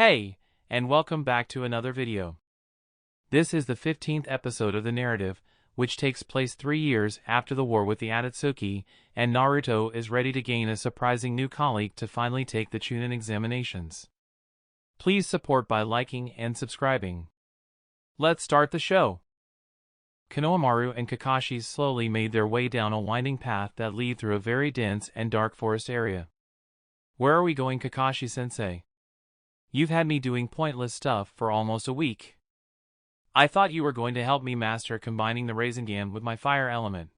Hey, and welcome back to another video. This is the 15th episode of the narrative, which takes place 3 years after the war with the Akatsuki, and Naruto is ready to gain a surprising new colleague to finally take the Chunnin examinations. Please support by liking and subscribing. Let's start the show. Konohamaru and Kakashi slowly made their way down a winding path that led through a very dense and dark forest area. Where are we going, Kakashi-sensei? You've had me doing pointless stuff for almost a week. I thought you were going to help me master combining the Rasengan with my fire element.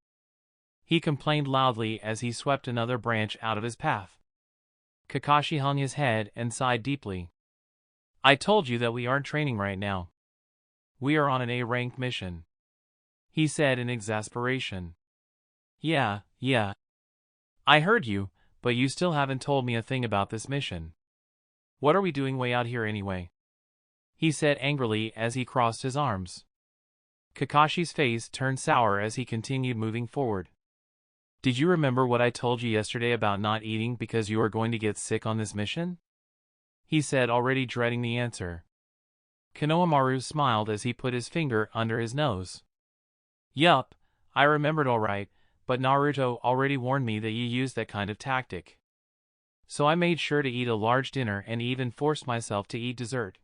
He complained loudly as he swept another branch out of his path. Kakashi hung his head and sighed deeply. I told you that we aren't training right now. We are on an A-ranked mission, he said in exasperation. Yeah. I heard you, but you still haven't told me a thing about this mission. What are we doing way out here anyway? He said angrily as he crossed his arms. Kakashi's face turned sour as he continued moving forward. Did you remember what I told you yesterday about not eating because you are going to get sick on this mission? He said, already dreading the answer. Konohamaru smiled as he put his finger under his nose. Yup, I remembered all right, but Naruto already warned me that you used that kind of tactic. So I made sure to eat a large dinner and even forced myself to eat dessert.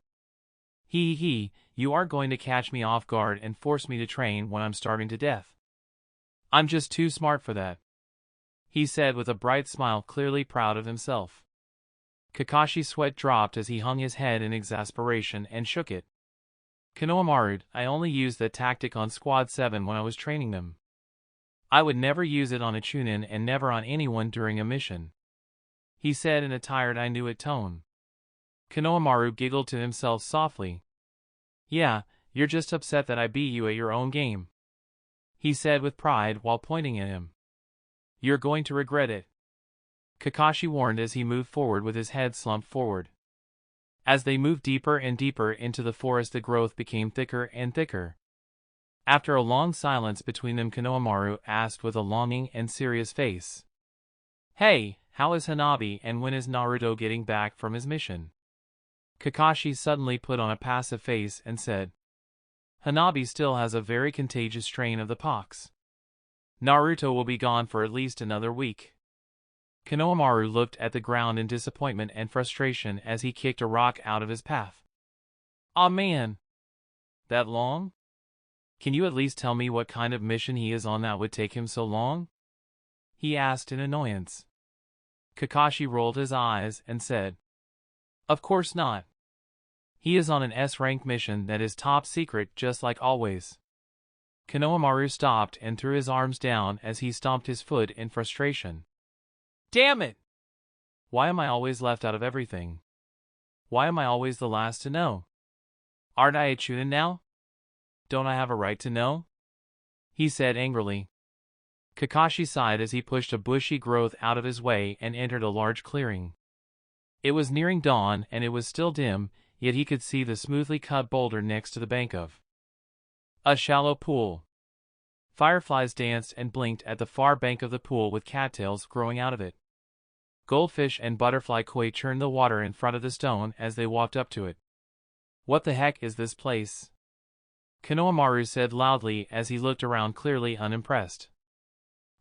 You aren't going to catch me off guard and force me to train when I'm starving to death. I'm just too smart for that, he said with a bright smile, clearly proud of himself. Kakashi's sweat dropped as he hung his head in exasperation and shook it. Konohamaru, I only used that tactic on Squad 7 when I was training them. I would never use it on a Chunnin and never on anyone during a mission, he said in a tired I knew it tone. Konohamaru giggled to himself softly. Yeah, you're just upset that I beat you at your own game, he said with pride while pointing at him. You're going to regret it, Kakashi warned as he moved forward with his head slumped forward. As they moved deeper and deeper into the forest, the growth became thicker and thicker. After a long silence between them, Konohamaru asked with a longing and serious face. Hey, how is Hanabi and when is Naruto getting back from his mission? Kakashi suddenly put on a passive face and said, Hanabi still has a very contagious strain of the pox. Naruto will be gone for at least another week. Konohamaru looked at the ground in disappointment and frustration as he kicked a rock out of his path. Aw man! That long? Can you at least tell me what kind of mission he is on that would take him so long? He asked in annoyance. Kakashi rolled his eyes and said, Of course not. He is on an S-rank mission that is top secret just like always. Konohamaru stopped and threw his arms down as he stomped his foot in frustration. Damn it! Why am I always left out of everything? Why am I always the last to know? Aren't I a Chunnin now? Don't I have a right to know? He said angrily. Kakashi sighed as he pushed a bushy growth out of his way and entered a large clearing. It was nearing dawn and it was still dim, yet he could see the smoothly cut boulder next to the bank of a shallow pool. Fireflies danced and blinked at the far bank of the pool with cattails growing out of it. Goldfish and butterfly koi churned the water in front of the stone as they walked up to it. What the heck is this place? Konohamaru said loudly as he looked around, clearly unimpressed.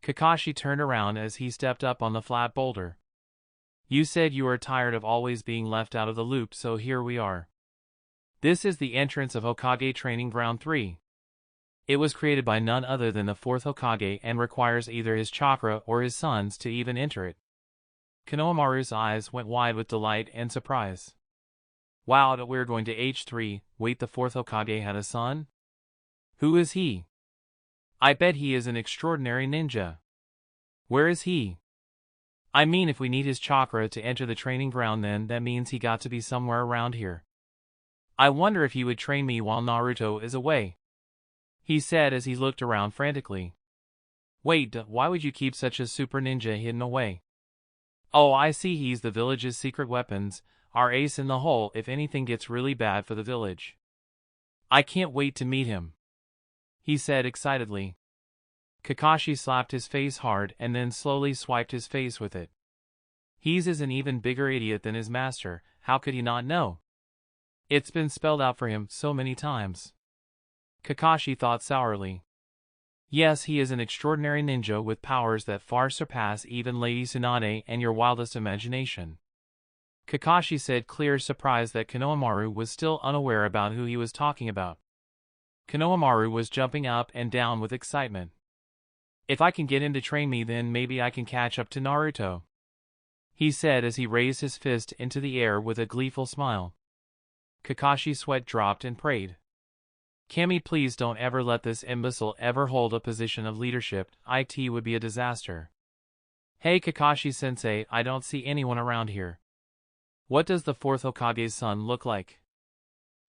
Kakashi turned around as he stepped up on the flat boulder. You said you were tired of always being left out of the loop, so here we are. This is the entrance of Hokage Training Ground 3. It was created by none other than the 4th Hokage and requires either his chakra or his son's to even enter it. Konohamaru's eyes went wide with delight and surprise. Wow, that we're going to H3, wait, the 4th Hokage had a son? Who is he? I bet he is an extraordinary ninja. Where is he? I mean, if we need his chakra to enter the training ground, then that means he got to be somewhere around here. I wonder if he would train me while Naruto is away, he said as he looked around frantically. Wait, why would you keep such a super ninja hidden away? Oh, I see, he's the village's secret weapons, our ace in the hole if anything gets really bad for the village. I can't wait to meet him, he said excitedly. Kakashi slapped his face hard and then slowly swiped his face with it. He's an even bigger idiot than his master, how could he not know? It's been spelled out for him so many times. Kakashi thought sourly. Yes, he is an extraordinary ninja with powers that far surpass even Lady Tsunade and your wildest imagination. Kakashi said, clear surprise that Konohamaru was still unaware about who he was talking about. Konohamaru was jumping up and down with excitement. If I can get him to train me, then maybe I can catch up to Naruto, he said as he raised his fist into the air with a gleeful smile. Kakashi's sweat dropped and prayed. Kami, please don't ever let this imbecile ever hold a position of leadership. It would be a disaster. Hey Kakashi-sensei, I don't see anyone around here. What does the fourth Hokage's son look like?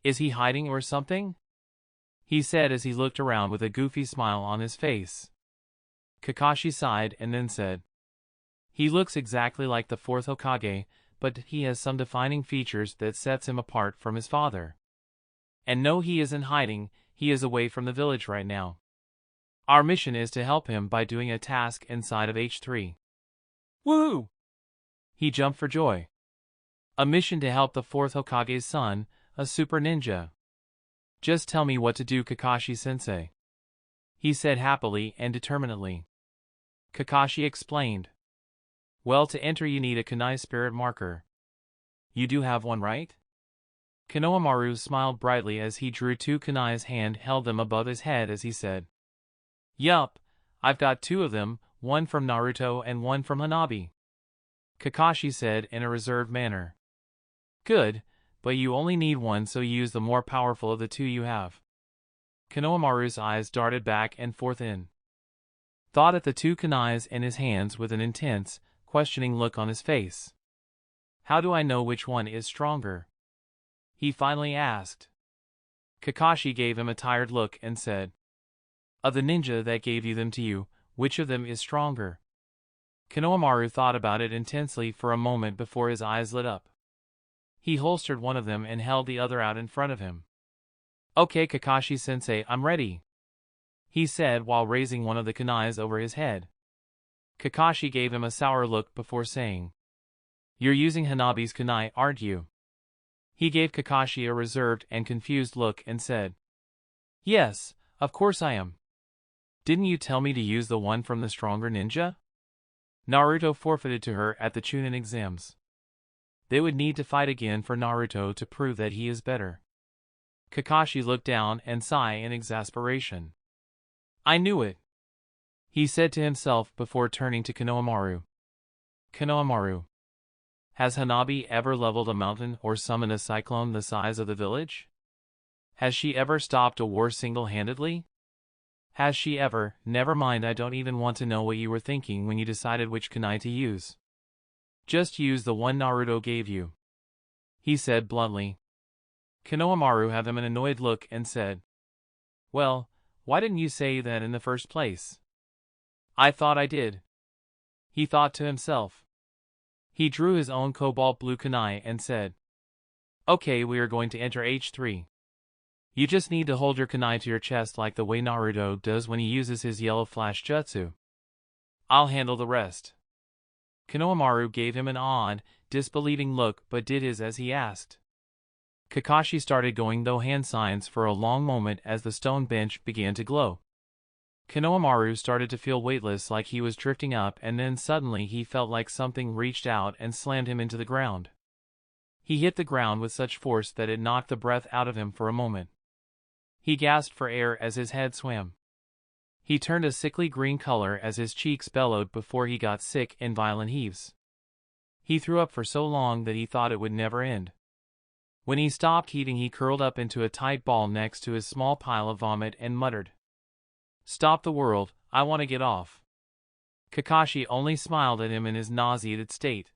Is he hiding or something? He said as he looked around with a goofy smile on his face. Kakashi sighed and then said, he looks exactly like the fourth Hokage, but he has some defining features that sets him apart from his father. And no, he isn't hiding, he is away from the village right now. Our mission is to help him by doing a task inside of H3. Woohoo! He jumped for joy. A mission to help the fourth Hokage's son, a super ninja. Just tell me what to do, Kakashi-sensei, he said happily and determinedly. Kakashi explained. Well, to enter you need a kunai spirit marker. You do have one, right? Konohamaru smiled brightly as he drew two kunais and held them above his head as he said, yup, I've got two of them, one from Naruto and one from Hanabi, Kakashi said in a reserved manner. Good, but you only need one, so use the more powerful of the two you have. Konohamaru's eyes darted back and forth in thought at the two kunais in his hands with an intense, questioning look on his face. How do I know which one is stronger? He finally asked. Kakashi gave him a tired look and said, of the ninja that gave them to you, which of them is stronger? Konohamaru thought about it intensely for a moment before his eyes lit up. He holstered one of them and held the other out in front of him. Okay Kakashi-sensei, I'm ready, he said while raising one of the kunais over his head. Kakashi gave him a sour look before saying, you're using Hanabi's kunai, aren't you? He gave Kakashi a reserved and confused look and said, yes, of course I am. Didn't you tell me to use the one from the stronger ninja? Naruto forfeited to her at the Chunnin exams. They would need to fight again for Naruto to prove that he is better. Kakashi looked down and sighed in exasperation. I knew it, he said to himself before turning to Konohamaru. Konohamaru, has Hanabi ever leveled a mountain or summoned a cyclone the size of the village? Has she ever stopped a war single-handedly? Has she ever? Never mind, I don't even want to know what you were thinking when you decided which kunai to use. Just use the one Naruto gave you, he said bluntly. Konohamaru gave him an annoyed look and said, well, why didn't you say that in the first place? I thought I did, he thought to himself. He drew his own cobalt blue kunai and said, okay, we are going to enter H3. You just need to hold your kunai to your chest like the way Naruto does when he uses his yellow flash jutsu. I'll handle the rest. Konohamaru gave him an odd, disbelieving look but did as he asked. Kakashi started going through hand signs for a long moment as the stone bench began to glow. Konohamaru started to feel weightless, like he was drifting up, and then suddenly he felt like something reached out and slammed him into the ground. He hit the ground with such force that it knocked the breath out of him for a moment. He gasped for air as his head swam. He turned a sickly green color as his cheeks bellowed before he got sick in violent heaves. He threw up for so long that he thought it would never end. When he stopped heaving, he curled up into a tight ball next to his small pile of vomit and muttered, "Stop the world, I want to get off." Kakashi only smiled at him in his nauseated state.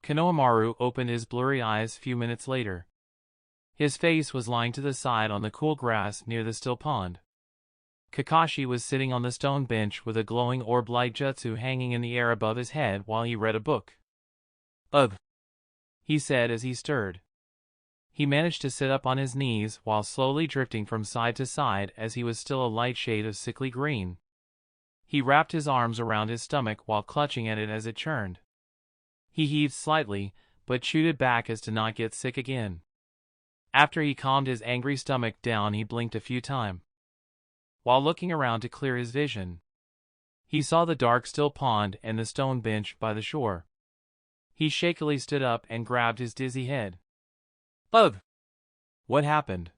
Konohamaru opened his blurry eyes a few minutes later. His face was lying to the side on the cool grass near the still pond. Kakashi was sitting on the stone bench with a glowing orb-like jutsu hanging in the air above his head while he read a book. "Ugh," he said as he stirred. He managed to sit up on his knees while slowly drifting from side to side as he was still a light shade of sickly green. He wrapped his arms around his stomach while clutching at it as it churned. He heaved slightly, but chewed it back as to not get sick again. After he calmed his angry stomach down, he blinked a few times. While looking around to clear his vision, he saw the dark still pond and the stone bench by the shore. He shakily stood up and grabbed his dizzy head. Ugh! What happened?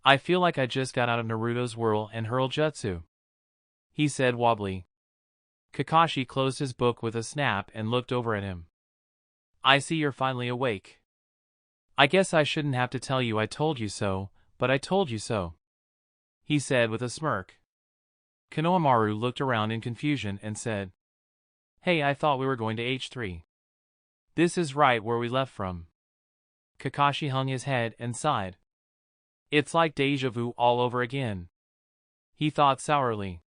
I feel like I just got out of Naruto's whirl and hurled jutsu, he said wobbly. Kakashi closed his book with a snap and looked over at him. I see you're finally awake. I guess I shouldn't have to tell you I told you so, but I told you so, he said with a smirk. Konohamaru looked around in confusion and said, Hey, I thought we were going to H3. This is right where we left from. Kakashi hung his head and sighed. It's like deja vu all over again, he thought sourly.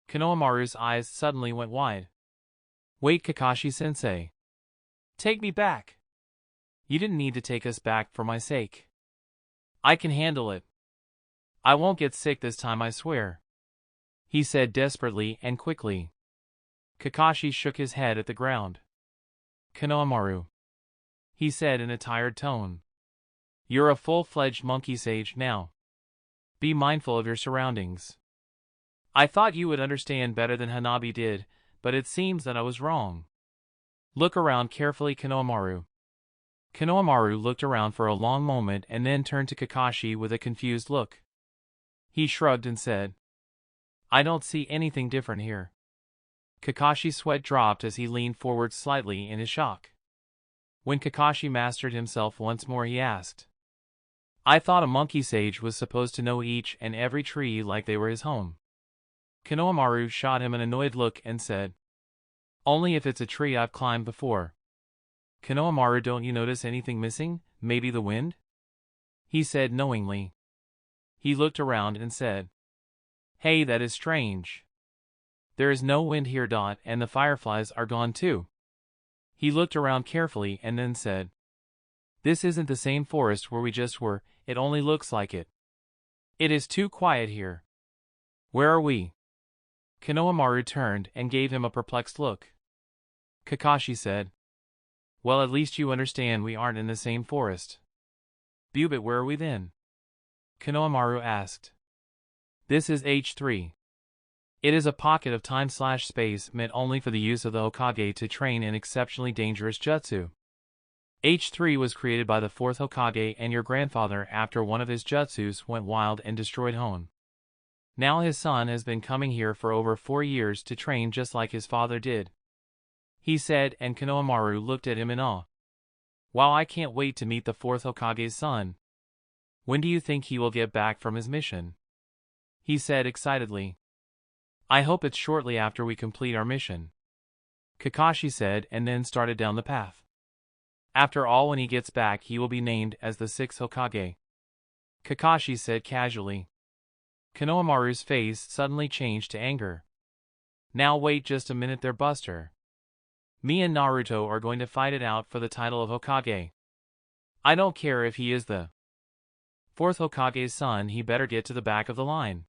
Konohamaru's eyes suddenly went wide. Wait, Kakashi-sensei. Take me back. You didn't need to take us back for my sake. I can handle it. I won't get sick this time, I swear, he said desperately and quickly. Kakashi shook his head at the ground. Konohamaru, he said in a tired tone. You're a full-fledged monkey sage now. Be mindful of your surroundings. I thought you would understand better than Hanabi did, but it seems that I was wrong. Look around carefully, Konohamaru. Konohamaru looked around for a long moment and then turned to Kakashi with a confused look. He shrugged and said, I don't see anything different here. Kakashi's sweat dropped as he leaned forward slightly in his shock. When Kakashi mastered himself once more, he asked, I thought a monkey sage was supposed to know each and every tree like they were his home. Konohamaru shot him an annoyed look and said, Only if it's a tree I've climbed before. Konohamaru, don't you notice anything missing? Maybe the wind? He said knowingly. He looked around and said, Hey, that is strange. There is no wind here, and the fireflies are gone too. He looked around carefully and then said, This isn't the same forest where we just were, it only looks like it. It is too quiet here. Where are we? Konohamaru turned and gave him a perplexed look. Kakashi said, Well, at least you understand we aren't in the same forest. But where are we then? Konohamaru asked. This is H3. It is a pocket of time/space meant only for the use of the Hokage to train in exceptionally dangerous jutsu. H3 was created by the 4th Hokage and your grandfather after one of his jutsus went wild and destroyed Hon. Now his son has been coming here for over 4 years to train just like his father did, he said, and Konohamaru looked at him in awe. Wow, I can't wait to meet the 4th Hokage's son. When do you think he will get back from his mission? He said excitedly. I hope it's shortly after we complete our mission, Kakashi said, and then started down the path. After all, when he gets back he will be named as the 6th Hokage, Kakashi said casually. Konohamaru's face suddenly changed to anger. Now wait just a minute there, Buster. Me and Naruto are going to fight it out for the title of Hokage. I don't care if he is the 4th Hokage's son, he better get to the back of the line.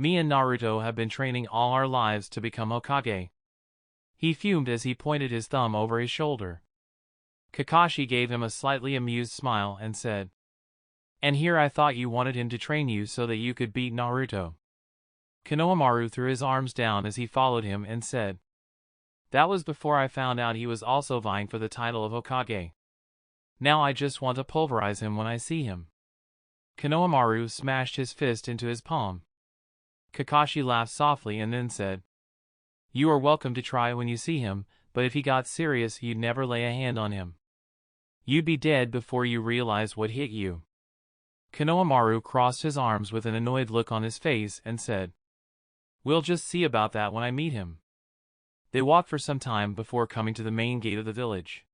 Me and Naruto have been training all our lives to become Hokage. He fumed as he pointed his thumb over his shoulder. Kakashi gave him a slightly amused smile and said, And here I thought you wanted him to train you so that you could beat Naruto. Konohamaru threw his arms down as he followed him and said, That was before I found out he was also vying for the title of Hokage. Now I just want to pulverize him when I see him. Konohamaru smashed his fist into his palm. Kakashi laughed softly and then said, You are welcome to try when you see him, but if he got serious you'd never lay a hand on him. You'd be dead before you realize what hit you. Konohamaru crossed his arms with an annoyed look on his face and said, We'll just see about that when I meet him. They walked for some time before coming to the main gate of the village.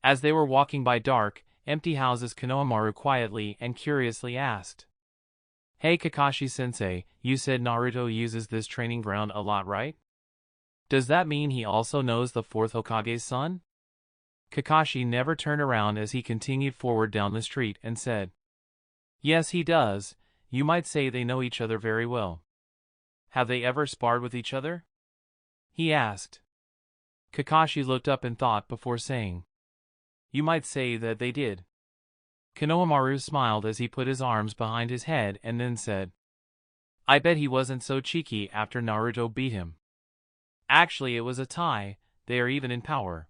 As they were walking by dark, empty houses, Konohamaru quietly and curiously asked, Hey Kakashi-sensei, you said Naruto uses this training ground a lot, right? Does that mean he also knows the 4th Hokage's son? Kakashi never turned around as he continued forward down the street and said, Yes, he does. You might say they know each other very well. Have they ever sparred with each other? He asked. Kakashi looked up and thought before saying, You might say that they did. Konohamaru smiled as he put his arms behind his head and then said, I bet he wasn't so cheeky after Naruto beat him. Actually, it was a tie, they are even in power.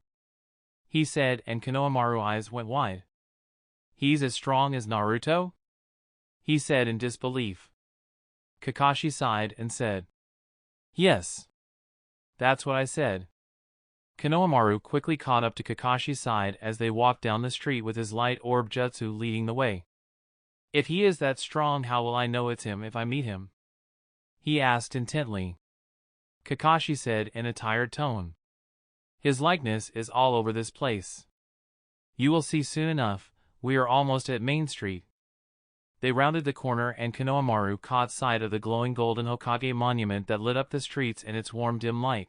He said, and Konohamaru's eyes went wide. He's as strong as Naruto? He said in disbelief. Kakashi sighed and said, Yes. That's what I said. Konohamaru quickly caught up to Kakashi's side as they walked down the street with his light orb jutsu leading the way. If he is that strong, how will I know it's him if I meet him? He asked intently. Kakashi said in a tired tone. His likeness is all over this place. You will see soon enough, we are almost at Main Street. They rounded the corner and Konohamaru caught sight of the glowing golden Hokage monument that lit up the streets in its warm dim light.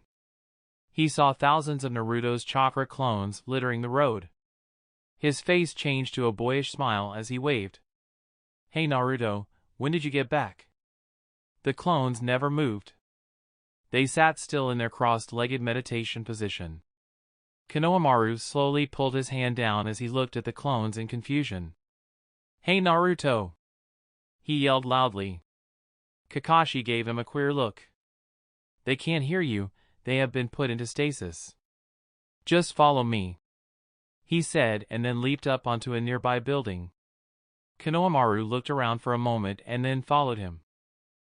He saw thousands of Naruto's chakra clones littering the road. His face changed to a boyish smile as he waved. Hey Naruto, when did you get back? The clones never moved. They sat still in their crossed-legged meditation position. Konohamaru slowly pulled his hand down as he looked at the clones in confusion. Hey Naruto! He yelled loudly. Kakashi gave him a queer look. They can't hear you, they have been put into stasis. Just follow me, he said and then leaped up onto a nearby building. Konohamaru looked around for a moment and then followed him.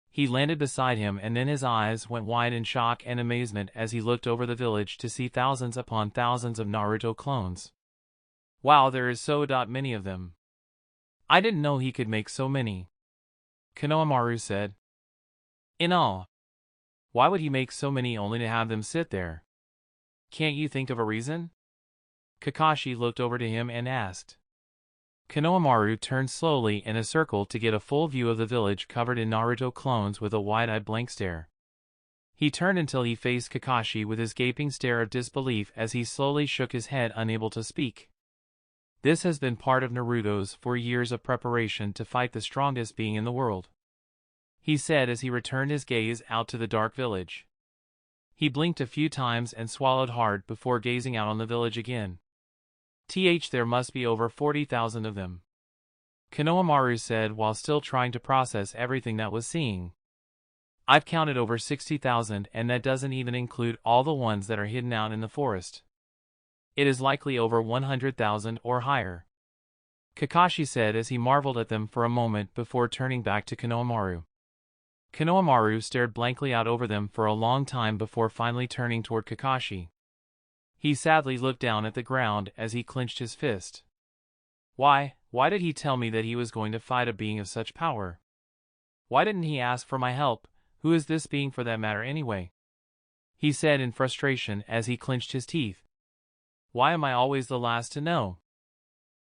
He landed beside him and then his eyes went wide in shock and amazement as he looked over the village to see thousands upon thousands of Naruto clones. Wow, there is so many of them. I didn't know he could make so many. Konohamaru said. In all. Why would he make so many only to have them sit there? Can't you think of a reason? Kakashi looked over to him and asked. Konohamaru turned slowly in a circle to get a full view of the village covered in Naruto clones with a wide-eyed blank stare. He turned until he faced Kakashi with his gaping stare of disbelief as he slowly shook his head unable to speak. This has been part of Naruto's 4 years of preparation to fight the strongest being in the world, he said as he returned his gaze out to the dark village. He blinked a few times and swallowed hard before gazing out on the village again. There must be over 40,000 of them, Konohamaru said while still trying to process everything that was seeing. I've counted over 60,000 and that doesn't even include all the ones that are hidden out in the forest. It is likely over 100,000 or higher, Kakashi said as he marveled at them for a moment before turning back to Konohamaru. Konohamaru stared blankly out over them for a long time before finally turning toward Kakashi. He sadly looked down at the ground as he clenched his fist. Why did he tell me that he was going to fight a being of such power? Why didn't he ask for my help? Who is this being for that matter anyway? He said in frustration as he clenched his teeth. Why am I always the last to know?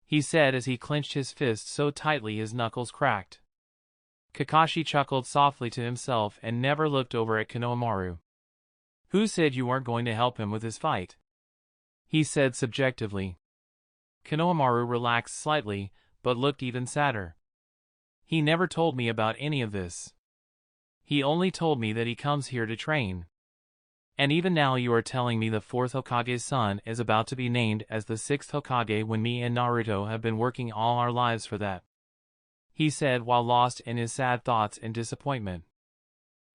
He said as he clenched his fist so tightly his knuckles cracked. Kakashi chuckled softly to himself and never looked over at Konohamaru. Who said you weren't going to help him with his fight? He said subjectively. Konohamaru relaxed slightly, but looked even sadder. He never told me about any of this. He only told me that he comes here to train. And even now you are telling me the 4th Hokage's son is about to be named as the 6th Hokage when me and Naruto have been working all our lives for that, he said while lost in his sad thoughts and disappointment.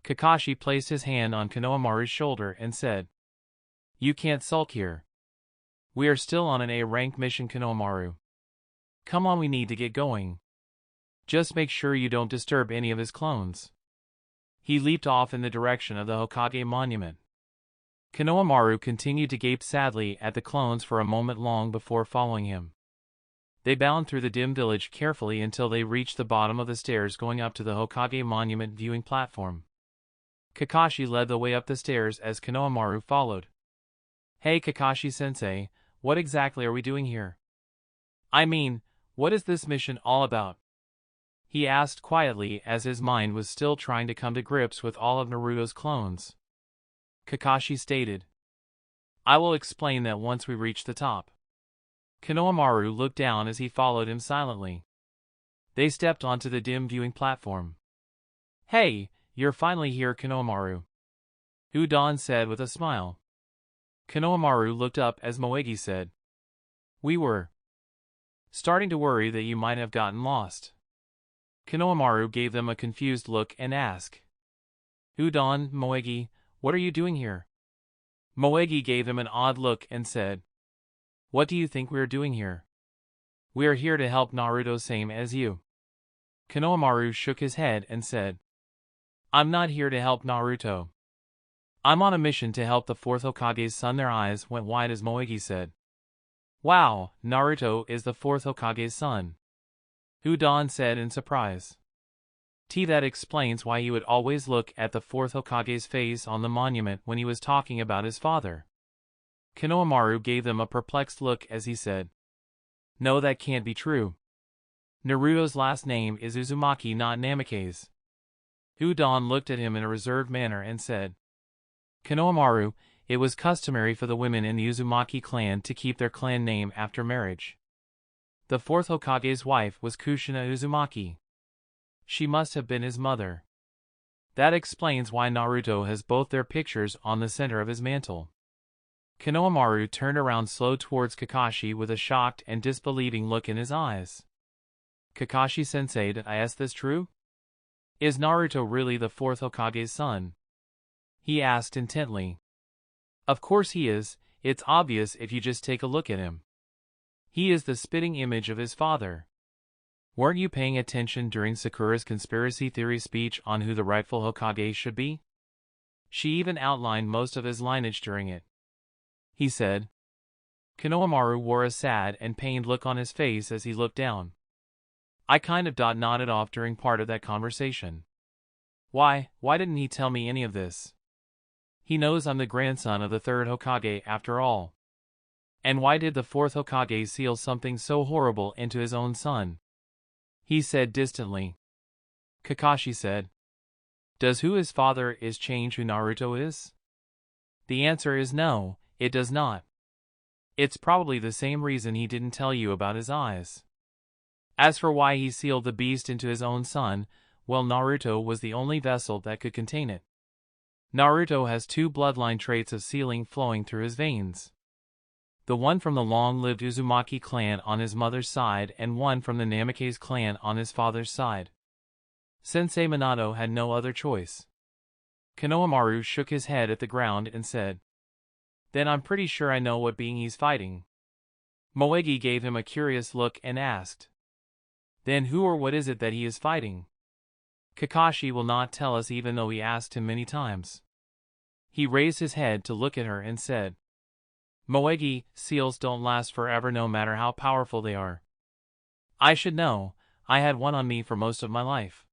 Kakashi placed his hand on Konohamaru's shoulder and said, You can't sulk here. We are still on an A-rank mission, Konohamaru. Come on, we need to get going. Just make sure you don't disturb any of his clones. He leaped off in the direction of the Hokage monument. Konohamaru continued to gape sadly at the clones for a moment long before following him. They bound through the dim village carefully until they reached the bottom of the stairs going up to the Hokage monument viewing platform. Kakashi led the way up the stairs as Konohamaru followed. Hey Kakashi-sensei, what exactly are we doing here? I mean, what is this mission all about? He asked quietly as his mind was still trying to come to grips with all of Naruto's clones. Kakashi stated. I will explain that once we reach the top. Konohamaru looked down as he followed him silently. They stepped onto the dim viewing platform. Hey, you're finally here, Konohamaru, Udon said with a smile. Konohamaru looked up as Moegi said. We were starting to worry that you might have gotten lost. Konohamaru gave them a confused look and asked, "Udon, Moegi, what are you doing here?" Moegi gave him an odd look and said, "What do you think we are doing here?" "We are here to help Naruto same as you." Konohamaru shook his head and said, "I'm not here to help Naruto. I'm on a mission to help the fourth Hokage's son." Their eyes went wide as Moegi said, "Wow, Naruto is the fourth Hokage's son." Udon said in surprise. That explains why he would always look at the fourth Hokage's face on the monument when he was talking about his father. Konohamaru gave them a perplexed look as he said, "No, that can't be true. Naruto's last name is Uzumaki, not Namake's." Udon looked at him in a reserved manner and said, "Konohamaru, it was customary for the women in the Uzumaki clan to keep their clan name after marriage. The fourth Hokage's wife was Kushina Uzumaki. She must have been his mother. That explains why Naruto has both their pictures on the center of his mantle." Konohamaru turned around slow towards Kakashi with a shocked and disbelieving look in his eyes. "Kakashi-sensei, did I ask this true? Is Naruto really the fourth Hokage's son?" he asked intently. "Of course he is, it's obvious if you just take a look at him. He is the spitting image of his father. Weren't you paying attention during Sakura's conspiracy theory speech on who the rightful Hokage should be? She even outlined most of his lineage during it," he said. Konohamaru wore a sad and pained look on his face as he looked down. "I kind of nodded off during part of that conversation. Why didn't he tell me any of this? He knows I'm the grandson of the third Hokage after all. And why did the fourth Hokage seal something so horrible into his own son?" he said distantly. Kakashi said, "Does who his father is change who Naruto is?" The answer is no, it does not. It's probably the same reason he didn't tell you about his eyes. As for why he sealed the beast into his own son, well, Naruto was the only vessel that could contain it. Naruto has two bloodline traits of sealing flowing through his veins. The one from the long-lived Uzumaki clan on his mother's side and one from the Namake's clan on his father's side. Sensei Minato had no other choice. Konohamaru shook his head at the ground and said, "Then I'm pretty sure I know what being he's fighting." Moegi gave him a curious look and asked, "Then who or what is it that he is fighting?" Kakashi will not tell us even though we asked him many times. He raised his head to look at her and said, "Moegi, seals don't last forever no matter how powerful they are. I should know, I had one on me for most of my life."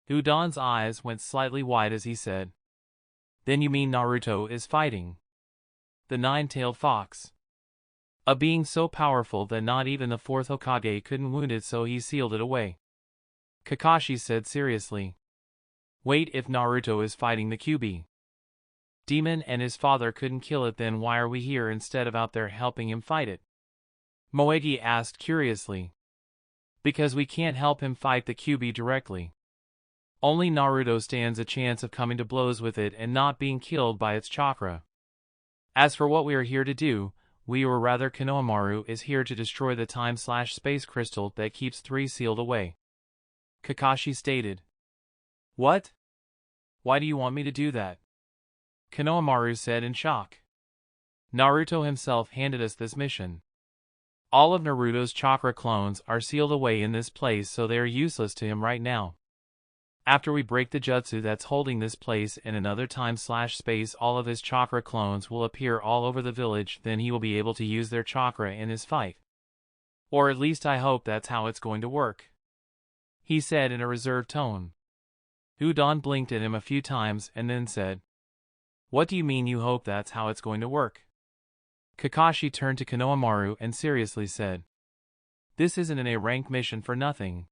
Udon's eyes went slightly wide as he said, "Then you mean Naruto is fighting the nine-tailed fox? A being so powerful that not even the fourth Hokage couldn't wound it, so he sealed it away." Kakashi said seriously, "Wait, if Naruto is fighting the Kyuubi demon and his father couldn't kill it, then why are we here instead of out there helping him fight it?" Moegi asked curiously. "Because we can't help him fight the Kyuubi directly. Only Naruto stands a chance of coming to blows with it and not being killed by its chakra. As for what we are here to do, we, or rather Konohamaru, is here to destroy the time/space crystal that keeps three sealed away," Kakashi stated. "What? Why do you want me to do that?" Konohamaru said in shock. "Naruto himself handed us this mission. All of Naruto's chakra clones are sealed away in this place, so they are useless to him right now. After we break the jutsu that's holding this place in another time/space, all of his chakra clones will appear all over the village, then he will be able to use their chakra in his fight. Or at least I hope that's how it's going to work," he said in a reserved tone. Udon blinked at him a few times and then said, "What do you mean you hope that's how it's going to work?" Kakashi turned to Konohamaru and seriously said, "This isn't an A-rank mission for nothing.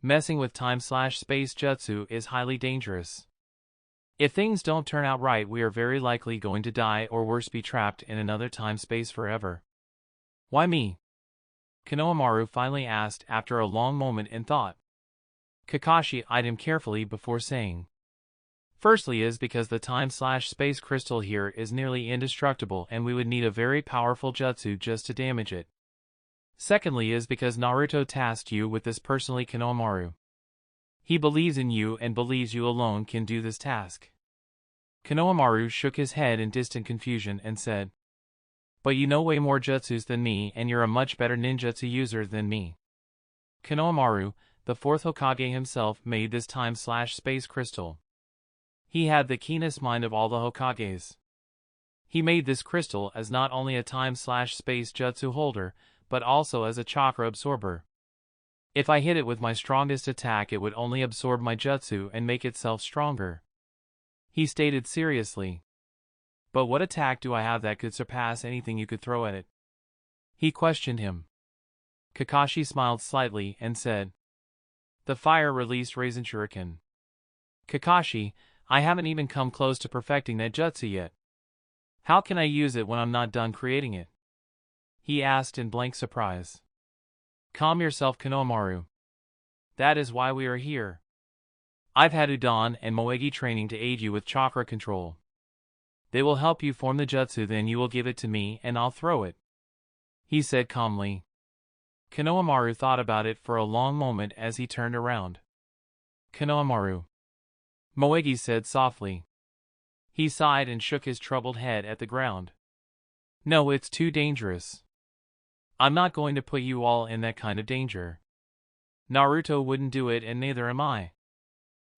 Messing with time/space jutsu is highly dangerous. If things don't turn out right, we are very likely going to die, or worse, be trapped in another time-space forever." "Why me?" Konohamaru finally asked after a long moment in thought. Kakashi eyed him carefully before saying, "Firstly is because the time/space crystal here is nearly indestructible and we would need a very powerful jutsu just to damage it. Secondly is because Naruto tasked you with this personally, Konohamaru. He believes in you and believes you alone can do this task. Konohamaru shook his head in distant confusion and said, "But you know way more jutsus than me and you're a much better ninjutsu user than me." Konohamaru, the fourth Hokage himself, made this time-slash-space crystal. He had the keenest mind of all the Hokages. He made this crystal as not only a time-slash-space jutsu holder, but also as a chakra absorber. If I hit it with my strongest attack, it would only absorb my jutsu and make itself stronger. He stated seriously. But what attack do I have that could surpass anything you could throw at it? He questioned him. Kakashi smiled slightly and said, "The fire-released Raisin Shuriken." "Kakashi, I haven't even come close to perfecting that jutsu yet. How can I use it when I'm not done creating it?" he asked in blank surprise. "Calm yourself, Konohamaru. That is why we are here. I've had Udon and Moegi training to aid you with chakra control. They will help you form the jutsu, then you will give it to me and I'll throw it," he said calmly. Konohamaru thought about it for a long moment as he turned around. "Konohamaru," Moegi said softly. He sighed and shook his troubled head at the ground. "No, it's too dangerous. I'm not going to put you all in that kind of danger. Naruto wouldn't do it and neither am I,"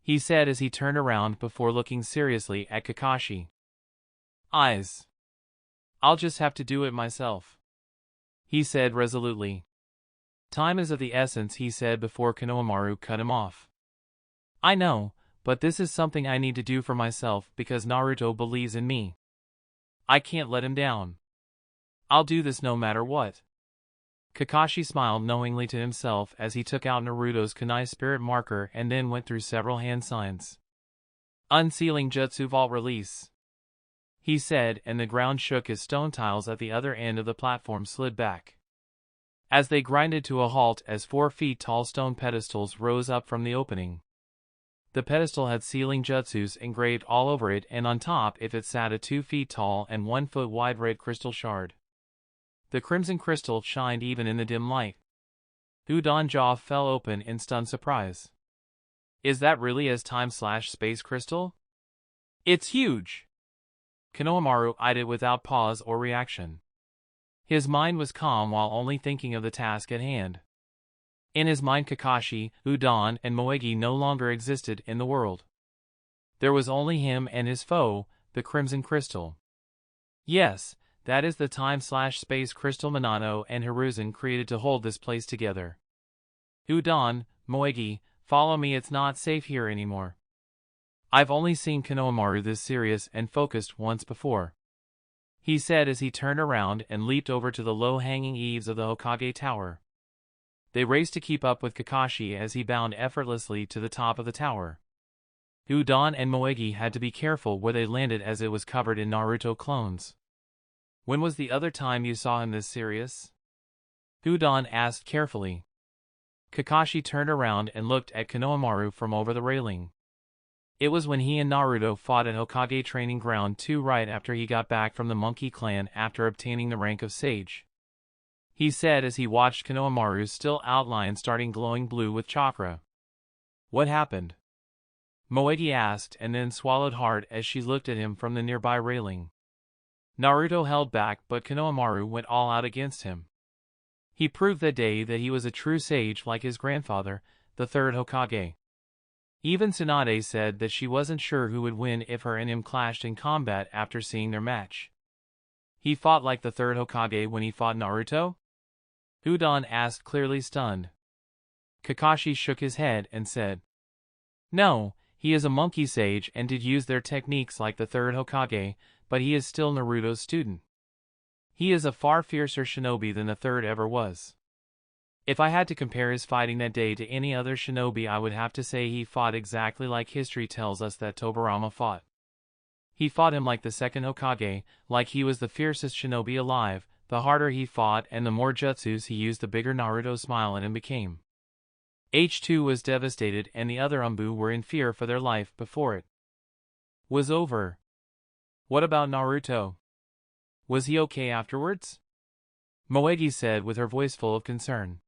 he said as he turned around before looking seriously at Kakashi. "Eyes. I'll just have to do it myself," he said resolutely. "Time is of the essence," he said before Konohamaru cut him off. "I know, but this is something I need to do for myself because Naruto believes in me. I can't let him down. I'll do this no matter what." Kakashi smiled knowingly to himself as he took out Naruto's kunai spirit marker and then went through several hand signs. "Unsealing Jutsu Vault Release," he said, and the ground shook as stone tiles at the other end of the platform slid back, as they grinded to a halt as 4 feet tall stone pedestals rose up from the opening. The pedestal had sealing jutsus engraved all over it, and on top of it sat a 2 feet tall and 1 foot wide red crystal shard. The crimson crystal shined even in the dim light. Udon's jaw fell open in stunned surprise. "Is that really a time-slash-space crystal? It's huge!" Konohamaru eyed it without pause or reaction. His mind was calm while only thinking of the task at hand. In his mind, Kakashi, Udon, and Moegi no longer existed in the world. There was only him and his foe, the Crimson Crystal. Yes, that is the time-slash-space crystal Minato and Hiruzen created to hold this place together. "Udon, Moegi, follow me, it's not safe here anymore." "I've only seen Konohamaru this serious and focused once before," he said as he turned around and leaped over to the low-hanging eaves of the Hokage Tower. They raced to keep up with Kakashi as he bounded effortlessly to the top of the tower. Udon and Moegi had to be careful where they landed as it was covered in Naruto clones. "When was the other time you saw him this serious?" Udon asked carefully. Kakashi turned around and looked at Konohamaru from over the railing. "It was when he and Naruto fought at Hokage Training Ground 2 right after he got back from the Monkey Clan after obtaining the rank of Sage," he said as he watched Konohamaru's still outline starting glowing blue with chakra. "What happened?" Moegi asked and then swallowed hard as she looked at him from the nearby railing. Naruto held back, but Konohamaru went all out against him. He proved that day that he was a true sage like his grandfather, the third Hokage. Even Tsunade said that she wasn't sure who would win if her and him clashed in combat after seeing their match. "He fought like the third Hokage when he fought Naruto?" Udon asked, clearly stunned. Kakashi shook his head and said, "No, he is a monkey sage and did use their techniques like the third Hokage, but he is still Naruto's student. He is a far fiercer shinobi than the third ever was. If I had to compare his fighting that day to any other shinobi, I would have to say he fought exactly like history tells us that Tobirama fought. He fought him like the second Hokage, like he was the fiercest shinobi alive. The harder he fought and the more jutsus he used, the bigger Naruto's smile at him became." H2 was devastated and the other Umbu were in fear for their life before it was over. "What about Naruto? Was he okay afterwards?" Moegi said with her voice full of concern.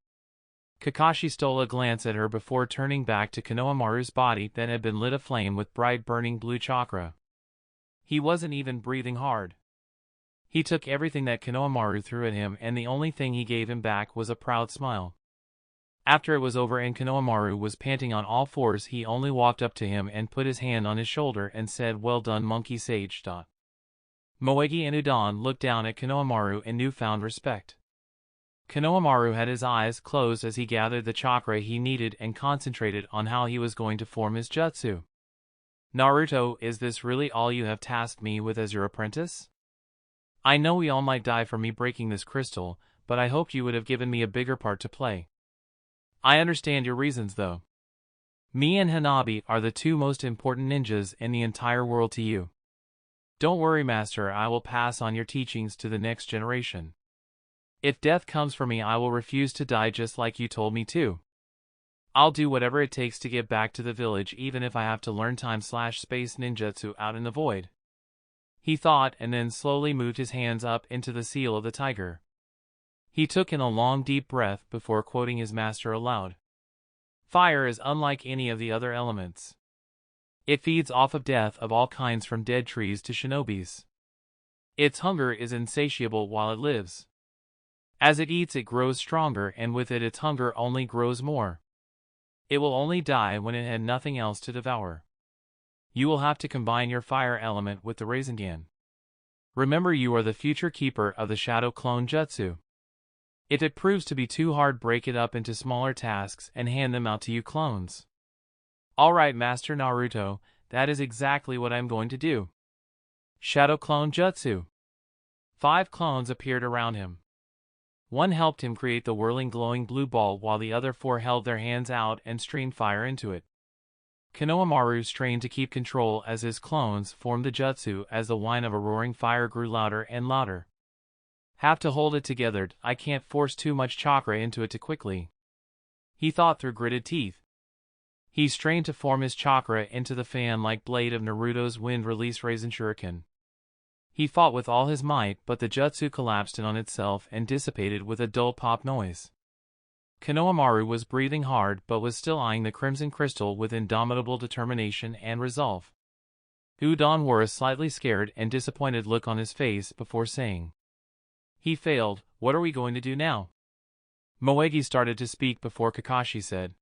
Kakashi stole a glance at her before turning back to Konohamaru's body that had been lit aflame with bright burning blue chakra. He wasn't even breathing hard. He took everything that Konohamaru threw at him, and the only thing he gave him back was a proud smile. After it was over and Konohamaru was panting on all fours, he only walked up to him and put his hand on his shoulder and said, "Well done, Monkey Sage." Moegi and Udon looked down at Konohamaru in newfound respect. Konohamaru had his eyes closed as he gathered the chakra he needed and concentrated on how he was going to form his jutsu. "Naruto, is this really all you have tasked me with as your apprentice? I know we all might die for me breaking this crystal, but I hoped you would have given me a bigger part to play. I understand your reasons though. Me and Hanabi are the two most important ninjas in the entire world to you. Don't worry, Master, I will pass on your teachings to the next generation. If death comes for me, I will refuse to die just like you told me to. I'll do whatever it takes to get back to the village, even if I have to learn time/space ninjutsu out in the void." He thought, and then slowly moved his hands up into the seal of the tiger. He took in a long deep breath before quoting his master aloud. "Fire is unlike any of the other elements. It feeds off of death of all kinds, from dead trees to shinobis. Its hunger is insatiable while it lives. As it eats, it grows stronger, and with it its hunger only grows more. It will only die when it had nothing else to devour. You will have to combine your fire element with the Rasengan. Remember, you are the future keeper of the Shadow Clone Jutsu. If it proves to be too hard, break it up into smaller tasks and hand them out to you clones." "Alright, Master Naruto, that is exactly what I am going to do." Shadow Clone Jutsu. 5 clones appeared around him. One helped him create the whirling glowing blue ball, while the other 4 held their hands out and streamed fire into it. Konohamaru strained to keep control as his clones formed the jutsu as the whine of a roaring fire grew louder and louder. "Have to hold it together, I can't force too much chakra into it too quickly," he thought through gritted teeth. He strained to form his chakra into the fan-like blade of Naruto's wind-release Rasen Shuriken. He fought with all his might, but the jutsu collapsed in on itself and dissipated with a dull pop noise. Konohamaru was breathing hard but was still eyeing the crimson crystal with indomitable determination and resolve. Udon wore a slightly scared and disappointed look on his face before saying, "He failed, what are we going to do now?" Moegi started to speak before Kakashi said,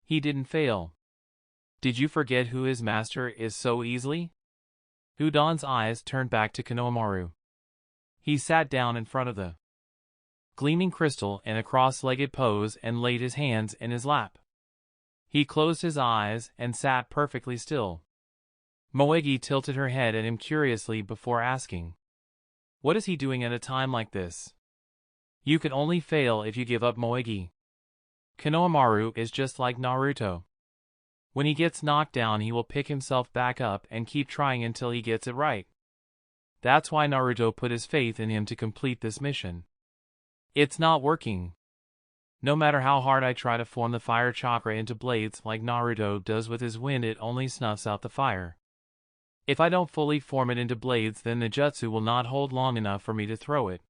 "He didn't fail. Did you forget who his master is so easily?" Udon's eyes turned back to Konohamaru. He sat down in front of the gleaming crystal in a cross-legged pose and laid his hands in his lap. He closed his eyes and sat perfectly still. Moegi tilted her head at him curiously before asking, "What is he doing at a time like this?" "You can only fail if you give up, Moegi. Konohamaru is just like Naruto. When he gets knocked down, he will pick himself back up and keep trying until he gets it right. That's why Naruto put his faith in him to complete this mission. It's not working. No matter how hard I try to form the fire chakra into blades like Naruto does with his wind, it only snuffs out the fire. If I don't fully form it into blades, then the jutsu will not hold long enough for me to throw it.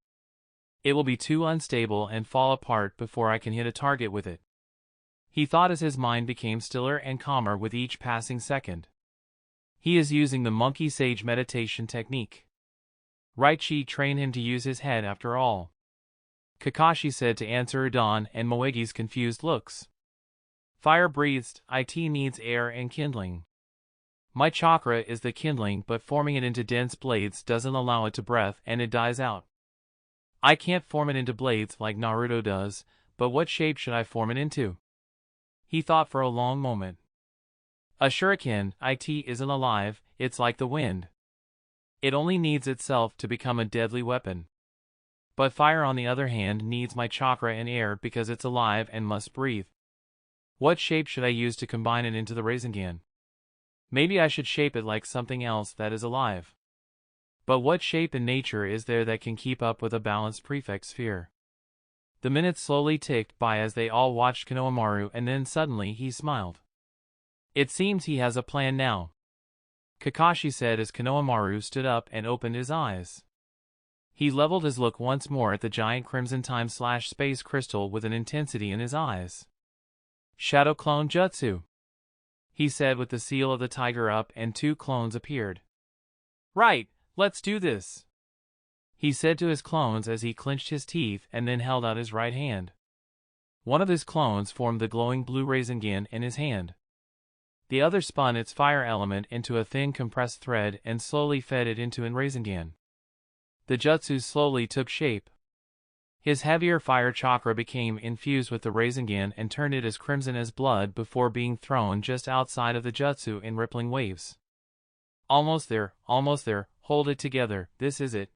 It will be too unstable and fall apart before I can hit a target with it." He thought as his mind became stiller and calmer with each passing second. He is using the monkey sage meditation technique. Raichi trained him to use his head after all. Kakashi said to answer Udon and Moegi's confused looks. "Fire breathes, it needs air and kindling. My chakra is the kindling, but forming it into dense blades doesn't allow it to breathe and it dies out. I can't form it into blades like Naruto does, but what shape should I form it into?" He thought for a long moment. "A shuriken, it isn't alive, it's like the wind. It only needs itself to become a deadly weapon. But fire, on the other hand, needs my chakra and air because it's alive and must breathe. What shape should I use to combine it into the Rasengan? Maybe I should shape it like something else that is alive. But what shape in nature is there that can keep up with a balanced prefect sphere?" The minutes slowly ticked by as they all watched Konohamaru, and then suddenly he smiled. "It seems he has a plan now," Kakashi said as Konohamaru stood up and opened his eyes. He leveled his look once more at the giant crimson time/space crystal with an intensity in his eyes. Shadow Clone Jutsu, he said with the seal of the tiger up, and 2 clones appeared. Right, let's do this, he said to his clones as he clenched his teeth and then held out his right hand. One of his clones formed the glowing blue Rasengan in his hand. The other spun its fire element into a thin compressed thread and slowly fed it into an Rasengan. The jutsu slowly took shape. His heavier fire chakra became infused with the Rasengan and turned it as crimson as blood before being thrown just outside of the jutsu in rippling waves. Almost there, hold it together, this is it,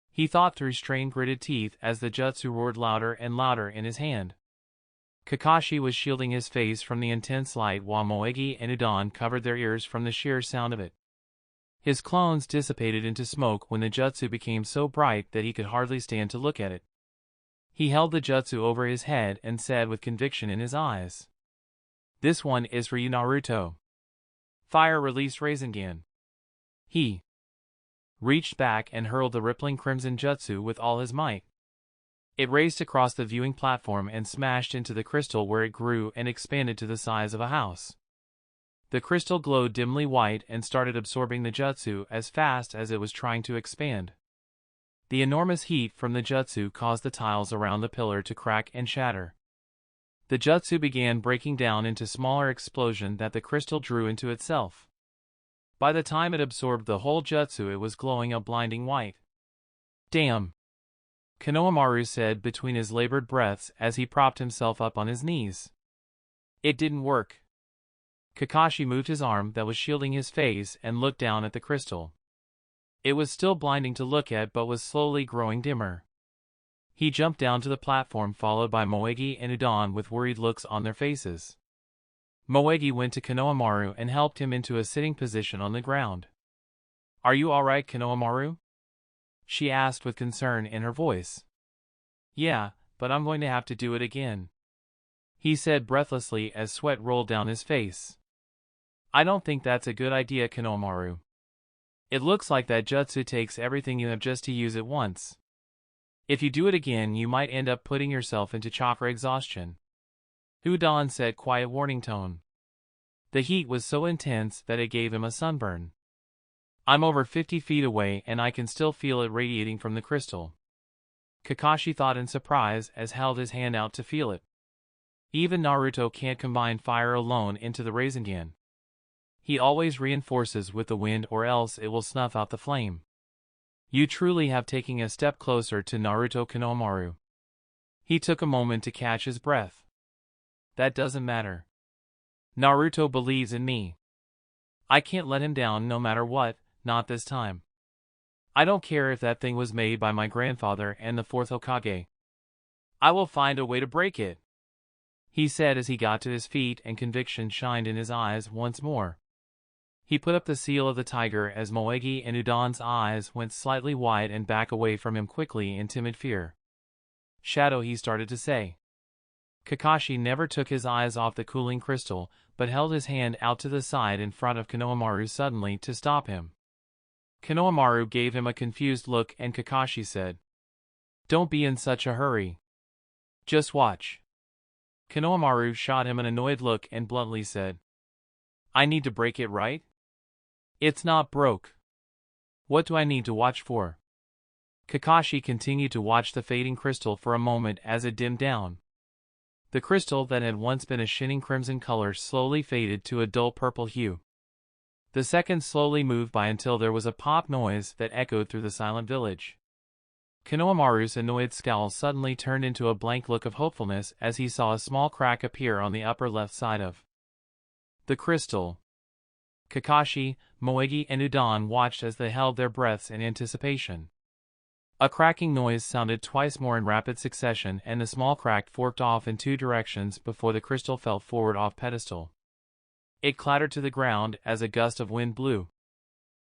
he thought through strained-gritted teeth as the jutsu roared louder and louder in his hand. Kakashi was shielding his face from the intense light while Moegi and Udon covered their ears from the sheer sound of it. His clones dissipated into smoke when the jutsu became so bright that he could hardly stand to look at it. He held the jutsu over his head and said with conviction in his eyes, "This one is for you, Naruto." Fire released Rasengan. He reached back and hurled the rippling crimson jutsu with all his might. It raced across the viewing platform and smashed into the crystal, where it grew and expanded to the size of a house. The crystal glowed dimly white and started absorbing the jutsu as fast as it was trying to expand. The enormous heat from the jutsu caused the tiles around the pillar to crack and shatter. The jutsu began breaking down into smaller explosions that the crystal drew into itself. By the time it absorbed the whole jutsu, it was glowing a blinding white. Damn, Konohamaru said between his labored breaths as he propped himself up on his knees. It didn't work. Kakashi moved his arm that was shielding his face and looked down at the crystal. It was still blinding to look at but was slowly growing dimmer. He jumped down to the platform, followed by Moegi and Udon with worried looks on their faces. Moegi went to Konohamaru and helped him into a sitting position on the ground. "Are you alright, Konohamaru?" she asked with concern in her voice. "Yeah, but I'm going to have to do it again," he said breathlessly as sweat rolled down his face. "I don't think that's a good idea, Konohamaru. It looks like that jutsu takes everything you have just to use it once. If you do it again, you might end up putting yourself into chakra exhaustion," Udon said, quiet warning tone. The heat was so intense that it gave him a sunburn. "I'm over 50 feet away and I can still feel it radiating from the crystal," Kakashi thought in surprise as held his hand out to feel it. Even Naruto can't combine fire alone into the Rasengan. He always reinforces with the wind or else it will snuff out the flame. You truly have taken a step closer to Naruto, Konohamaru. He took a moment to catch his breath. "That doesn't matter. Naruto believes in me. I can't let him down no matter what, not this time. I don't care if that thing was made by my grandfather and the 4th Hokage. I will find a way to break it," he said as he got to his feet and conviction shined in his eyes once more. He put up the seal of the tiger as Moegi and Udon's eyes went slightly wide and back away from him quickly in timid fear. "Shadow," he started to say. Kakashi never took his eyes off the cooling crystal, but held his hand out to the side in front of Konohamaru suddenly to stop him. Konohamaru gave him a confused look and Kakashi said, "Don't be in such a hurry. Just watch." Konohamaru shot him an annoyed look and bluntly said, "I need to break it, right? It's not broke. What do I need to watch for?" Kakashi continued to watch the fading crystal for a moment as it dimmed down. The crystal that had once been a shining crimson color slowly faded to a dull purple hue. The seconds slowly moved by until there was a pop noise that echoed through the silent village. Konohamaru's annoyed scowl suddenly turned into a blank look of hopefulness as he saw a small crack appear on the upper left side of the crystal. Kakashi, Moegi and Udon watched as they held their breaths in anticipation. A cracking noise sounded twice more in rapid succession and the small crack forked off in 2 directions before the crystal fell forward off pedestal. It clattered to the ground as a gust of wind blew.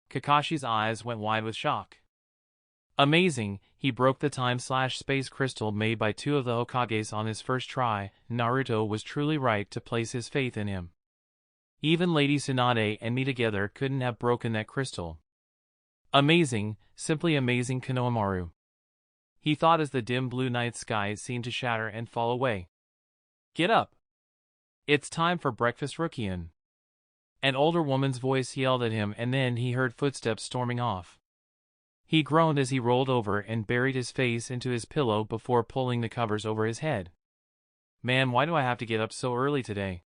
Kakashi's eyes went wide with shock. Amazing, he broke the time/space crystal made by 2 of the Hokages on his first try. Naruto was truly right to place his faith in him. Even Lady Tsunade and me together couldn't have broken that crystal. Amazing, simply amazing Konohamaru. He thought as the dim blue night sky seemed to shatter and fall away. Get up. It's time for breakfast, Rukian. An older woman's voice yelled at him, and then he heard footsteps storming off. He groaned as he rolled over and buried his face into his pillow before pulling the covers over his head. Man, why do I have to get up so early today?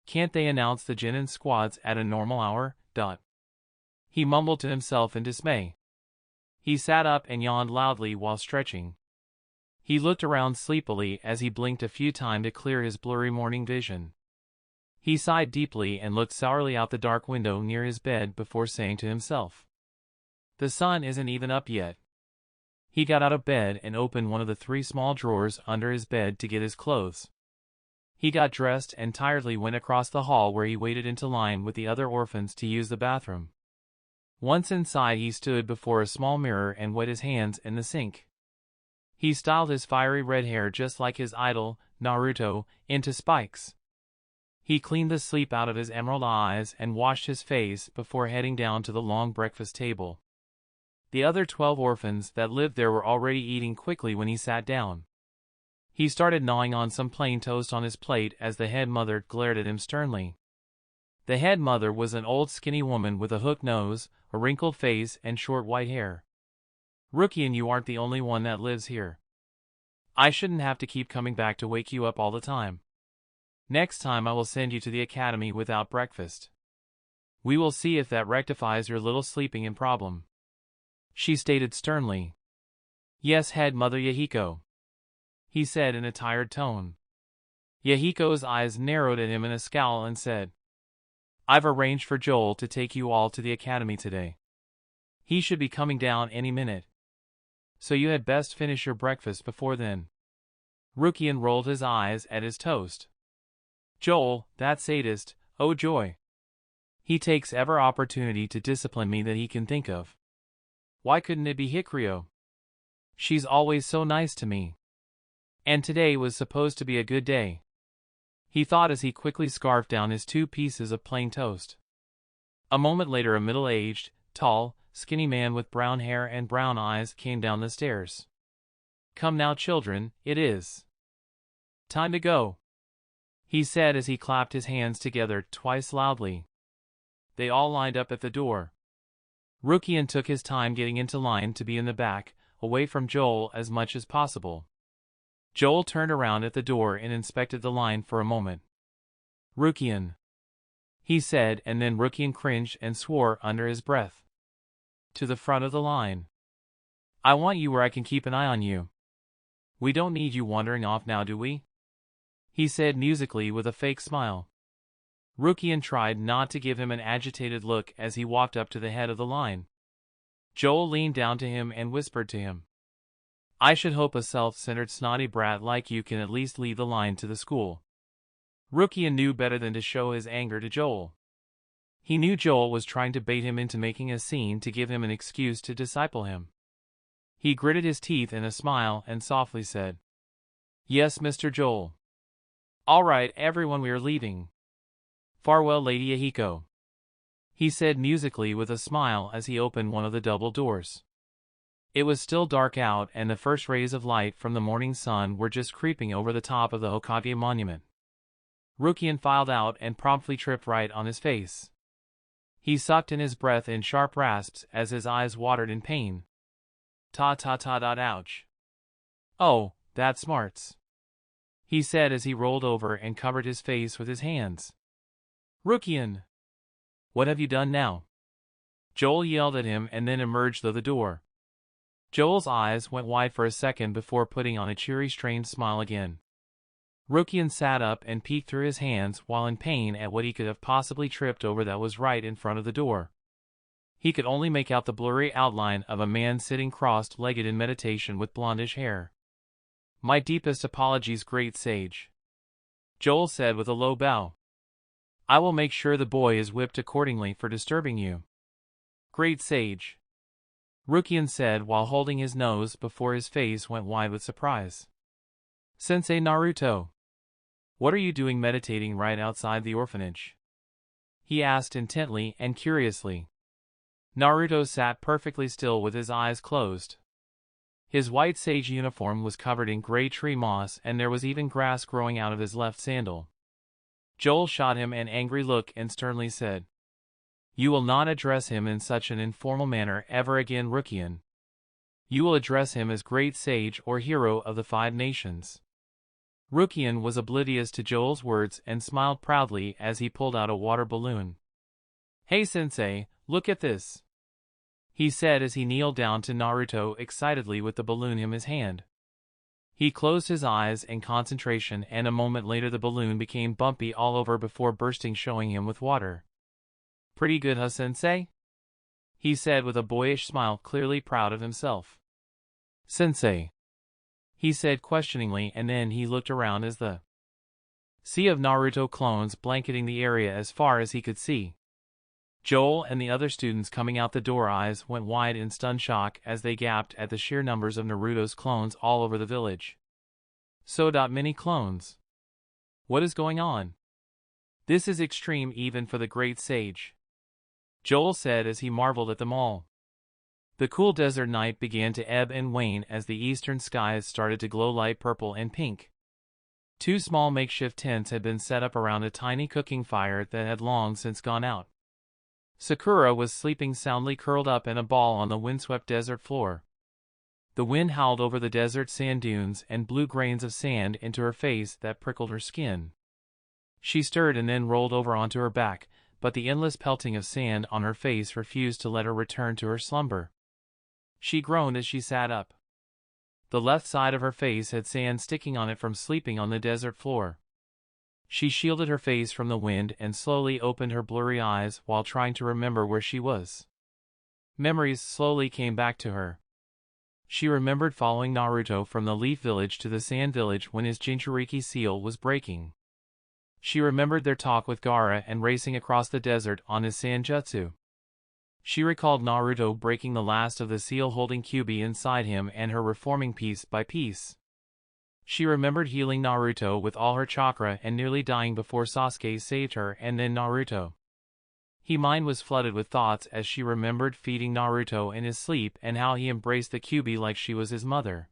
Can't they announce the Chunnin squads at a normal hour? He mumbled to himself in dismay. He sat up and yawned loudly while stretching. He looked around sleepily as he blinked a few times to clear his blurry morning vision. He sighed deeply and looked sourly out the dark window near his bed before saying to himself, "The sun isn't even up yet." He got out of bed and opened one of the 3 small drawers under his bed to get his clothes. He got dressed and tiredly went across the hall where he waited into line with the other orphans to use the bathroom. Once inside, he stood before a small mirror and wet his hands in the sink. He styled his fiery red hair just like his idol, Naruto, into spikes. He cleaned the sleep out of his emerald eyes and washed his face before heading down to the long breakfast table. The other 12 orphans that lived there were already eating quickly when he sat down. He started gnawing on some plain toast on his plate as the head mother glared at him sternly. The head mother was an old skinny woman with a hooked nose, a wrinkled face, and short white hair. "Rukian, you aren't the only one that lives here. I shouldn't have to keep coming back to wake you up all the time. Next time I will send you to the academy without breakfast. We will see if that rectifies your little sleeping problem," she stated sternly. "Yes, head mother Yahiko," he said in a tired tone. Yahiko's eyes narrowed at him in a scowl and said, "I've arranged for Joel to take you all to the academy today. He should be coming down any minute. So you had best finish your breakfast before then." Rukian rolled his eyes at his toast. "Joel, that sadist, oh joy. He takes every opportunity to discipline me that he can think of. Why couldn't it be Hikario? She's always so nice to me. And today was supposed to be a good day," he thought as he quickly scarfed down his 2 pieces of plain toast. A moment later, a middle-aged, tall, skinny man with brown hair and brown eyes came down the stairs. "Come now, children, it is time to go," he said as he clapped his hands together twice loudly. They all lined up at the door. Rukian took his time getting into line to be in the back, away from Joel as much as possible. Joel turned around at the door and inspected the line for a moment. "Rukian," he said, and then Rukian cringed and swore under his breath. "To the front of the line. I want you where I can keep an eye on you. We don't need you wandering off now, do we?" he said musically with a fake smile. Rukian tried not to give him an agitated look as he walked up to the head of the line. Joel leaned down to him and whispered to him, "I should hope a self-centered snotty brat like you can at least lead the line to the school." Rukian knew better than to show his anger to Joel. He knew Joel was trying to bait him into making a scene to give him an excuse to disciple him. He gritted his teeth in a smile and softly said, "Yes, Mr. Joel. All right, everyone, we are leaving. Farewell, Lady Yahiko," he said musically with a smile as he opened one of the double doors. It was still dark out and the first rays of light from the morning sun were just creeping over the top of the Hokage monument. Rukian filed out and promptly tripped right on his face. He sucked in his breath in sharp rasps as his eyes watered in pain. Ouch. "Oh, that smarts," he said as he rolled over and covered his face with his hands. "Rukian! What have you done now?" Joel yelled at him and then emerged through the door. Joel's eyes went wide for a second before putting on a cheery strained smile again. Rukian sat up and peeked through his hands while in pain at what he could have possibly tripped over that was right in front of the door. He could only make out the blurry outline of a man sitting crossed-legged in meditation with blondish hair. "My deepest apologies, great sage," Joel said with a low bow. "I will make sure the boy is whipped accordingly for disturbing you." "Great sage," Rukian said while holding his nose before his face went wide with surprise. "Sensei Naruto, what are you doing meditating right outside the orphanage?" he asked intently and curiously. Naruto sat perfectly still with his eyes closed. His white sage uniform was covered in gray tree moss and there was even grass growing out of his left sandal. Joel shot him an angry look and sternly said, "You will not address him in such an informal manner ever again, Rukian. You will address him as great sage or hero of the 5 nations." Rukian was oblivious to Joel's words and smiled proudly as he pulled out a water balloon. "Hey sensei, look at this," he said as he kneeled down to Naruto excitedly with the balloon in his hand. He closed his eyes in concentration and a moment later the balloon became bumpy all over before bursting, showing him with water. "Pretty good, huh, sensei?" he said with a boyish smile, clearly proud of himself. "Sensei," he said questioningly, and then he looked around as the sea of Naruto clones blanketing the area as far as he could see. Joel and the other students coming out the door eyes went wide in stunned shock as they gaped at the sheer numbers of Naruto's clones all over the village. So many clones. What is going on? This is extreme even for the great sage, Joel said as he marveled at them all. The cool desert night began to ebb and wane as the eastern skies started to glow light purple and pink. 2 small makeshift tents had been set up around a tiny cooking fire that had long since gone out. Sakura was sleeping soundly curled up in a ball on the windswept desert floor. The wind howled over the desert sand dunes and blew grains of sand into her face that prickled her skin. She stirred and then rolled over onto her back, but the endless pelting of sand on her face refused to let her return to her slumber. She groaned as she sat up. The left side of her face had sand sticking on it from sleeping on the desert floor. She shielded her face from the wind and slowly opened her blurry eyes while trying to remember where she was. Memories slowly came back to her. She remembered following Naruto from the Leaf Village to the Sand Village when his Jinchuriki seal was breaking. She remembered their talk with Gaara and racing across the desert on his sand jutsu. She recalled Naruto breaking the last of the seal-holding Kyuubi inside him and her reforming piece by piece. She remembered healing Naruto with all her chakra and nearly dying before Sasuke saved her and then Naruto. Her mind was flooded with thoughts as she remembered feeding Naruto in his sleep and how he embraced the Kyuubi like she was his mother.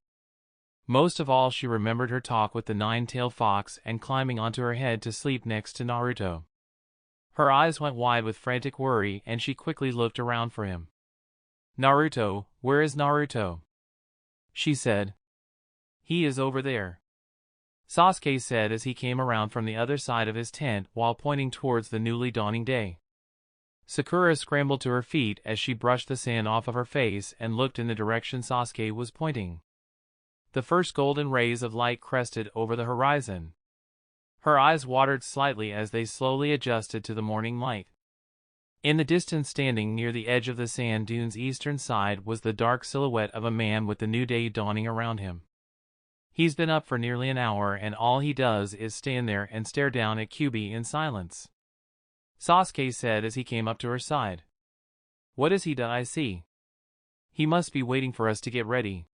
Most of all, she remembered her talk with the 9-tailed fox and climbing onto her head to sleep next to Naruto. Her eyes went wide with frantic worry and she quickly looked around for him. "Naruto, where is Naruto?" she said. "He is over there," Sasuke said as he came around from the other side of his tent while pointing towards the newly dawning day. Sakura scrambled to her feet as she brushed the sand off of her face and looked in the direction Sasuke was pointing. The first golden rays of light crested over the horizon. Her eyes watered slightly as they slowly adjusted to the morning light. In the distance, standing near the edge of the sand dune's eastern side, was the dark silhouette of a man with the new day dawning around him. He's been up for nearly an hour and all he does is stand there and stare down at Kyuubi in silence, Sasuke said as he came up to her side. "What has he done? I see. He must be waiting for us to get ready.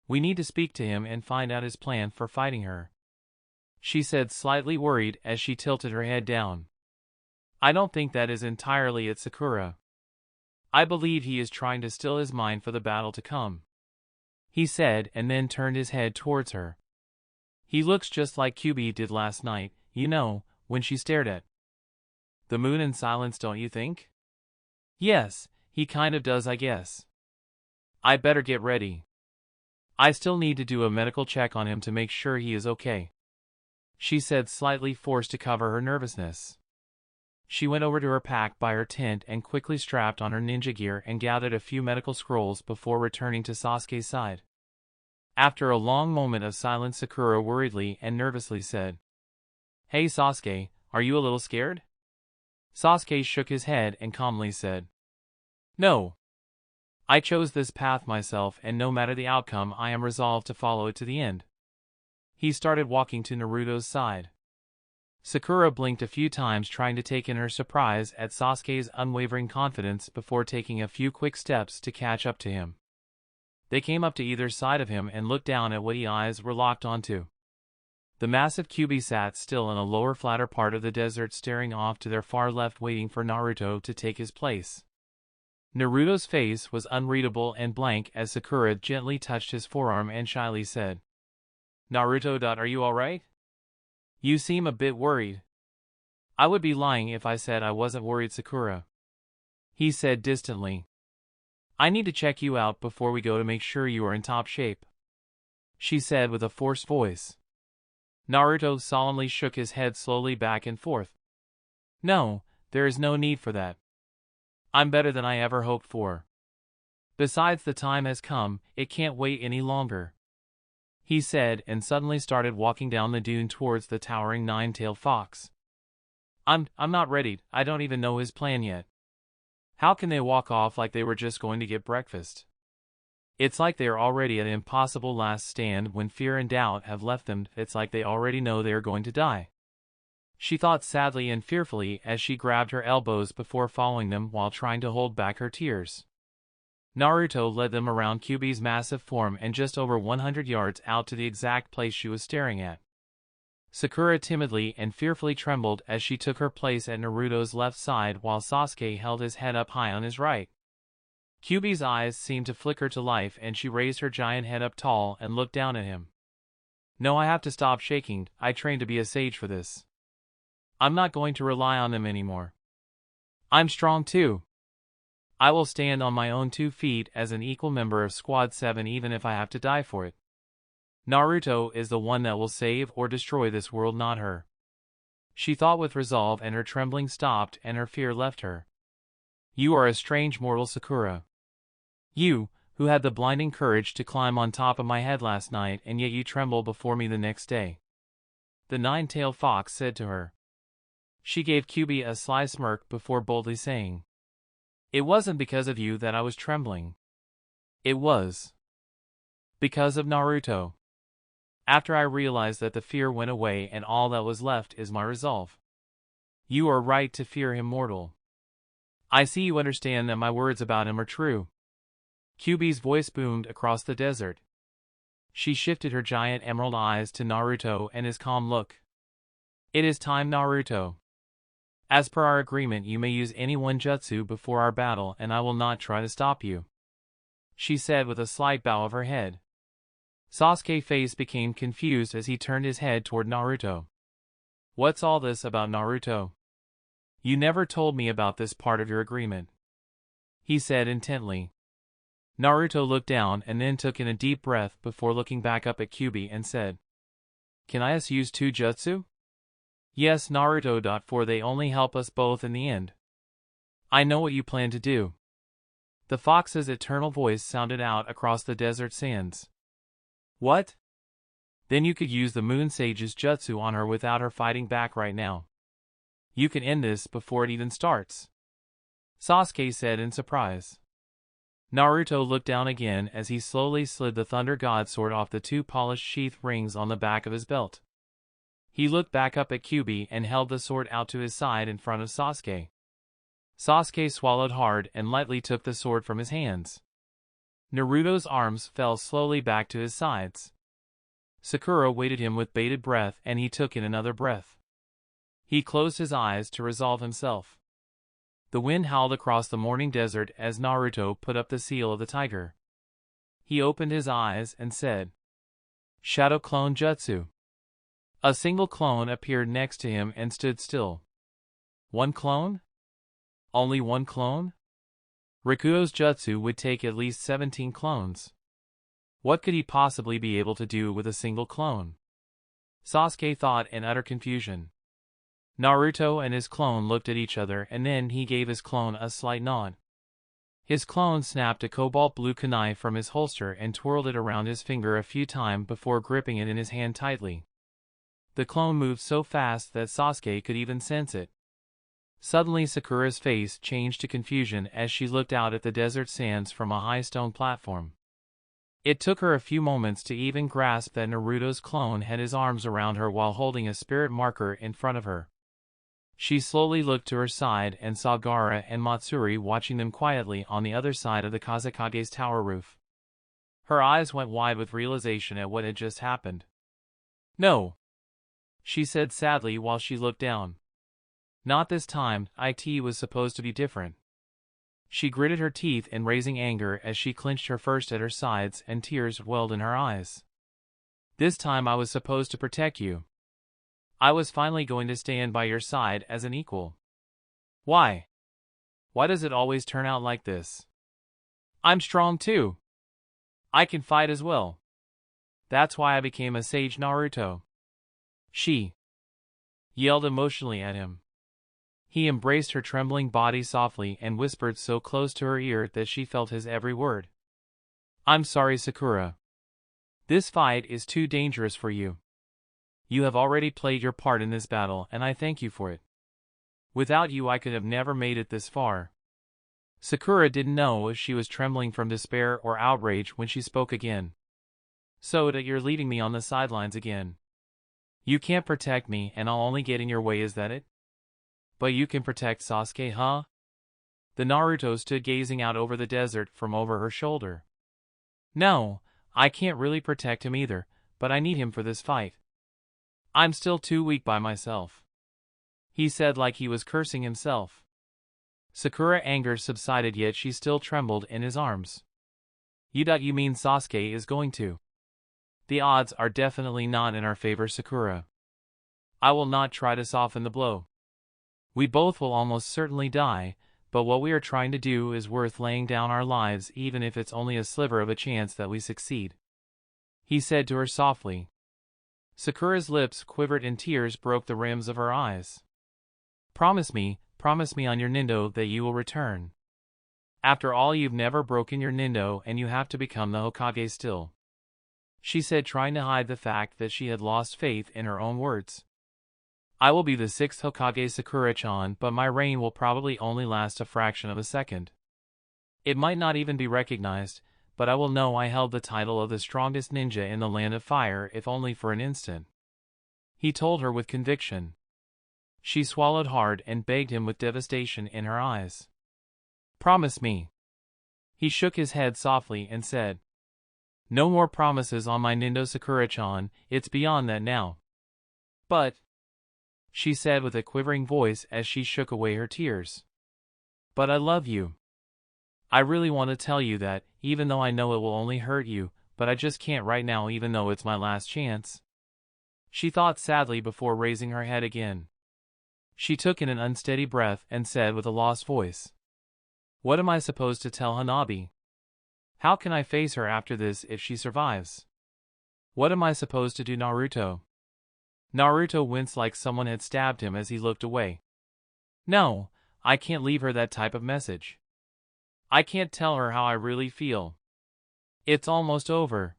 We need to speak to him and find out his plan for fighting her," she said, slightly worried as she tilted her head down. "I don't think that is entirely it, Sakura. I believe he is trying to still his mind for the battle to come," he said and then turned his head towards her. "He looks just like Kyuubi did last night, you know, when she stared at the moon in silence, don't you think?" "Yes, he kind of does, I guess. I better get ready. I still need to do a medical check on him to make sure he is okay," she said, slightly forced to cover her nervousness. She went over to her pack by her tent and quickly strapped on her ninja gear and gathered a few medical scrolls before returning to Sasuke's side. After a long moment of silence, Sakura worriedly and nervously said, "Hey Sasuke, are you a little scared?" Sasuke shook his head and calmly said, "No. I chose this path myself and no matter the outcome I am resolved to follow it to the end." He started walking to Naruto's side. Sakura blinked a few times, trying to take in her surprise at Sasuke's unwavering confidence before taking a few quick steps to catch up to him. They came up to either side of him and looked down at what his eyes were locked onto. The massive Kyuubi sat still in a lower, flatter part of the desert, staring off to their far left, waiting for Naruto to take his place. Naruto's face was unreadable and blank as Sakura gently touched his forearm and shyly said, Naruto. Are you alright? You seem a bit worried. I would be lying if I said I wasn't worried, Sakura. He said distantly. I need to check you out before we go to make sure you are in top shape, she said with a forced voice. Naruto solemnly shook his head slowly back and forth. No, there is no need for that. I'm better than I ever hoped for. Besides, the time has come, it can't wait any longer, he said, and suddenly started walking down the dune towards the towering nine-tailed fox. I'm not ready. I don't even know his plan yet. How can they walk off like they were just going to get breakfast? It's like they are already at an impossible last stand when fear and doubt have left them. It's like they already know they are going to die, she thought sadly and fearfully as she grabbed her elbows before following them while trying to hold back her tears. Naruto led them around Kyuubi's massive form and just over 100 yards out to the exact place she was staring at. Sakura timidly and fearfully trembled as she took her place at Naruto's left side while Sasuke held his head up high on his right. Kyuubi's eyes seemed to flicker to life and she raised her giant head up tall and looked down at him. No, I have to stop shaking. I trained to be a sage for this. I'm not going to rely on them anymore. I'm strong too. I will stand on my own 2 feet as an equal member of Squad 7 even if I have to die for it. Naruto is the one that will save or destroy this world, not her, she thought with resolve, and her trembling stopped and her fear left her. You are a strange mortal, Sakura. You, who had the blinding courage to climb on top of my head last night, and yet you tremble before me the next day, the nine-tailed fox said to her. She gave Kyuubi a sly smirk before boldly saying, It wasn't because of you that I was trembling. It was because of Naruto. After I realized that the fear went away and all that was left is my resolve. You are right to fear him, mortal. I see you understand that my words about him are true. Kyuubi's voice boomed across the desert. She shifted her giant emerald eyes to Naruto and his calm look. It is time, Naruto. As per our agreement, you may use any one jutsu before our battle and I will not try to stop you, she said with a slight bow of her head. Sasuke's face became confused as he turned his head toward Naruto. What's all this about, Naruto? You never told me about this part of your agreement, he said intently. Naruto looked down and then took in a deep breath before looking back up at Kyuubi and said, Can I use 2 jutsu? Yes, Naruto. For they only help us both in the end. I know what you plan to do. The fox's eternal voice sounded out across the desert sands. What? Then you could use the Moon Sage's jutsu on her without her fighting back right now. You can end this before it even starts, Sasuke said in surprise. Naruto looked down again as he slowly slid the Thunder God sword off the 2 polished sheath rings on the back of his belt. He looked back up at Kyuubi and held the sword out to his side in front of Sasuke. Sasuke swallowed hard and lightly took the sword from his hands. Naruto's arms fell slowly back to his sides. Sakura waited him with bated breath and he took in another breath. He closed his eyes to resolve himself. The wind howled across the morning desert as Naruto put up the seal of the tiger. He opened his eyes and said, Shadow Clone Jutsu. A single clone appeared next to him and stood still. 1 clone? Only 1 clone? Rikudo's jutsu would take at least 17 clones. What could he possibly be able to do with a single clone? Sasuke thought in utter confusion. Naruto and his clone looked at each other and then he gave his clone a slight nod. His clone snapped a cobalt blue kunai from his holster and twirled it around his finger a few times before gripping it in his hand tightly. The clone moved so fast that Sasuke could even sense it. Suddenly Sakura's face changed to confusion as she looked out at the desert sands from a high stone platform. It took her a few moments to even grasp that Naruto's clone had his arms around her while holding a spirit marker in front of her. She slowly looked to her side and saw Gaara and Matsuri watching them quietly on the other side of the Kazekage's tower roof. Her eyes went wide with realization at what had just happened. No, she said sadly while she looked down. Not this time, it was supposed to be different. She gritted her teeth in raising anger as she clenched her fists at her sides and tears welled in her eyes. This time I was supposed to protect you. I was finally going to stand by your side as an equal. Why? Why does it always turn out like this? I'm strong too. I can fight as well. That's why I became a sage Naruto. She yelled emotionally at him. He embraced her trembling body softly and whispered so close to her ear that she felt his every word. I'm sorry, Sakura. This fight is too dangerous for you. You have already played your part in this battle and I thank you for it. Without you I could have never made it this far. Sakura didn't know if she was trembling from despair or outrage when she spoke again. So that you're leaving me on the sidelines again. You can't protect me and I'll only get in your way, is that it? But you can protect Sasuke, huh? The Naruto stood gazing out over the desert from over her shoulder. No, I can't really protect him either, but I need him for this fight. I'm still too weak by myself. He said like he was cursing himself. Sakura's anger subsided, yet she still trembled in his arms. You mean Sasuke is going to? The odds are definitely not in our favor, Sakura. I will not try to soften the blow. We both will almost certainly die, but what we are trying to do is worth laying down our lives even if it's only a sliver of a chance that we succeed. He said to her softly. Sakura's lips quivered and tears broke the rims of her eyes. Promise me on your Nindo that you will return. After all, you've never broken your Nindo and you have to become the Hokage still. She said, trying to hide the fact that she had lost faith in her own words. I will be the 6th Hokage, Sakura-chan, but my reign will probably only last a fraction of a second. It might not even be recognized, but I will know I held the title of the strongest ninja in the Land of Fire, if only for an instant. He told her with conviction. She swallowed hard and begged him with devastation in her eyes. Promise me. He shook his head softly and said, no more promises on my Nindo, Sakura-chan, it's beyond that now. But, she said with a quivering voice as she shook away her tears. But I love you. I really want to tell you that, even though I know it will only hurt you, but I just can't right now even though it's my last chance. She thought sadly before raising her head again. She took in an unsteady breath and said with a lost voice. What am I supposed to tell Hanabi? How can I face her after this if she survives? What am I supposed to do, Naruto? Naruto winced like someone had stabbed him as he looked away. No, I can't leave her that type of message. I can't tell her how I really feel. It's almost over.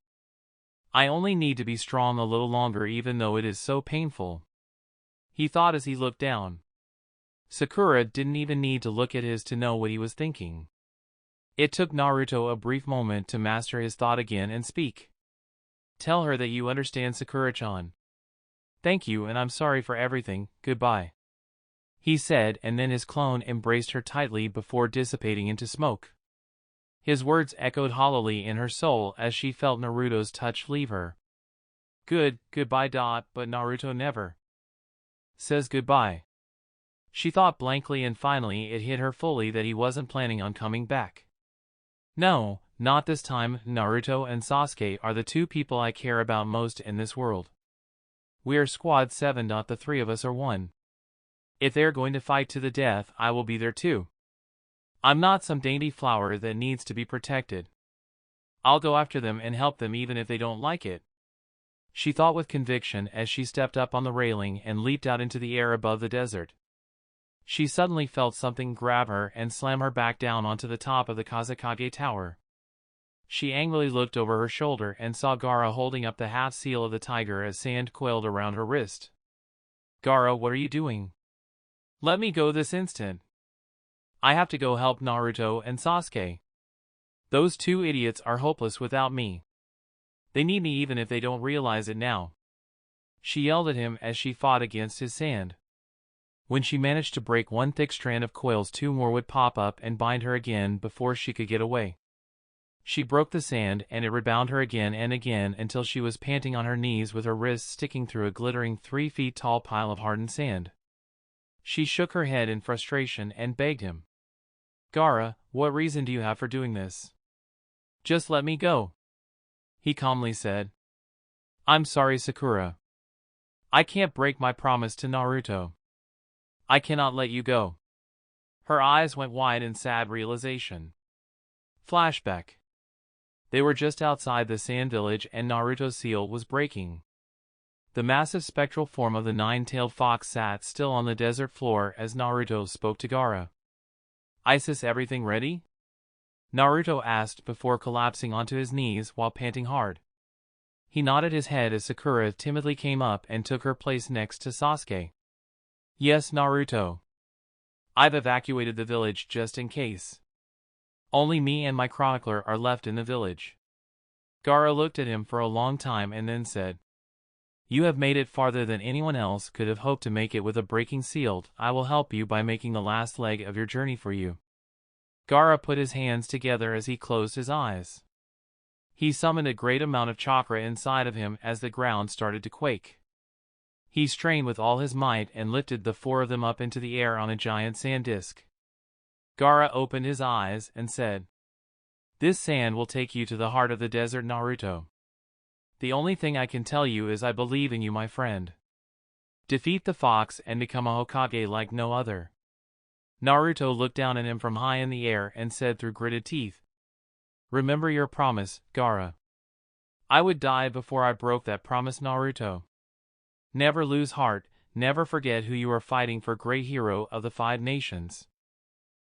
I only need to be strong a little longer even though it is so painful. He thought as he looked down. Sakura didn't even need to look at his to know what he was thinking. It took Naruto a brief moment to master his thought again and speak. Tell her that you understand, Sakura-chan. Thank you and I'm sorry for everything, goodbye. He said, and then his clone embraced her tightly before dissipating into smoke. His words echoed hollowly in her soul as she felt Naruto's touch leave her. Goodbye. But Naruto never says goodbye. She thought blankly and finally it hit her fully that he wasn't planning on coming back. No, not this time. Naruto and Sasuke are the two people I care about most in this world. We are Squad 7. The three of us are one. If they're going to fight to the death, I will be there too. I'm not some dainty flower that needs to be protected. I'll go after them and help them even if they don't like it. She thought with conviction as she stepped up on the railing and leaped out into the air above the desert. She suddenly felt something grab her and slam her back down onto the top of the Kazekage Tower. She angrily looked over her shoulder and saw Gaara holding up the half-seal of the tiger as sand coiled around her wrist. Gaara, what are you doing? Let me go this instant. I have to go help Naruto and Sasuke. Those two idiots are hopeless without me. They need me even if they don't realize it now. She yelled at him as she fought against his sand. When she managed to break one thick strand of coils, two more would pop up and bind her again before she could get away. She broke the sand and it would bound her again and again until she was panting on her knees with her wrists sticking through a glittering 3 feet tall pile of hardened sand. She shook her head in frustration and begged him. Gaara, what reason do you have for doing this? Just let me go. He calmly said. I'm sorry, Sakura. I can't break my promise to Naruto. I cannot let you go. Her eyes went wide in sad realization. Flashback. They were just outside the sand village and Naruto's seal was breaking. The massive spectral form of the nine-tailed fox sat still on the desert floor as Naruto spoke to Gaara. Is everything ready? Naruto asked before collapsing onto his knees while panting hard. He nodded his head as Sakura timidly came up and took her place next to Sasuke. Yes, Naruto. I've evacuated the village just in case. Only me and my chronicler are left in the village. Gaara looked at him for a long time and then said, You have made it farther than anyone else could have hoped to make it with a breaking shield. I will help you by making the last leg of your journey for you. Gaara put his hands together as he closed his eyes. He summoned a great amount of chakra inside of him as the ground started to quake. He strained with all his might and lifted the four of them up into the air on a giant sand disk. Gaara opened his eyes and said, This sand will take you to the heart of the desert, Naruto. The only thing I can tell you is I believe in you, my friend. Defeat the fox and become a Hokage like no other. Naruto looked down at him from high in the air and said through gritted teeth, Remember your promise, Gaara. I would die before I broke that promise, Naruto. Never lose heart, never forget who you are fighting for, great hero of the 5 nations.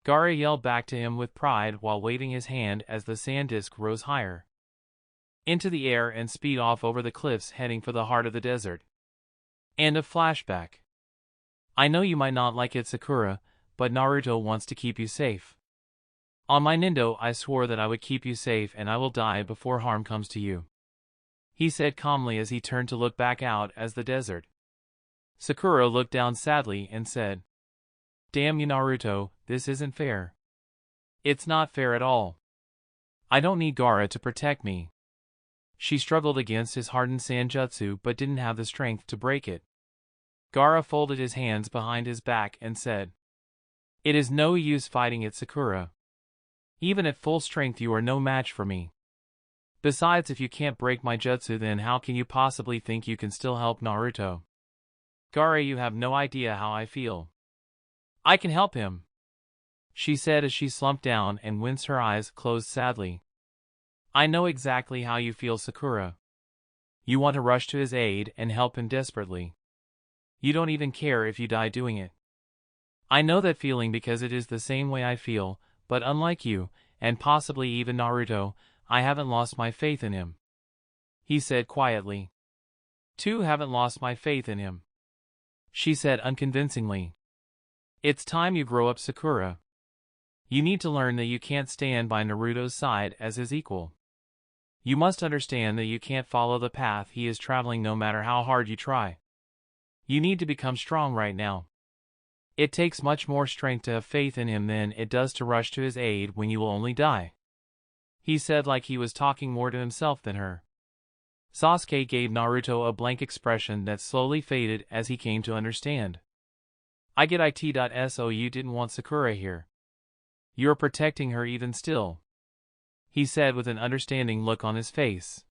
Gaara yelled back to him with pride while waving his hand as the sand disk rose higher into the air and speed off over the cliffs heading for the heart of the desert. End of flashback. I know you might not like it, Sakura, but Naruto wants to keep you safe. On my Nindo I swore that I would keep you safe and I will die before harm comes to you. He said calmly as he turned to look back out as the desert. Sakura looked down sadly and said, Damn you, Naruto, this isn't fair. It's not fair at all. I don't need Gaara to protect me. She struggled against his hardened sanjutsu but didn't have the strength to break it. Gaara folded his hands behind his back and said, It is no use fighting it, Sakura. Even at full strength you are no match for me. Besides, if you can't break my jutsu, then how can you possibly think you can still help Naruto? Gaara, you have no idea how I feel. I can help him, she said as she slumped down and winced, her eyes closed sadly. I know exactly how you feel, Sakura. You want to rush to his aid and help him desperately. You don't even care if you die doing it. I know that feeling because it is the same way I feel, but unlike you, and possibly even Naruto, I haven't lost my faith in him, he said quietly. Too haven't lost my faith in him, she said unconvincingly. It's time you grow up, Sakura. You need to learn that you can't stand by Naruto's side as his equal. You must understand that you can't follow the path he is traveling no matter how hard you try. You need to become strong right now. It takes much more strength to have faith in him than it does to rush to his aid when you will only die, he said like he was talking more to himself than her. Sasuke gave Naruto a blank expression that slowly faded as he came to understand. I get it. So you didn't want Sakura here. You're protecting her even still, he said with an understanding look on his face.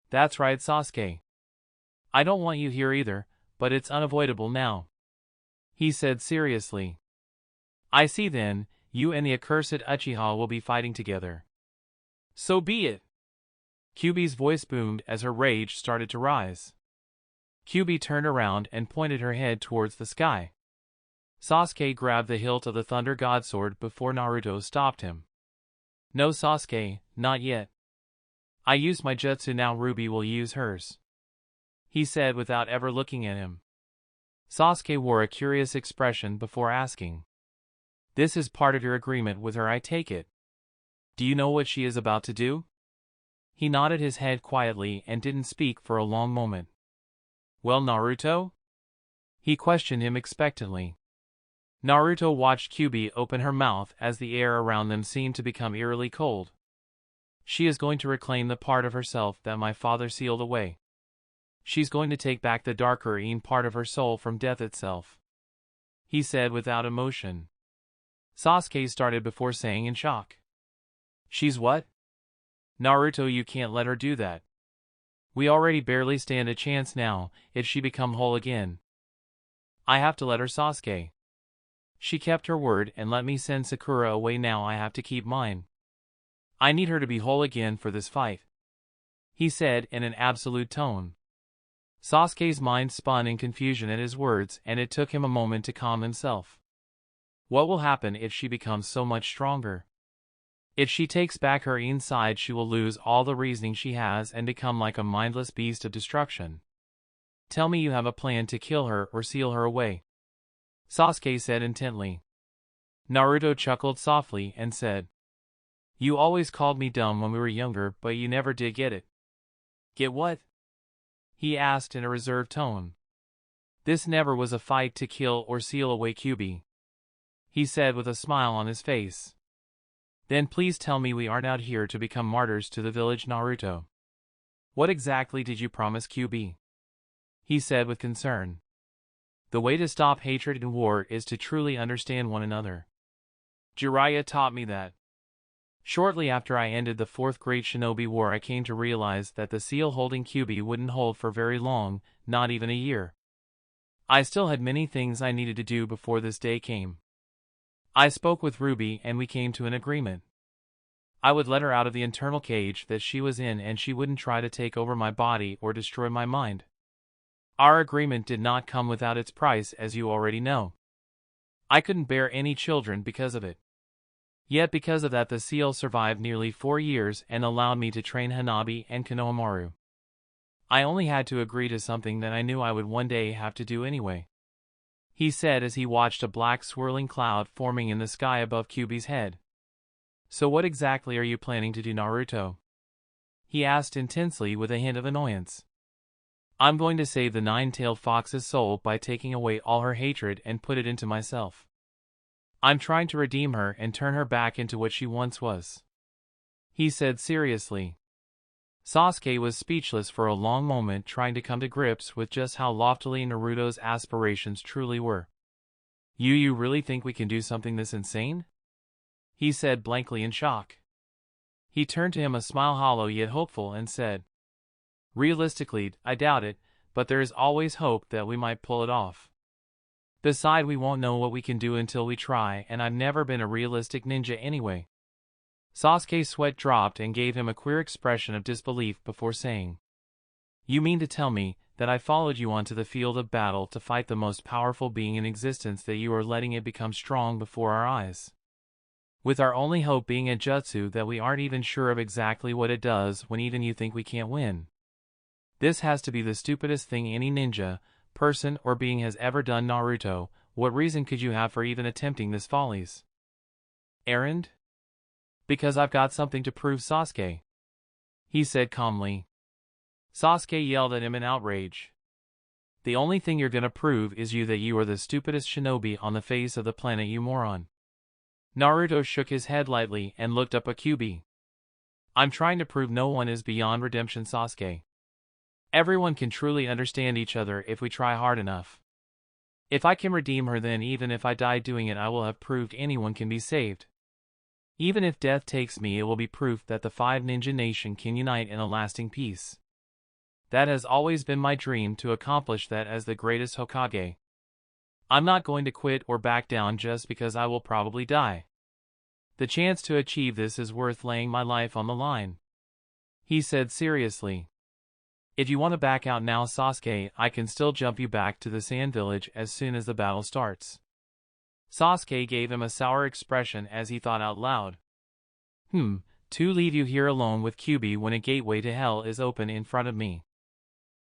That's right, Sasuke. I don't want you here either, but it's unavoidable now, he said seriously. I see then, you and the accursed Uchiha will be fighting together. So be it. Kyuubi's voice boomed as her rage started to rise. Kyuubi turned around and pointed her head towards the sky. Sasuke grabbed the hilt of the Thunder God Sword before Naruto stopped him. No, Sasuke, not yet. I used my jutsu, now Ruby will use hers, he said without ever looking at him. Sasuke wore a curious expression before asking, This is part of your agreement with her, I take it. Do you know what she is about to do? He nodded his head quietly and didn't speak for a long moment. Well, Naruto? He questioned him expectantly. Naruto watched Kyuubi open her mouth as the air around them seemed to become eerily cold. She is going to reclaim the part of herself that my father sealed away. She's going to take back the darker part of her soul from death itself, he said without emotion. Sasuke started before saying in shock. She's what? Naruto, you can't let her do that. We already barely stand a chance now, if she become whole again. I have to let her, Sasuke. She kept her word and let me send Sakura away, now I have to keep mine. I need her to be whole again for this fight, he said in an absolute tone. Sasuke's mind spun in confusion at his words, and it took him a moment to calm himself. What will happen if she becomes so much stronger? If she takes back her inside, she will lose all the reasoning she has and become like a mindless beast of destruction. Tell me you have a plan to kill her or seal her away, Sasuke said intently. Naruto chuckled softly and said, You always called me dumb when we were younger, but you never did get it. Get what? He asked in a reserved tone. This never was a fight to kill or seal away Kyuubi, he said with a smile on his face. Then please tell me we aren't out here to become martyrs to the village, Naruto. What exactly did you promise Kyuubi? He said with concern. The way to stop hatred and war is to truly understand one another. Jiraiya taught me that. Shortly after I ended the Fourth Great Shinobi War, I came to realize that the seal holding Kyuubi wouldn't hold for very long, not even a year. I still had many things I needed to do before this day came. I spoke with Ruby and we came to an agreement. I would let her out of the internal cage that she was in and she wouldn't try to take over my body or destroy my mind. Our agreement did not come without its price, as you already know. I couldn't bear any children because of it. Yet because of that the seal survived nearly 4 years and allowed me to train Hanabi and Konohamaru. I only had to agree to something that I knew I would one day have to do anyway, he said as he watched a black swirling cloud forming in the sky above Kyuubi's head. So what exactly are you planning to do, Naruto? He asked intensely with a hint of annoyance. I'm going to save the nine-tailed fox's soul by taking away all her hatred and put it into myself. I'm trying to redeem her and turn her back into what she once was, he said seriously. Sasuke was speechless for a long moment, trying to come to grips with just how loftily Naruto's aspirations truly were. You really think we can do something this insane? He said blankly in shock. He turned to him, a smile hollow yet hopeful, and said, Realistically, I doubt it, but there is always hope that we might pull it off. Besides, we won't know what we can do until we try, and I've never been a realistic ninja anyway. Sasuke's sweat dropped and gave him a queer expression of disbelief before saying, You mean to tell me that I followed you onto the field of battle to fight the most powerful being in existence, that you are letting it become strong before our eyes? With our only hope being a jutsu that we aren't even sure of exactly what it does, when even you think we can't win. This has to be the stupidest thing any ninja, person or being has ever done, Naruto. What reason could you have for even attempting this follies? Errand? Because I've got something to prove, Sasuke, he said calmly. Sasuke yelled at him in outrage. The only thing you're gonna prove is that you are the stupidest shinobi on the face of the planet, you moron. Naruto shook his head lightly and looked up at Kyuubi. I'm trying to prove no one is beyond redemption, Sasuke. Everyone can truly understand each other if we try hard enough. If I can redeem her, then even if I die doing it, I will have proved anyone can be saved. Even if death takes me, it will be proof that the 5 ninja nation can unite in a lasting peace. That has always been my dream, to accomplish that as the greatest Hokage. I'm not going to quit or back down just because I will probably die. The chance to achieve this is worth laying my life on the line, he said seriously. If you want to back out now, Sasuke, I can still jump you back to the Sand Village as soon as the battle starts. Sasuke gave him a sour expression as he thought out loud. To leave you here alone with Kyuubi when a gateway to hell is open in front of me.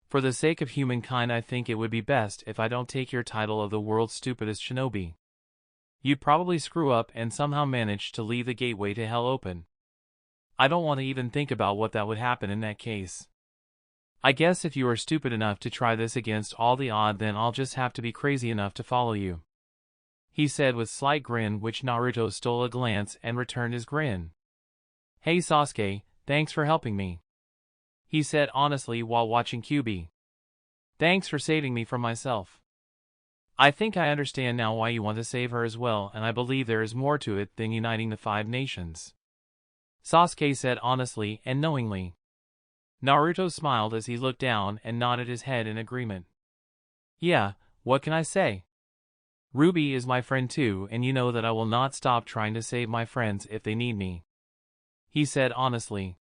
For the sake of humankind, I think it would be best if I don't take your title of the world's stupidest shinobi. You'd probably screw up and somehow manage to leave the gateway to hell open. I don't want to even think about what that would happen in that case. I guess if you are stupid enough to try this against all the odds, then I'll just have to be crazy enough to follow you, he said with slight grin, which Naruto stole a glance and returned his grin. Hey Sasuke, thanks for helping me, he said honestly while watching Kyuubi. Thanks for saving me from myself. I think I understand now why you want to save her as well, and I believe there is more to it than uniting the 5 nations. Sasuke said honestly and knowingly. Naruto smiled as he looked down and nodded his head in agreement. Yeah, what can I say? Ruby is my friend too, and you know that I will not stop trying to save my friends if they need me. He said honestly.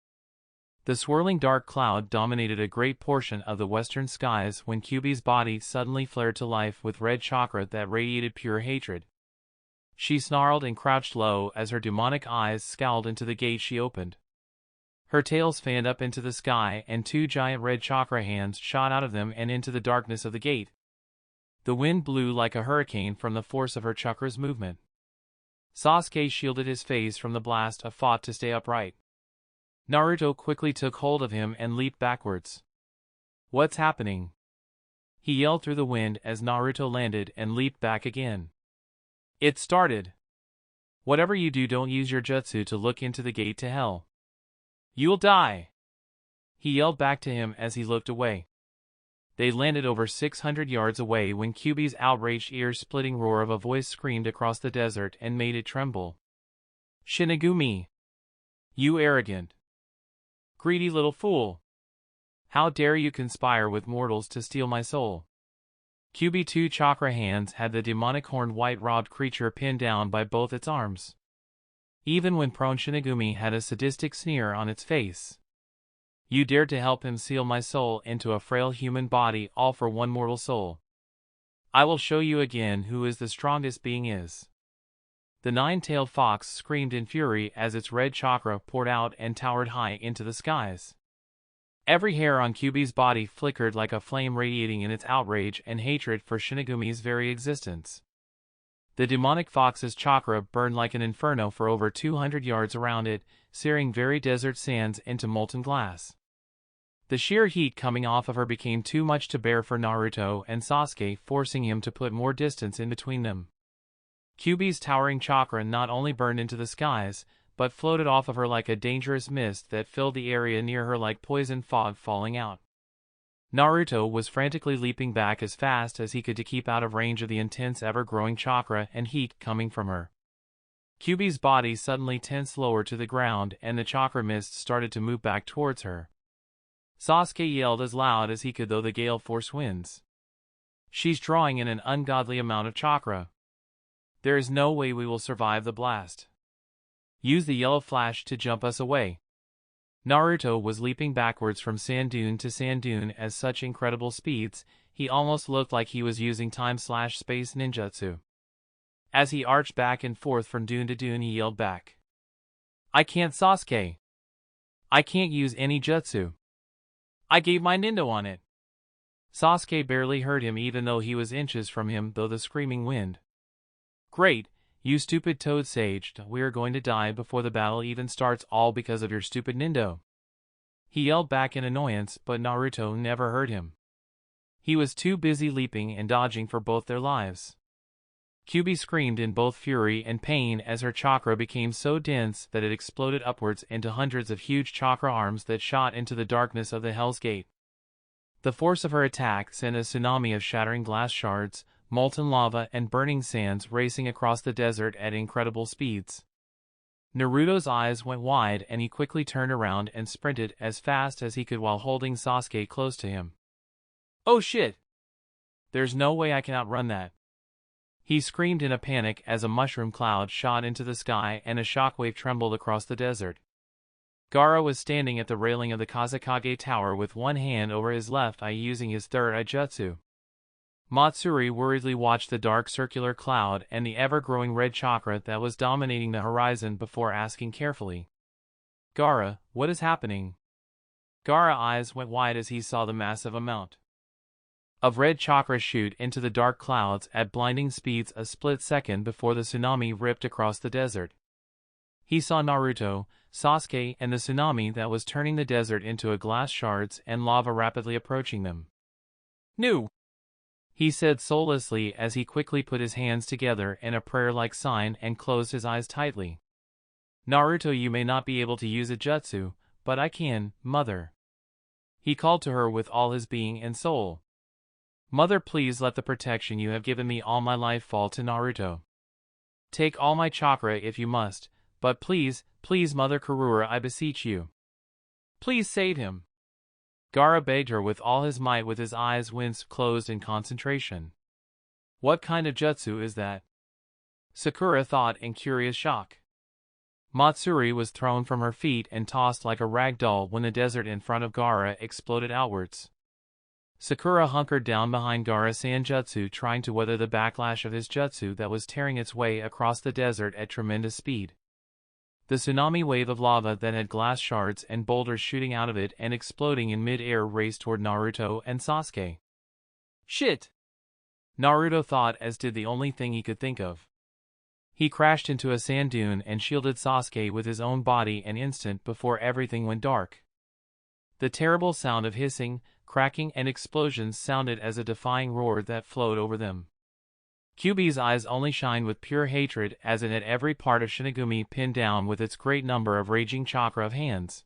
The swirling dark cloud dominated a great portion of the western skies when Kyuubi's body suddenly flared to life with red chakra that radiated pure hatred. She snarled and crouched low as her demonic eyes scowled into the gate she opened. Her tails fanned up into the sky and 2 giant red chakra hands shot out of them and into the darkness of the gate. The wind blew like a hurricane from the force of her chakra's movement. Sasuke shielded his face from the blast and fought to stay upright. Naruto quickly took hold of him and leaped backwards. What's happening? He yelled through the wind as Naruto landed and leaped back again. It started. Whatever you do, don't use your jutsu to look into the gate to hell. You'll die! He yelled back to him as he looked away. They landed over 600 yards away when Kyuubi's outraged ear-splitting roar of a voice screamed across the desert and made it tremble. Shinigami! You arrogant, greedy little fool! How dare you conspire with mortals to steal my soul? Kyuubi 2 chakra hands had the demonic horned white-robed creature pinned down by both its arms. Even when prone, Shinigami had a sadistic sneer on its face. You dared to help him seal my soul into a frail human body, all for one mortal soul. I will show you again who is the strongest being is. The 9-tailed fox screamed in fury as its red chakra poured out and towered high into the skies. Every hair on Kyuubi's body flickered like a flame, radiating in its outrage and hatred for Shinigami's very existence. The demonic fox's chakra burned like an inferno for over 200 yards around it, searing very desert sands into molten glass. The sheer heat coming off of her became too much to bear for Naruto and Sasuke, forcing him to put more distance in between them. Kyuubi's towering chakra not only burned into the skies, but floated off of her like a dangerous mist that filled the area near her like poison fog falling out. Naruto was frantically leaping back as fast as he could to keep out of range of the intense ever-growing chakra and heat coming from her. Kyuubi's body suddenly tensed lower to the ground and the chakra mist started to move back towards her. Sasuke yelled as loud as he could, though the gale force winds. She's drawing in an ungodly amount of chakra. There is no way we will survive the blast. Use the yellow flash to jump us away. Naruto was leaping backwards from sand dune to sand dune at such incredible speeds, he almost looked like he was using time/space ninjutsu. As he arched back and forth from dune to dune, he yelled back. I can't, Sasuke. I can't use any jutsu. I gave my nindo on it. Sasuke barely heard him even though he was inches from him through the screaming wind. Great, you stupid toad sage, we are going to die before the battle even starts, all because of your stupid nindo. He yelled back in annoyance, but Naruto never heard him. He was too busy leaping and dodging for both their lives. Kyuubi screamed in both fury and pain as her chakra became so dense that it exploded upwards into hundreds of huge chakra arms that shot into the darkness of the Hell's Gate. The force of her attack sent a tsunami of shattering glass shards, molten lava and burning sands racing across the desert at incredible speeds. Naruto's eyes went wide and he quickly turned around and sprinted as fast as he could while holding Sasuke close to him. Oh shit! There's no way I can outrun that. He screamed in a panic as a mushroom cloud shot into the sky and a shockwave trembled across the desert. Gaara was standing at the railing of the Kazekage Tower with one hand over his left eye using his third eye jutsu. Matsuri worriedly watched the dark circular cloud and the ever-growing red chakra that was dominating the horizon before asking carefully. Gaara, what is happening? Gaara's eyes went wide as he saw the massive amount of red chakra shoot into the dark clouds at blinding speeds a split second before the tsunami ripped across the desert. He saw Naruto, Sasuke and the tsunami that was turning the desert into a glass shards and lava rapidly approaching them. "Nu!" he said soullessly as he quickly put his hands together in a prayer-like sign and closed his eyes tightly. Naruto, you may not be able to use a jutsu, but I can, mother. He called to her with all his being and soul. Mother, please let the protection you have given me all my life fall to Naruto. Take all my chakra if you must, but please, please Mother Karura, I beseech you. Please save him. Gaara begged her with all his might with his eyes closed in concentration. What kind of jutsu is that? Sakura thought in curious shock. Matsuri was thrown from her feet and tossed like a rag doll when the desert in front of Gaara exploded outwards. Sakura hunkered down behind Gaara Sanjutsu, trying to weather the backlash of his jutsu that was tearing its way across the desert at tremendous speed. The tsunami wave of lava that had glass shards and boulders shooting out of it and exploding in mid-air raced toward Naruto and Sasuke. Shit! Naruto thought, as did the only thing he could think of. He crashed into a sand dune and shielded Sasuke with his own body an instant before everything went dark. The terrible sound of hissing, cracking and explosions sounded as a defying roar that flowed over them. Kyuubi's eyes only shined with pure hatred as it had every part of Shinigami pinned down with its great number of raging chakra of hands.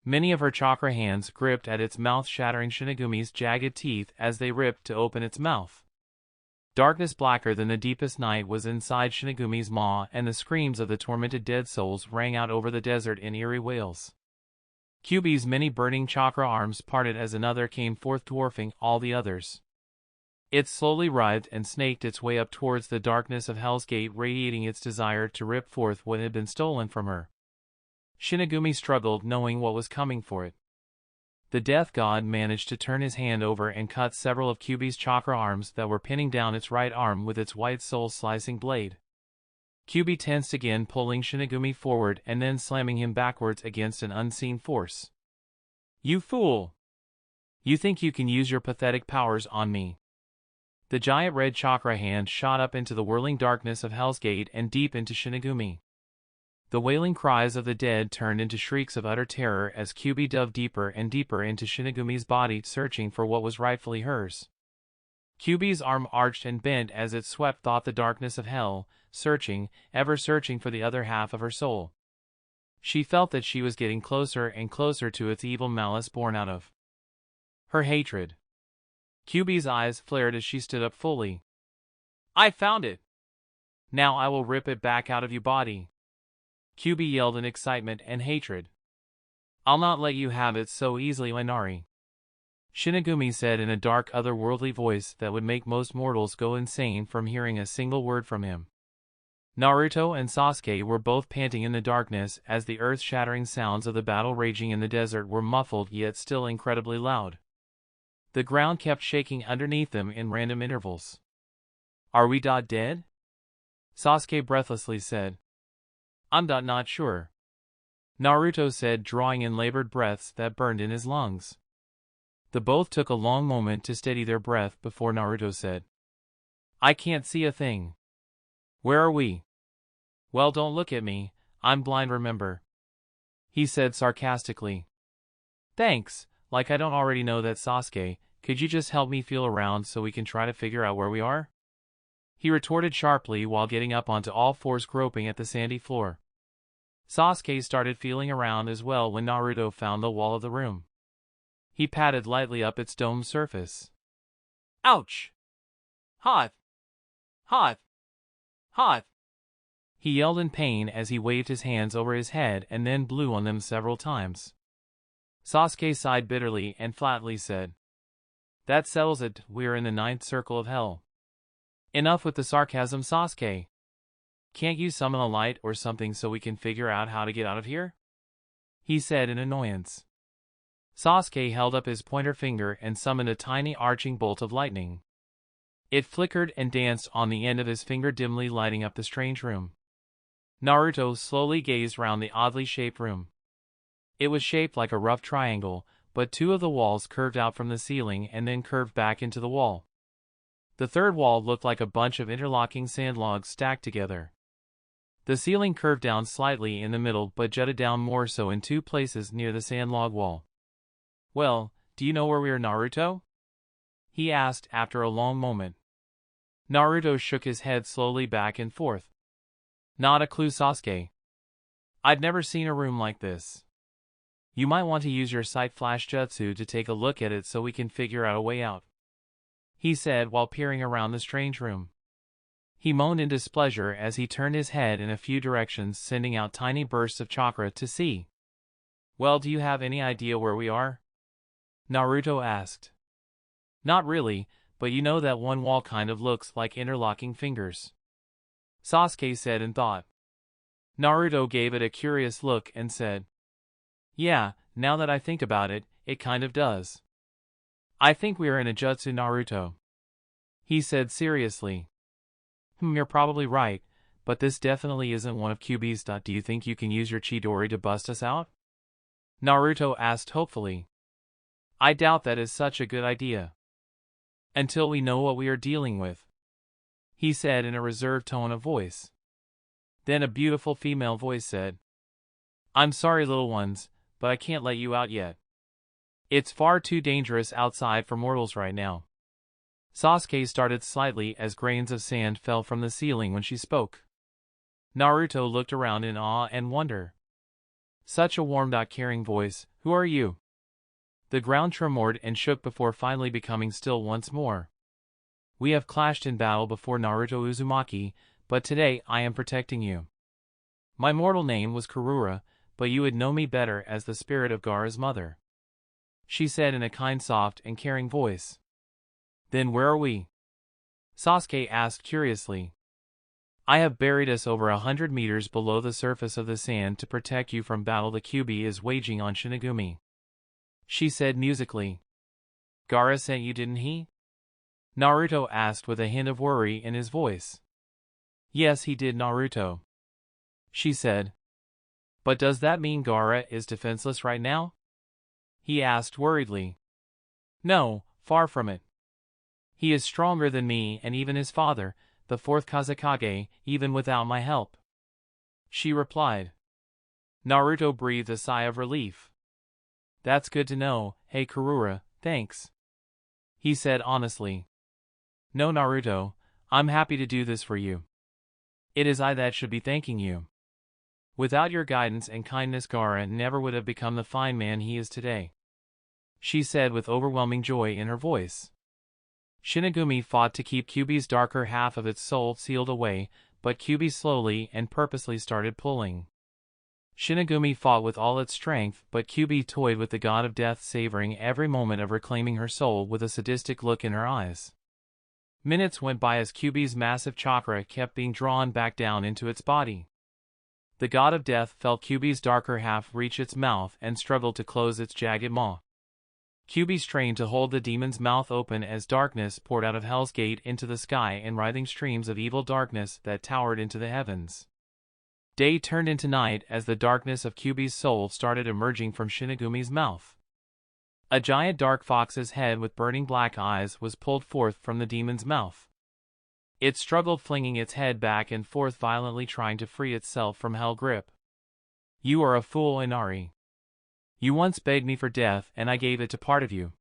Many of her chakra hands gripped at its mouth, shattering Shinigami's jagged teeth as they ripped to open its mouth. Darkness blacker than the deepest night was inside Shinigami's maw, and the screams of the tormented dead souls rang out over the desert in eerie wails. Kyuubi's many burning chakra arms parted as another came forth, dwarfing all the others. It slowly writhed and snaked its way up towards the darkness of Hell's Gate, radiating its desire to rip forth what had been stolen from her. Shinigami struggled, knowing what was coming for it. The death god managed to turn his hand over and cut several of Kyuubi's chakra arms that were pinning down its right arm with its white soul-slicing blade. Kyuubi tensed again, pulling Shinigami forward and then slamming him backwards against an unseen force. You fool! You think you can use your pathetic powers on me? The giant red chakra hand shot up into the whirling darkness of Hell's Gate and deep into Shinigami. The wailing cries of the dead turned into shrieks of utter terror as Kyuubi dove deeper and deeper into Shinigami's body, searching for what was rightfully hers. Kyuubi's arm arched and bent as it swept thought the darkness of hell, searching, ever searching for the other half of her soul. She felt that she was getting closer and closer to its evil malice born out of her hatred. Kyuubi's eyes flared as she stood up fully. I found it! Now I will rip it back out of your body! Kyuubi yelled in excitement and hatred. I'll not let you have it so easily, Inari. Shinigami said in a dark, otherworldly voice that would make most mortals go insane from hearing a single word from him. Naruto and Sasuke were both panting in the darkness as the earth-shattering sounds of the battle raging in the desert were muffled yet still incredibly loud. The ground kept shaking underneath them in random intervals. Are we dead? Sasuke breathlessly said. I'm not sure. Naruto said, drawing in labored breaths that burned in his lungs. The both took a long moment to steady their breath before Naruto said, I can't see a thing. Where are we? Well, don't look at me, I'm blind, remember? He said sarcastically. Thanks, like I don't already know that. Sasuke, could you just help me feel around so we can try to figure out where we are? He retorted sharply while getting up onto all fours, groping at the sandy floor. Sasuke started feeling around as well when Naruto found the wall of the room. He patted lightly up its domed surface. Ouch! Hot! Hot! Hot! He yelled in pain as he waved his hands over his head and then blew on them several times. Sasuke sighed bitterly and flatly said, That settles it, we're in the 9th circle of hell. Enough with the sarcasm, Sasuke. Can't you summon a light or something so we can figure out how to get out of here? He said in annoyance. Sasuke held up his pointer finger and summoned a tiny arching bolt of lightning. It flickered and danced on the end of his finger, dimly lighting up the strange room. Naruto slowly gazed round the oddly shaped room. It was shaped like a rough triangle, but 2 of the walls curved out from the ceiling and then curved back into the wall. The third wall looked like a bunch of interlocking sand logs stacked together. The ceiling curved down slightly in the middle but jutted down more so in 2 places near the sand log wall. Well, do you know where we are, Naruto? He asked after a long moment. Naruto shook his head slowly back and forth. Not a clue, Sasuke. I've never seen a room like this. You might want to use your sight flash jutsu to take a look at it so we can figure out a way out. he said while peering around the strange room. He moaned in displeasure as he turned his head in a few directions, sending out tiny bursts of chakra to see. Well, do you have any idea where we are? Naruto asked. Not really, but you know that one wall kind of looks like interlocking fingers. Sasuke said in thought. Naruto gave it a curious look and said, Yeah, now that I think about it, it kind of does. I think we are in a jutsu, Naruto. He said seriously. You're probably right, but this definitely isn't one of Kyuubi's. Do you think you can use your Chidori to bust us out? Naruto asked hopefully. I doubt that is such a good idea. Until we know what we are dealing with, he said in a reserved tone of voice. Then a beautiful female voice said, I'm sorry, little ones, but I can't let you out yet. It's far too dangerous outside for mortals right now. Sasuke started slightly as grains of sand fell from the ceiling when she spoke. Naruto looked around in awe and wonder. Such a warm, caring voice. Who are you? The ground tremored and shook before finally becoming still once more. We have clashed in battle before, Naruto Uzumaki, but today I am protecting you. My mortal name was Karura, but you would know me better as the spirit of Gaara's mother, she said in a kind, soft, and caring voice. Then where are we? Sasuke asked curiously. I have buried us over 100 meters below the surface of the sand to protect you from battle the Kyuubi is waging on Shinigami, she said musically. Gaara sent you, didn't he? Naruto asked with a hint of worry in his voice. Yes, he did, Naruto, she said. But does that mean Gaara is defenseless right now? He asked worriedly. No, far from it. He is stronger than me and even his father, the fourth Kazekage, even without my help, she replied. Naruto breathed a sigh of relief. That's good to know. Hey Karura, thanks, he said honestly. No, Naruto, I'm happy to do this for you. It is I that should be thanking you. Without your guidance and kindness, Gaara never would have become the fine man he is today, she said with overwhelming joy in her voice. Shinigami fought to keep Kyuubi's darker half of its soul sealed away, but Kyuubi slowly and purposely started pulling. Shinigami fought with all its strength, but Kyuubi toyed with the god of death, savoring every moment of reclaiming her soul with a sadistic look in her eyes. Minutes went by as Kyuubi's massive chakra kept being drawn back down into its body. The god of death felt Kyuubi's darker half reach its mouth and struggled to close its jagged maw. Kyuubi strained to hold the demon's mouth open as darkness poured out of Hell's Gate into the sky in writhing streams of evil darkness that towered into the heavens. Day turned into night as the darkness of Kyuubi's soul started emerging from Shinigami's mouth. A giant dark fox's head with burning black eyes was pulled forth from the demon's mouth. It struggled, flinging its head back and forth violently, trying to free itself from Hell grip. You are a fool, Inari. You once begged me for death and I gave it to part of you.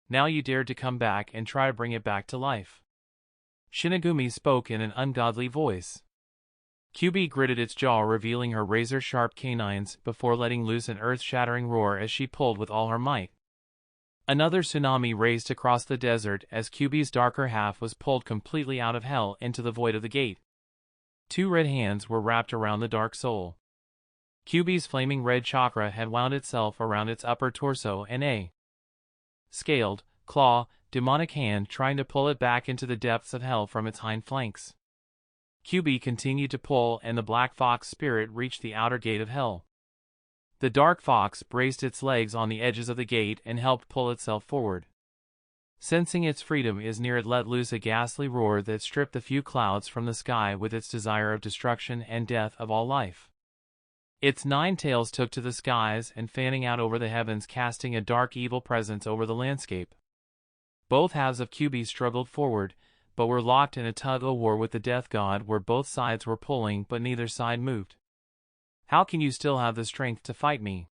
Now you dared to come back and try to bring it back to life. Shinigami spoke in an ungodly voice. Kyuubi gritted its jaw, revealing her razor-sharp canines before letting loose an earth-shattering roar as she pulled with all her might. Another tsunami raced across the desert as Kyuubi's darker half was pulled completely out of Hell into the void of the gate. Two red hands were wrapped around the dark soul. Kyuubi's flaming red chakra had wound itself around its upper torso and a scaled, claw, demonic hand trying to pull it back into the depths of Hell from its hind flanks. Kyuubi continued to pull and the black fox spirit reached the outer gate of Hell. The dark fox braced its legs on the edges of the gate and helped pull itself forward. Sensing its freedom, it let loose a ghastly roar that stripped the few clouds from the sky with its desire of destruction and death of all life. Its 9 tails took to the skies and fanning out over the heavens, casting a dark evil presence over the landscape. Both halves of Kyuubi struggled forward, but were locked in a tug-of-war with the death god where both sides were pulling but neither side moved. How can you still have the strength to fight me?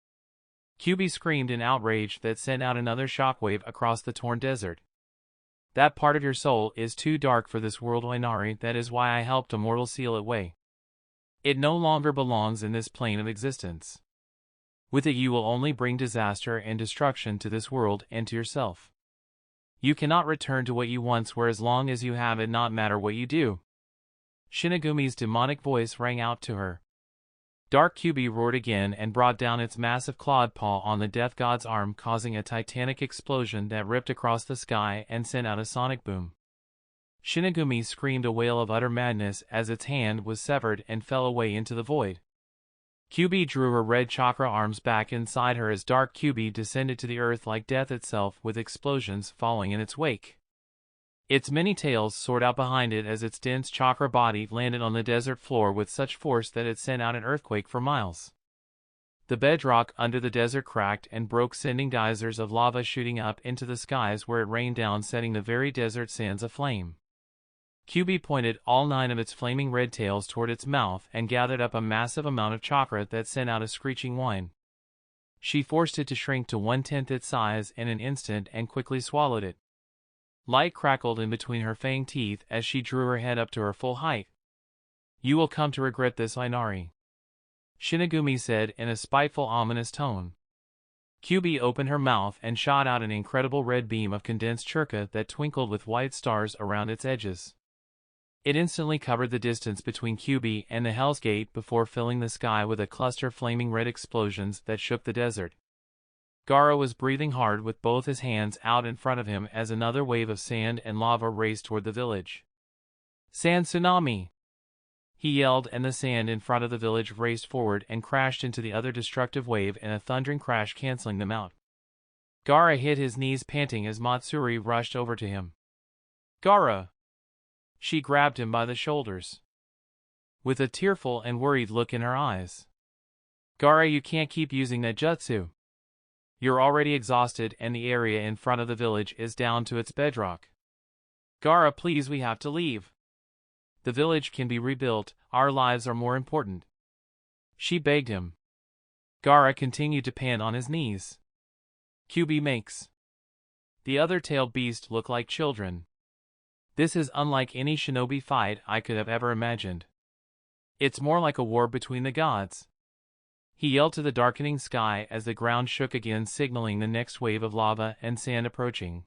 Kyuubi screamed in outrage that sent out another shockwave across the torn desert. That part of your soul is too dark for this world, Inari. That is why I helped a mortal seal it away. It no longer belongs in this plane of existence. With it you will only bring disaster and destruction to this world and to yourself. You cannot return to what you once were as long as you have it, not matter what you do. Shinagumi's demonic voice rang out to her. Dark Kyuubi roared again and brought down its massive clawed paw on the death god's arm, causing a titanic explosion that ripped across the sky and sent out a sonic boom. Shinigami screamed a wail of utter madness as its hand was severed and fell away into the void. Kyuubi drew her red chakra arms back inside her as Dark Kyuubi descended to the earth like death itself, with explosions following in its wake. Its many tails soared out behind it as its dense chakra body landed on the desert floor with such force that it sent out an earthquake for miles. The bedrock under the desert cracked and broke, sending geysers of lava shooting up into the skies, where it rained down, setting the very desert sands aflame. Kyuubi pointed all 9 of its flaming red tails toward its mouth and gathered up a massive amount of chakra that sent out a screeching whine. She forced it to shrink to 1/10 its size in an instant and quickly swallowed it. Light crackled in between her fanged teeth as she drew her head up to her full height. "You will come to regret this, Inari," Shinigami said in a spiteful, ominous tone. Kyuubi opened her mouth and shot out an incredible red beam of condensed chakra that twinkled with white stars around its edges. It instantly covered the distance between Kyuubi and the Hell's Gate before filling the sky with a cluster of flaming red explosions that shook the desert. Gaara was breathing hard with both his hands out in front of him as another wave of sand and lava raced toward the village. "Sand tsunami!" he yelled, and the sand in front of the village raced forward and crashed into the other destructive wave in a thundering crash, canceling them out. Gaara hit his knees, panting, as Matsuri rushed over to him. "Gaara!" She grabbed him by the shoulders, with a tearful and worried look in her eyes. "Gaara, you can't keep using that jutsu. You're already exhausted and the area in front of the village is down to its bedrock. Gaara, please, we have to leave. The village can be rebuilt, our lives are more important," she begged him. Gaara continued to pant on his knees. "Kyuubi makes the other tailed beast look like children. This is unlike any shinobi fight I could have ever imagined. It's more like a war between the gods," he yelled to the darkening sky as the ground shook again, signaling the next wave of lava and sand approaching.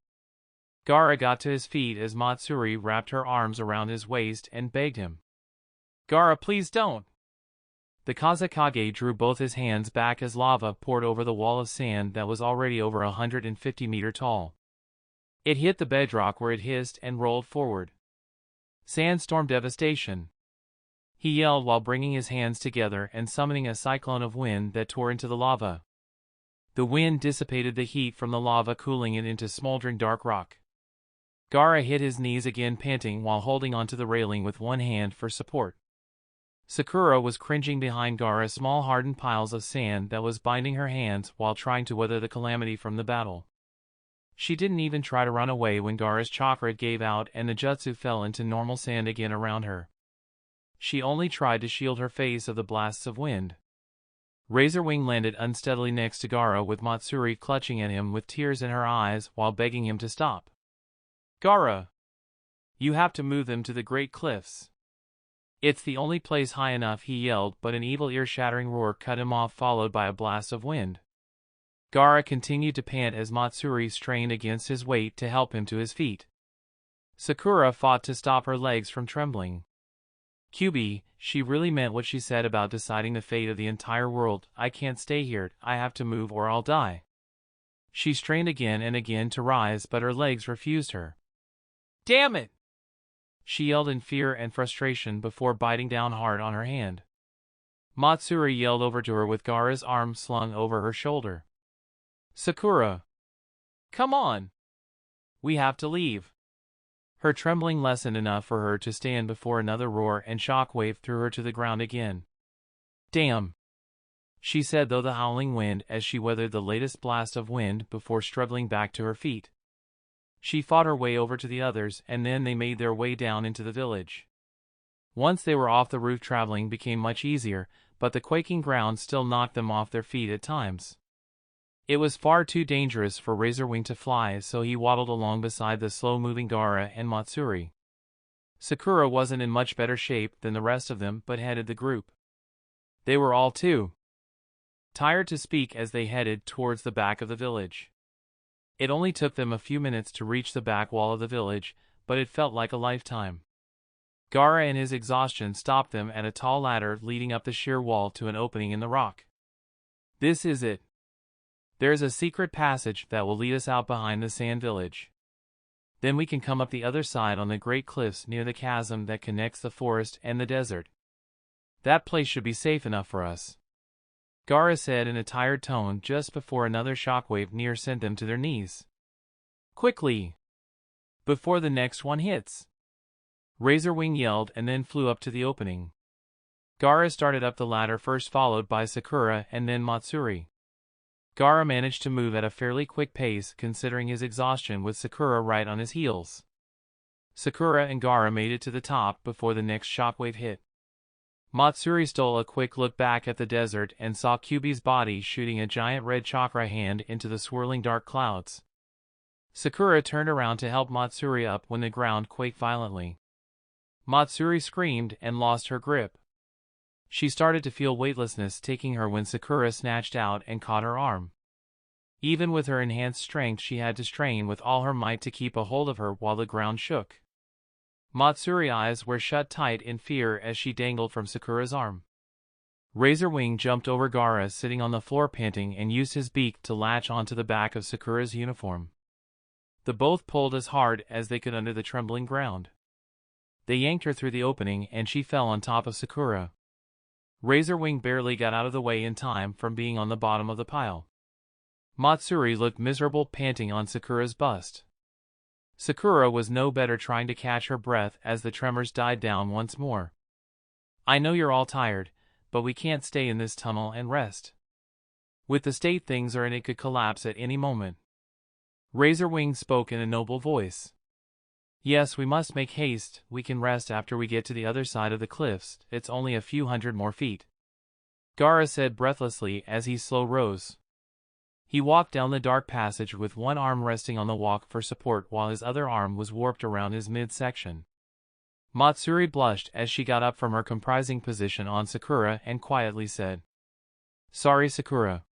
Gaara got to his feet as Matsuri wrapped her arms around his waist and begged him. "Gaara, please don't." The Kazekage drew both his hands back as lava poured over the wall of sand that was already over 150 meters tall. It hit the bedrock, where it hissed and rolled forward. "Sandstorm devastation!" he yelled while bringing his hands together and summoning a cyclone of wind that tore into the lava. The wind dissipated the heat from the lava, cooling it into smoldering dark rock. Gaara hit his knees again, panting while holding onto the railing with one hand for support. Sakura was cringing behind Gaara, small hardened piles of sand that was binding her hands while trying to weather the calamity from the battle. She didn't even try to run away when Gaara's chakra gave out and the jutsu fell into normal sand again around her. She only tried to shield her face of the blasts of wind. Razorwing landed unsteadily next to Gaara, with Matsuri clutching at him with tears in her eyes while begging him to stop. "Gaara! You have to move them to the Great Cliffs. It's the only place high enough," he yelled, but an evil ear-shattering roar cut him off, followed by a blast of wind. Gaara continued to pant as Matsuri strained against his weight to help him to his feet. Sakura fought to stop her legs from trembling. "Kyuubi, she really meant what she said about deciding the fate of the entire world. I can't stay here, I have to move or I'll die." She strained again and again to rise, but her legs refused her. "Damn it!" she yelled in fear and frustration before biting down hard on her hand. Matsuri yelled over to her with Gaara's arm slung over her shoulder. "Sakura! Come on! We have to leave." Her trembling lessened enough for her to stand before another roar, and shockwave threw her to the ground again. "Damn!" she said through the howling wind as she weathered the latest blast of wind before struggling back to her feet. She fought her way over to the others, and then they made their way down into the village. Once they were off the roof, traveling became much easier, but the quaking ground still knocked them off their feet at times. It was far too dangerous for Razorwing to fly, so he waddled along beside the slow-moving Gaara and Matsuri. Sakura wasn't in much better shape than the rest of them, but headed the group. They were all too tired to speak as they headed towards the back of the village. It only took them a few minutes to reach the back wall of the village, but it felt like a lifetime. Gaara in his exhaustion stopped them at a tall ladder leading up the sheer wall to an opening in the rock. This is it. There's a secret passage that will lead us out behind the sand village. Then we can come up the other side on the great cliffs near the chasm that connects the forest and the desert. That place should be safe enough for us, Gaara said in a tired tone just before another shockwave near sent them to their knees. Quickly! Before the next one hits! Razorwing yelled and then flew up to the opening. Gaara started up the ladder first, followed by Sakura and then Matsuri. Gaara managed to move at a fairly quick pace considering his exhaustion, with Sakura right on his heels. Sakura and Gaara made it to the top before the next shockwave hit. Matsuri stole a quick look back at the desert and saw Kyuubi's body shooting a giant red chakra hand into the swirling dark clouds. Sakura turned around to help Matsuri up when the ground quaked violently. Matsuri screamed and lost her grip. She started to feel weightlessness taking her when Sakura snatched out and caught her arm. Even with her enhanced strength, she had to strain with all her might to keep a hold of her while the ground shook. Matsuri's eyes were shut tight in fear as she dangled from Sakura's arm. Razorwing jumped over Gaara sitting on the floor panting and used his beak to latch onto the back of Sakura's uniform. The both pulled as hard as they could under the trembling ground. They yanked her through the opening and she fell on top of Sakura. Razorwing barely got out of the way in time from being on the bottom of the pile. Matsuri looked miserable, panting on Sakura's bust. Sakura was no better, trying to catch her breath as the tremors died down once more. I know you're all tired, but we can't stay in this tunnel and rest. With the state things are in, it could collapse at any moment. Razorwing spoke in a noble voice. Yes, we must make haste. We can rest after we get to the other side of the cliffs. It's only a few hundred more feet, Gaara said breathlessly as he slow rose. He walked down the dark passage with one arm resting on the walk for support while his other arm was warped around his midsection. Matsuri blushed as she got up from her comprising position on Sakura and quietly said, Sorry, Sakura.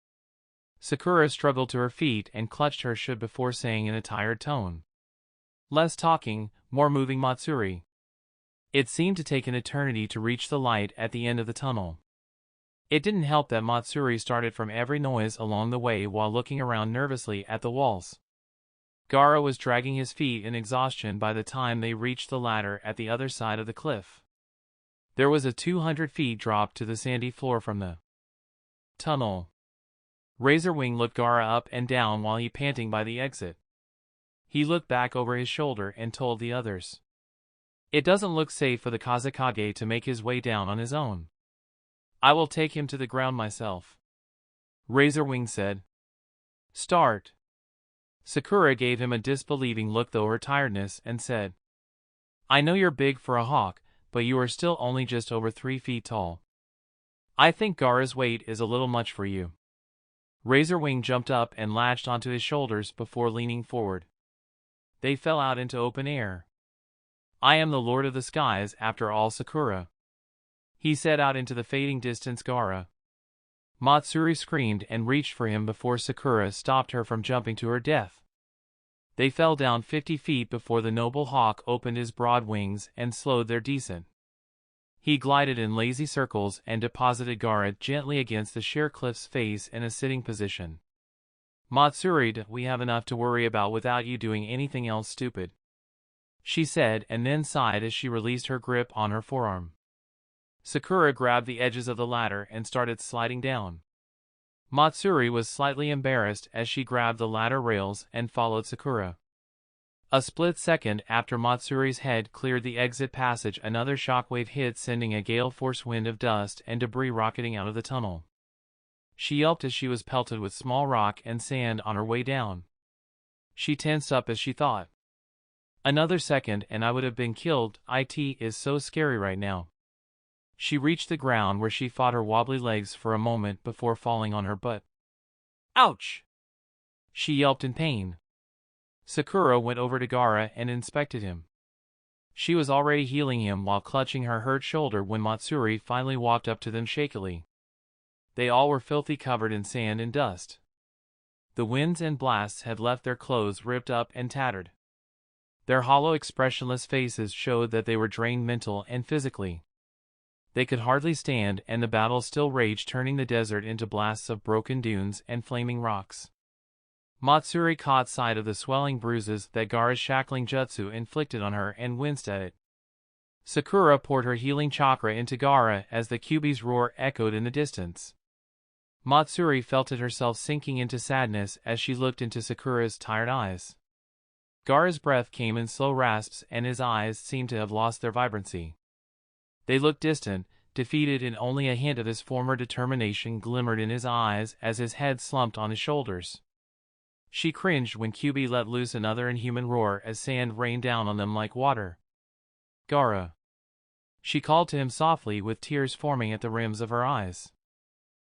Sakura struggled to her feet and clutched her shoe before saying in a tired tone, Less talking, more moving, Matsuri. It seemed to take an eternity to reach the light at the end of the tunnel. It didn't help that Matsuri started from every noise along the way while looking around nervously at the walls. Gaara was dragging his feet in exhaustion by the time they reached the ladder at the other side of the cliff. There was a 200 feet drop to the sandy floor from the tunnel. Razorwing looked Gaara up and down while he panting by the exit. He looked back over his shoulder and told the others, It doesn't look safe for the Kazekage to make his way down on his own. I will take him to the ground myself, Razorwing said. Start. Sakura gave him a disbelieving look through her tiredness and said, I know you're big for a hawk, but you are still only just over 3 feet tall. I think Gaara's weight is a little much for you. Razorwing jumped up and latched onto his shoulders before leaning forward. They fell out into open air. I am the Lord of the Skies after all, Sakura, he said out into the fading distance. Gaara. Matsuri screamed and reached for him before Sakura stopped her from jumping to her death. They fell down 50 feet before the noble hawk opened his broad wings and slowed their descent. He glided in lazy circles and deposited Gaara gently against the sheer cliff's face in a sitting position. Matsuri, we have enough to worry about without you doing anything else stupid, she said and then sighed as she released her grip on her forearm. Sakura grabbed the edges of the ladder and started sliding down. Matsuri was slightly embarrassed as she grabbed the ladder rails and followed Sakura. A split second after Matsuri's head cleared the exit passage, another shockwave hit, sending a gale-force wind of dust and debris rocketing out of the tunnel. She yelped as she was pelted with small rock and sand on her way down. She tensed up as she thought, Another second and I would have been killed. It is so scary right now. She reached the ground where she fought her wobbly legs for a moment before falling on her butt. Ouch! She yelped in pain. Sakura went over to Gaara and inspected him. She was already healing him while clutching her hurt shoulder when Matsuri finally walked up to them shakily. They all were filthy, covered in sand and dust. The winds and blasts had left their clothes ripped up and tattered. Their hollow, expressionless faces showed that they were drained mentally and physically. They could hardly stand, and the battle still raged, turning the desert into blasts of broken dunes and flaming rocks. Matsuri caught sight of the swelling bruises that Gaara's shackling jutsu inflicted on her and winced at it. Sakura poured her healing chakra into Gaara as the Kyuubi's roar echoed in the distance. Matsuri felt it herself, sinking into sadness as she looked into Sakura's tired eyes. Gaara's breath came in slow rasps and his eyes seemed to have lost their vibrancy. They looked distant, defeated, and only a hint of his former determination glimmered in his eyes as his head slumped on his shoulders. She cringed when Kyuubi let loose another inhuman roar as sand rained down on them like water. "Gaara!" She called to him softly, with tears forming at the rims of her eyes.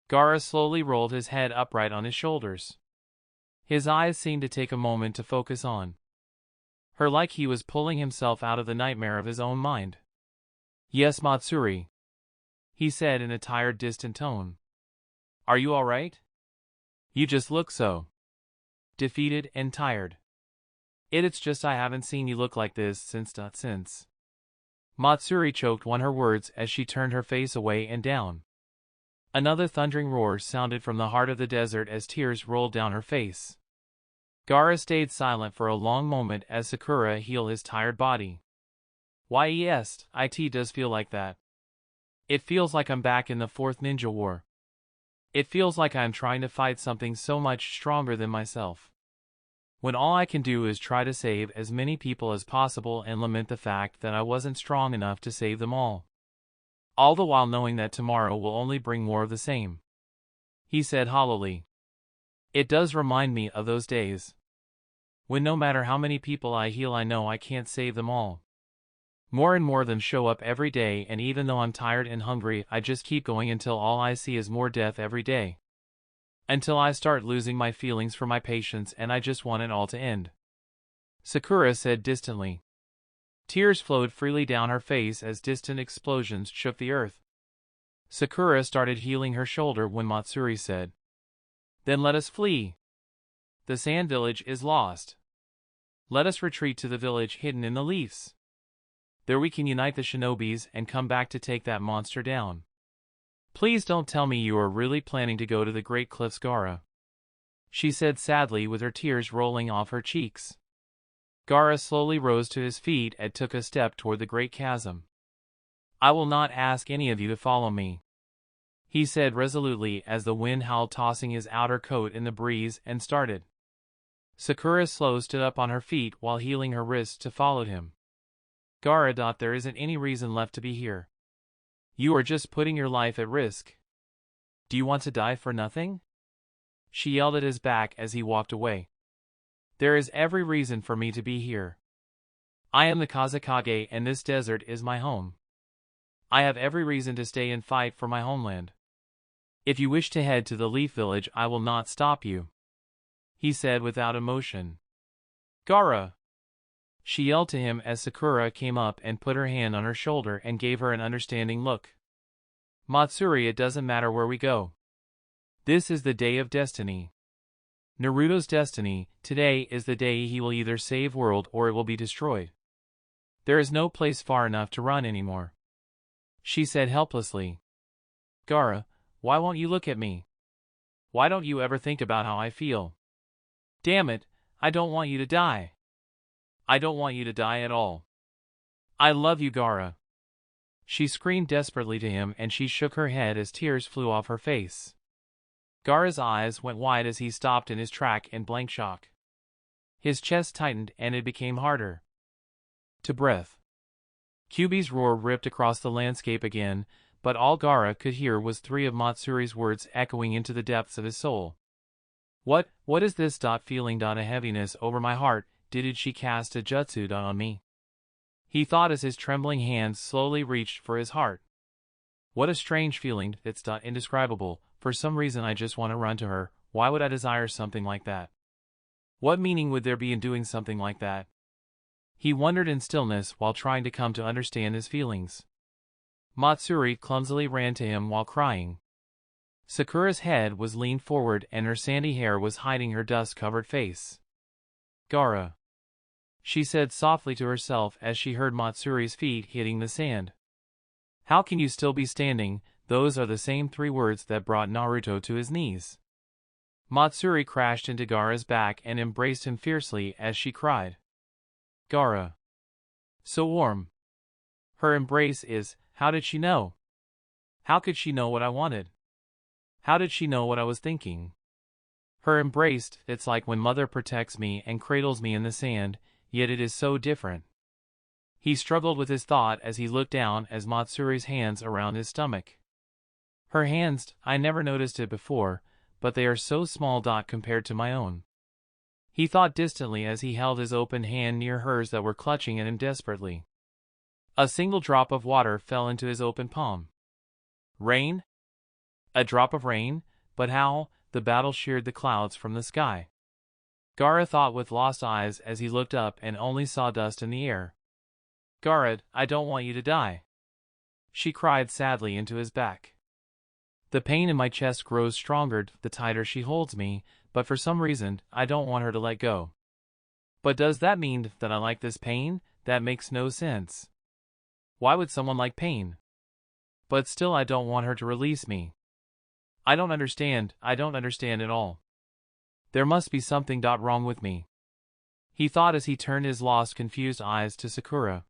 Gaara slowly rolled his head upright on his shoulders. His eyes seemed to take a moment to focus on her, like he was pulling himself out of the nightmare of his own mind. "Yes, Matsuri," he said in a tired, distant tone. "Are you all right? You just look so defeated and tired." It's just I haven't seen you look like this since. Matsuri choked on her words as she turned her face away and down. Another thundering roar sounded from the heart of the desert as tears rolled down her face. Gaara stayed silent for a long moment as Sakura healed his tired body. "Why, yes, it does feel like that. It feels like I'm back in the Fourth Ninja War. It feels like I'm trying to fight something so much stronger than myself, when all I can do is try to save as many people as possible and lament the fact that I wasn't strong enough to save them all the while knowing that tomorrow will only bring more of the same," he said hollowly. "It does remind me of those days when no matter how many people I heal, I know I can't save them all. More and more of them show up every day, and even though I'm tired and hungry, I just keep going until all I see is more death every day. Until I start losing my feelings for my patients and I just want it all to end," Sakura said distantly. Tears flowed freely down her face as distant explosions shook the earth. Sakura started healing her shoulder when Matsuri said, "Then let us flee. The sand village is lost. Let us retreat to the village hidden in the leaves. There we can unite the shinobis and come back to take that monster down. Please don't tell me you are really planning to go to the Great Cliffs, Gaara," she said sadly with her tears rolling off her cheeks. Gaara slowly rose to his feet and took a step toward the great chasm. "I will not ask any of you to follow me," he said resolutely as the wind howled, tossing his outer coat in the breeze, and started. Sakura slowly stood up on her feet while healing her wrists to follow him. "Gaara, there isn't any reason left to be here. You are just putting your life at risk. Do you want to die for nothing?" she yelled at his back as he walked away. "There is every reason for me to be here. I am the Kazekage and this desert is my home. I have every reason to stay and fight for my homeland. If you wish to head to the Leaf Village, I will not stop you," he said without emotion. "Gaara!" she yelled to him as Sakura came up and put her hand on her shoulder and gave her an understanding look. "Matsuri, it doesn't matter where we go. This is the day of destiny. Naruto's destiny. Today is the day he will either save world or it will be destroyed. There is no place far enough to run anymore," she said helplessly. "Gaara, why won't you look at me? Why don't you ever think about how I feel? Damn it, I don't want you to die. I don't want you to die at all. I love you, Gaara." She screamed desperately to him and she shook her head as tears flew off her face. Gaara's eyes went wide as he stopped in his track in blank shock. His chest tightened and it became harder to breathe. Kyuubi's roar ripped across the landscape again, but all Gaara could hear was three of Matsuri's words echoing into the depths of his soul. What is this? Feeling a heaviness over my heart. Did she cast a jutsu on me?" he thought as his trembling hands slowly reached for his heart. "What a strange feeling. It's indescribable. For some reason I just want to run to her. Why would I desire something like that? What meaning would there be in doing something like that?" He wondered in stillness while trying to come to understand his feelings. Matsuri clumsily ran to him while crying. Sakura's head was leaned forward and her sandy hair was hiding her dust-covered face. "Gaara," she said softly to herself as she heard Matsuri's feet hitting the sand. "How can you still be standing?" Those are the same 3 words that brought Naruto to his knees. Matsuri crashed into Gaara's back and embraced him fiercely as she cried, "Gaara! So warm!" Her embrace is, how did she know? How could she know what I wanted? How did she know what I was thinking? Her embrace, it's like when mother protects me and cradles me in the sand, yet it is so different. He struggled with his thought as he looked down as Matsuri's hands around his stomach. Her hands, I never noticed it before, but they are so small compared to my own. He thought distantly as he held his open hand near hers that were clutching at him desperately. A single drop of water fell into his open palm. Rain? A drop of rain? But how? The battle sheared the clouds from the sky. Gaara thought with lost eyes as he looked up and only saw dust in the air. "Gaara, I don't want you to die," she cried sadly into his back. "The pain in my chest grows stronger the tighter she holds me, but for some reason, I don't want her to let go." "But does that mean that I like this pain? That makes no sense. Why would someone like pain? But still I don't want her to release me. I don't understand at all. There must be something wrong with me," he thought as he turned his lost, confused eyes to Sakura.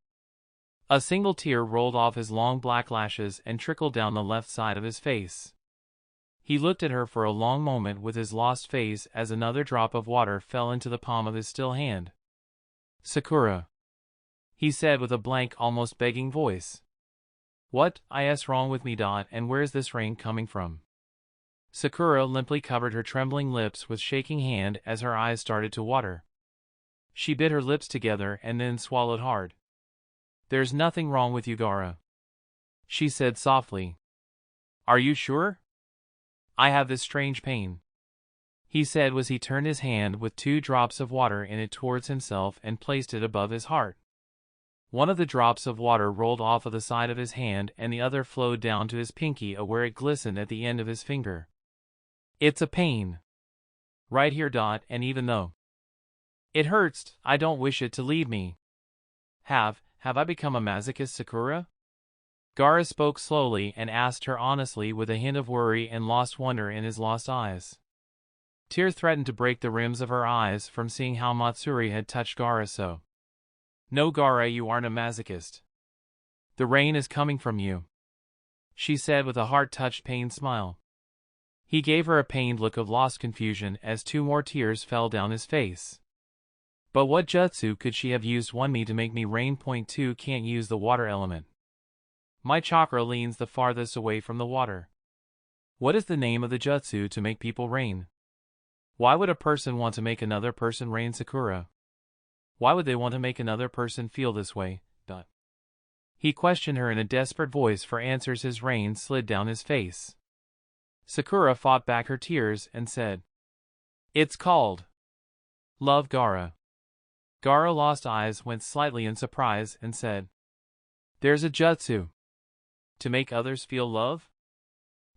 A single tear rolled off his long black lashes and trickled down the left side of his face. He looked at her for a long moment with his lost face as another drop of water fell into the palm of his still hand. "Sakura," he said with a blank, almost begging voice. "What is wrong with me, and where's this rain coming from?" Sakura limply covered her trembling lips with shaking hand as her eyes started to water. She bit her lips together and then swallowed hard. "There's nothing wrong with you, Gaara," she said softly. "Are you sure?" "I have this strange pain," he said as he turned his hand with 2 drops of water in it towards himself and placed it above his heart. One of the drops of water rolled off of the side of his hand and the other flowed down to his pinky where it glistened at the end of his finger. "It's a pain. Right here, and even though it hurts, I don't wish it to leave me." Have I become a masochist, Sakura?" Gaara spoke slowly and asked her honestly with a hint of worry and lost wonder in his lost eyes. Tears threatened to break the rims of her eyes from seeing how Matsuri had touched Gaara so. "No, Gaara, you aren't a masochist. The rain is coming from you," she said with a heart-touched pained smile. He gave her a pained look of lost confusion as 2 more tears fell down his face. "But what jutsu could she have used me to make me rain? .2 Can't use the water element. My chakra leans the farthest away from the water. What is the name of the jutsu to make people rain? Why would a person want to make another person rain, Sakura? Why would they want to make another person feel this way?" He questioned her in a desperate voice for answers. His rain slid down his face. Sakura fought back her tears and said, "It's called love, Gaara." Gaara lost eyes went slightly in surprise and said, "There's a jutsu to make others feel love?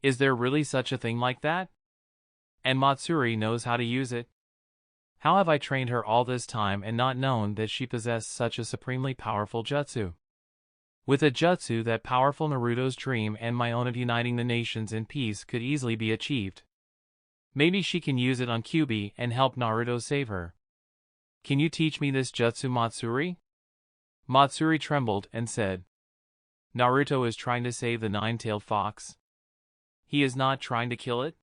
Is there really such a thing like that? And Matsuri knows how to use it? How have I trained her all this time and not known that she possessed such a supremely powerful jutsu? With a jutsu that powerful, Naruto's dream and my own of uniting the nations in peace could easily be achieved. Maybe she can use it on Kyuubi and help Naruto save her. Can you teach me this jutsu, Matsuri?" Matsuri trembled and said, "Naruto is trying to save the 9-tailed fox. He is not trying to kill it?"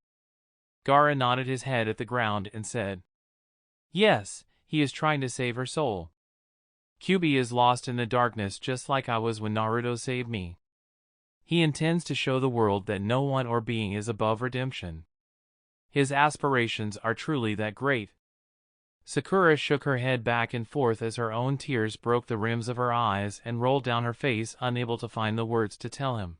Gaara nodded his head at the ground and said, "Yes, he is trying to save her soul. Kyuubi is lost in the darkness just like I was when Naruto saved me. He intends to show the world that no one or being is above redemption. His aspirations are truly that great." Sakura shook her head back and forth as her own tears broke the rims of her eyes and rolled down her face, unable to find the words to tell him.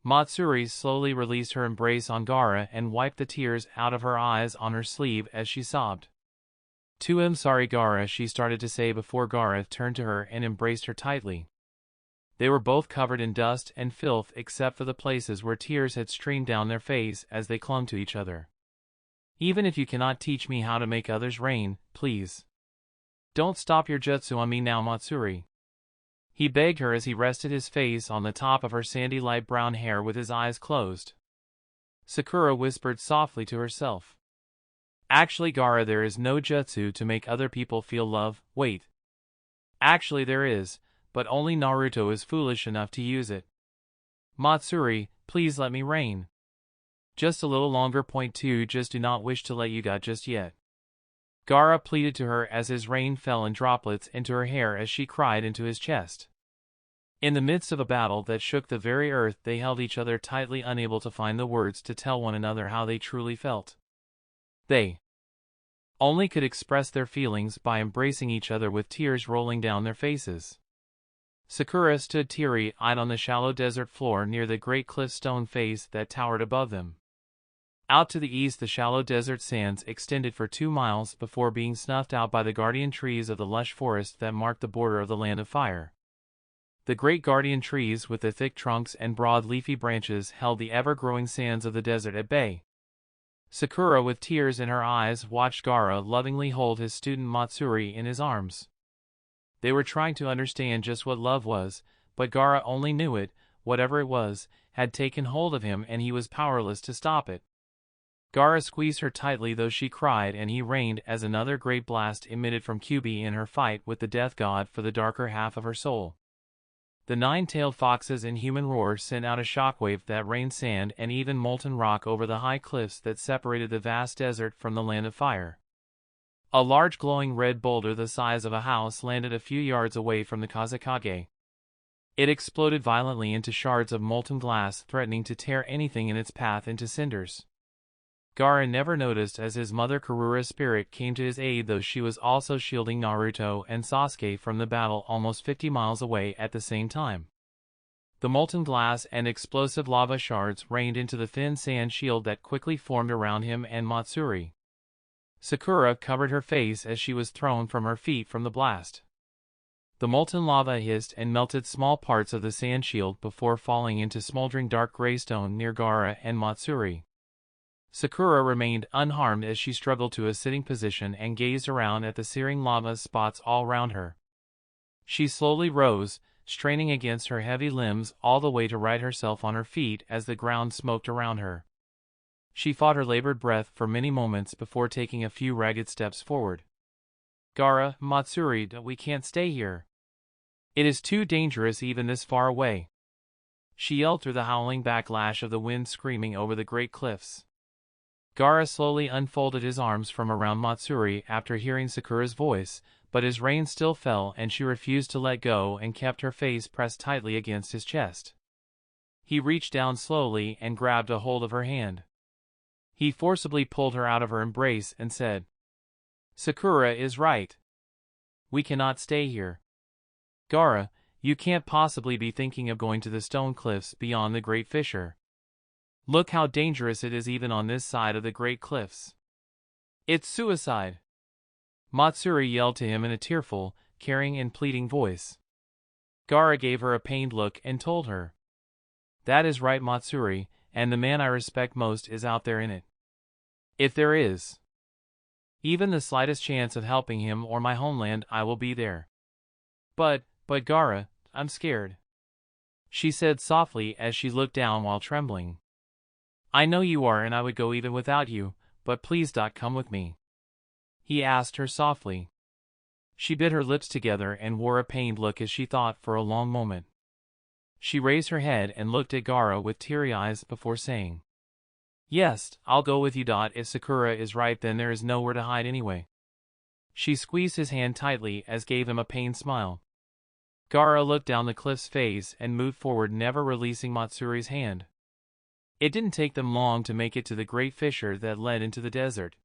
Matsuri slowly released her embrace on Gaara and wiped the tears out of her eyes on her sleeve as she sobbed. "I'm sorry, Gaara," she started to say before Gaara turned to her and embraced her tightly. They were both covered in dust and filth except for the places where tears had streamed down their face as they clung to each other. Even if you cannot teach me how to make others rain, please don't stop your jutsu on me now, Matsuri. He begged her as he rested his face on the top of her sandy light brown hair with his eyes closed. Sakura whispered softly to herself. Actually, Gaara, there is no jutsu to make other people feel love. Wait. Actually there is, but only Naruto is foolish enough to use it. Matsuri, please let me rain. Just a little longer. Point 2. Just do not wish to let you go just yet. Gaara pleaded to her as his rain fell in droplets into her hair as she cried into his chest. In the midst of a battle that shook the very earth, they held each other tightly, unable to find the words to tell one another how they truly felt. They only could express their feelings by embracing each other with tears rolling down their faces. Sakura stood teary-eyed on the shallow desert floor near the great cliff stone face that towered above them. Out to the east, the shallow desert sands extended for 2 miles before being snuffed out by the guardian trees of the lush forest that marked the border of the Land of Fire. The great guardian trees with their thick trunks and broad leafy branches held the ever-growing sands of the desert at bay. Sakura, with tears in her eyes, watched Gaara lovingly hold his student Matsuri in his arms. They were trying to understand just what love was, but Gaara only knew it. Whatever it was, had taken hold of him and he was powerless to stop it. Gaara squeezed her tightly though she cried, and he rained as another great blast emitted from Kyuubi in her fight with the death god for the darker half of her soul. The 9-tailed fox's inhuman roar sent out a shockwave that rained sand and even molten rock over the high cliffs that separated the vast desert from the Land of Fire. A large glowing red boulder the size of a house landed a few yards away from the Kazekage. It exploded violently into shards of molten glass, threatening to tear anything in its path into cinders. Gaara never noticed as his mother Karura's spirit came to his aid, though she was also shielding Naruto and Sasuke from the battle almost 50 miles away at the same time. The molten glass and explosive lava shards rained into the thin sand shield that quickly formed around him and Matsuri. Sakura covered her face as she was thrown from her feet from the blast. The molten lava hissed and melted small parts of the sand shield before falling into smoldering dark gray stone near Gaara and Matsuri. Sakura remained unharmed as she struggled to a sitting position and gazed around at the searing lava spots all around her. She slowly rose, straining against her heavy limbs all the way to right herself on her feet as the ground smoked around her. She fought her labored breath for many moments before taking a few ragged steps forward. Gaara, Matsuri, we can't stay here. It is too dangerous even this far away. She yelled through the howling backlash of the wind screaming over the great cliffs. Gaara slowly unfolded his arms from around Matsuri after hearing Sakura's voice, but his rain still fell and she refused to let go and kept her face pressed tightly against his chest. He reached down slowly and grabbed a hold of her hand. He forcibly pulled her out of her embrace and said, "Sakura is right. We cannot stay here. Gaara, you can't possibly be thinking of going to the stone cliffs beyond the Great Fissure. Look how dangerous it is even on this side of the great cliffs. It's suicide." Matsuri yelled to him in a tearful, caring and pleading voice. Gaara gave her a pained look and told her, "That is right, Matsuri, and the man I respect most is out there in it. If there is even the slightest chance of helping him or my homeland, I will be there. But Gaara, I'm scared," she said softly as she looked down while trembling. "I know you are, and I would go even without you, but please come with me," he asked her softly. She bit her lips together and wore a pained look as she thought for a long moment. She raised her head and looked at Gaara with teary eyes before saying, "Yes, I'll go with you. If Sakura is right, then there is nowhere to hide anyway." She squeezed his hand tightly as gave him a pained smile. Gaara looked down the cliff's face and moved forward, never releasing Matsuri's hand. It didn't take them long to make it to the great fissure that led into the desert.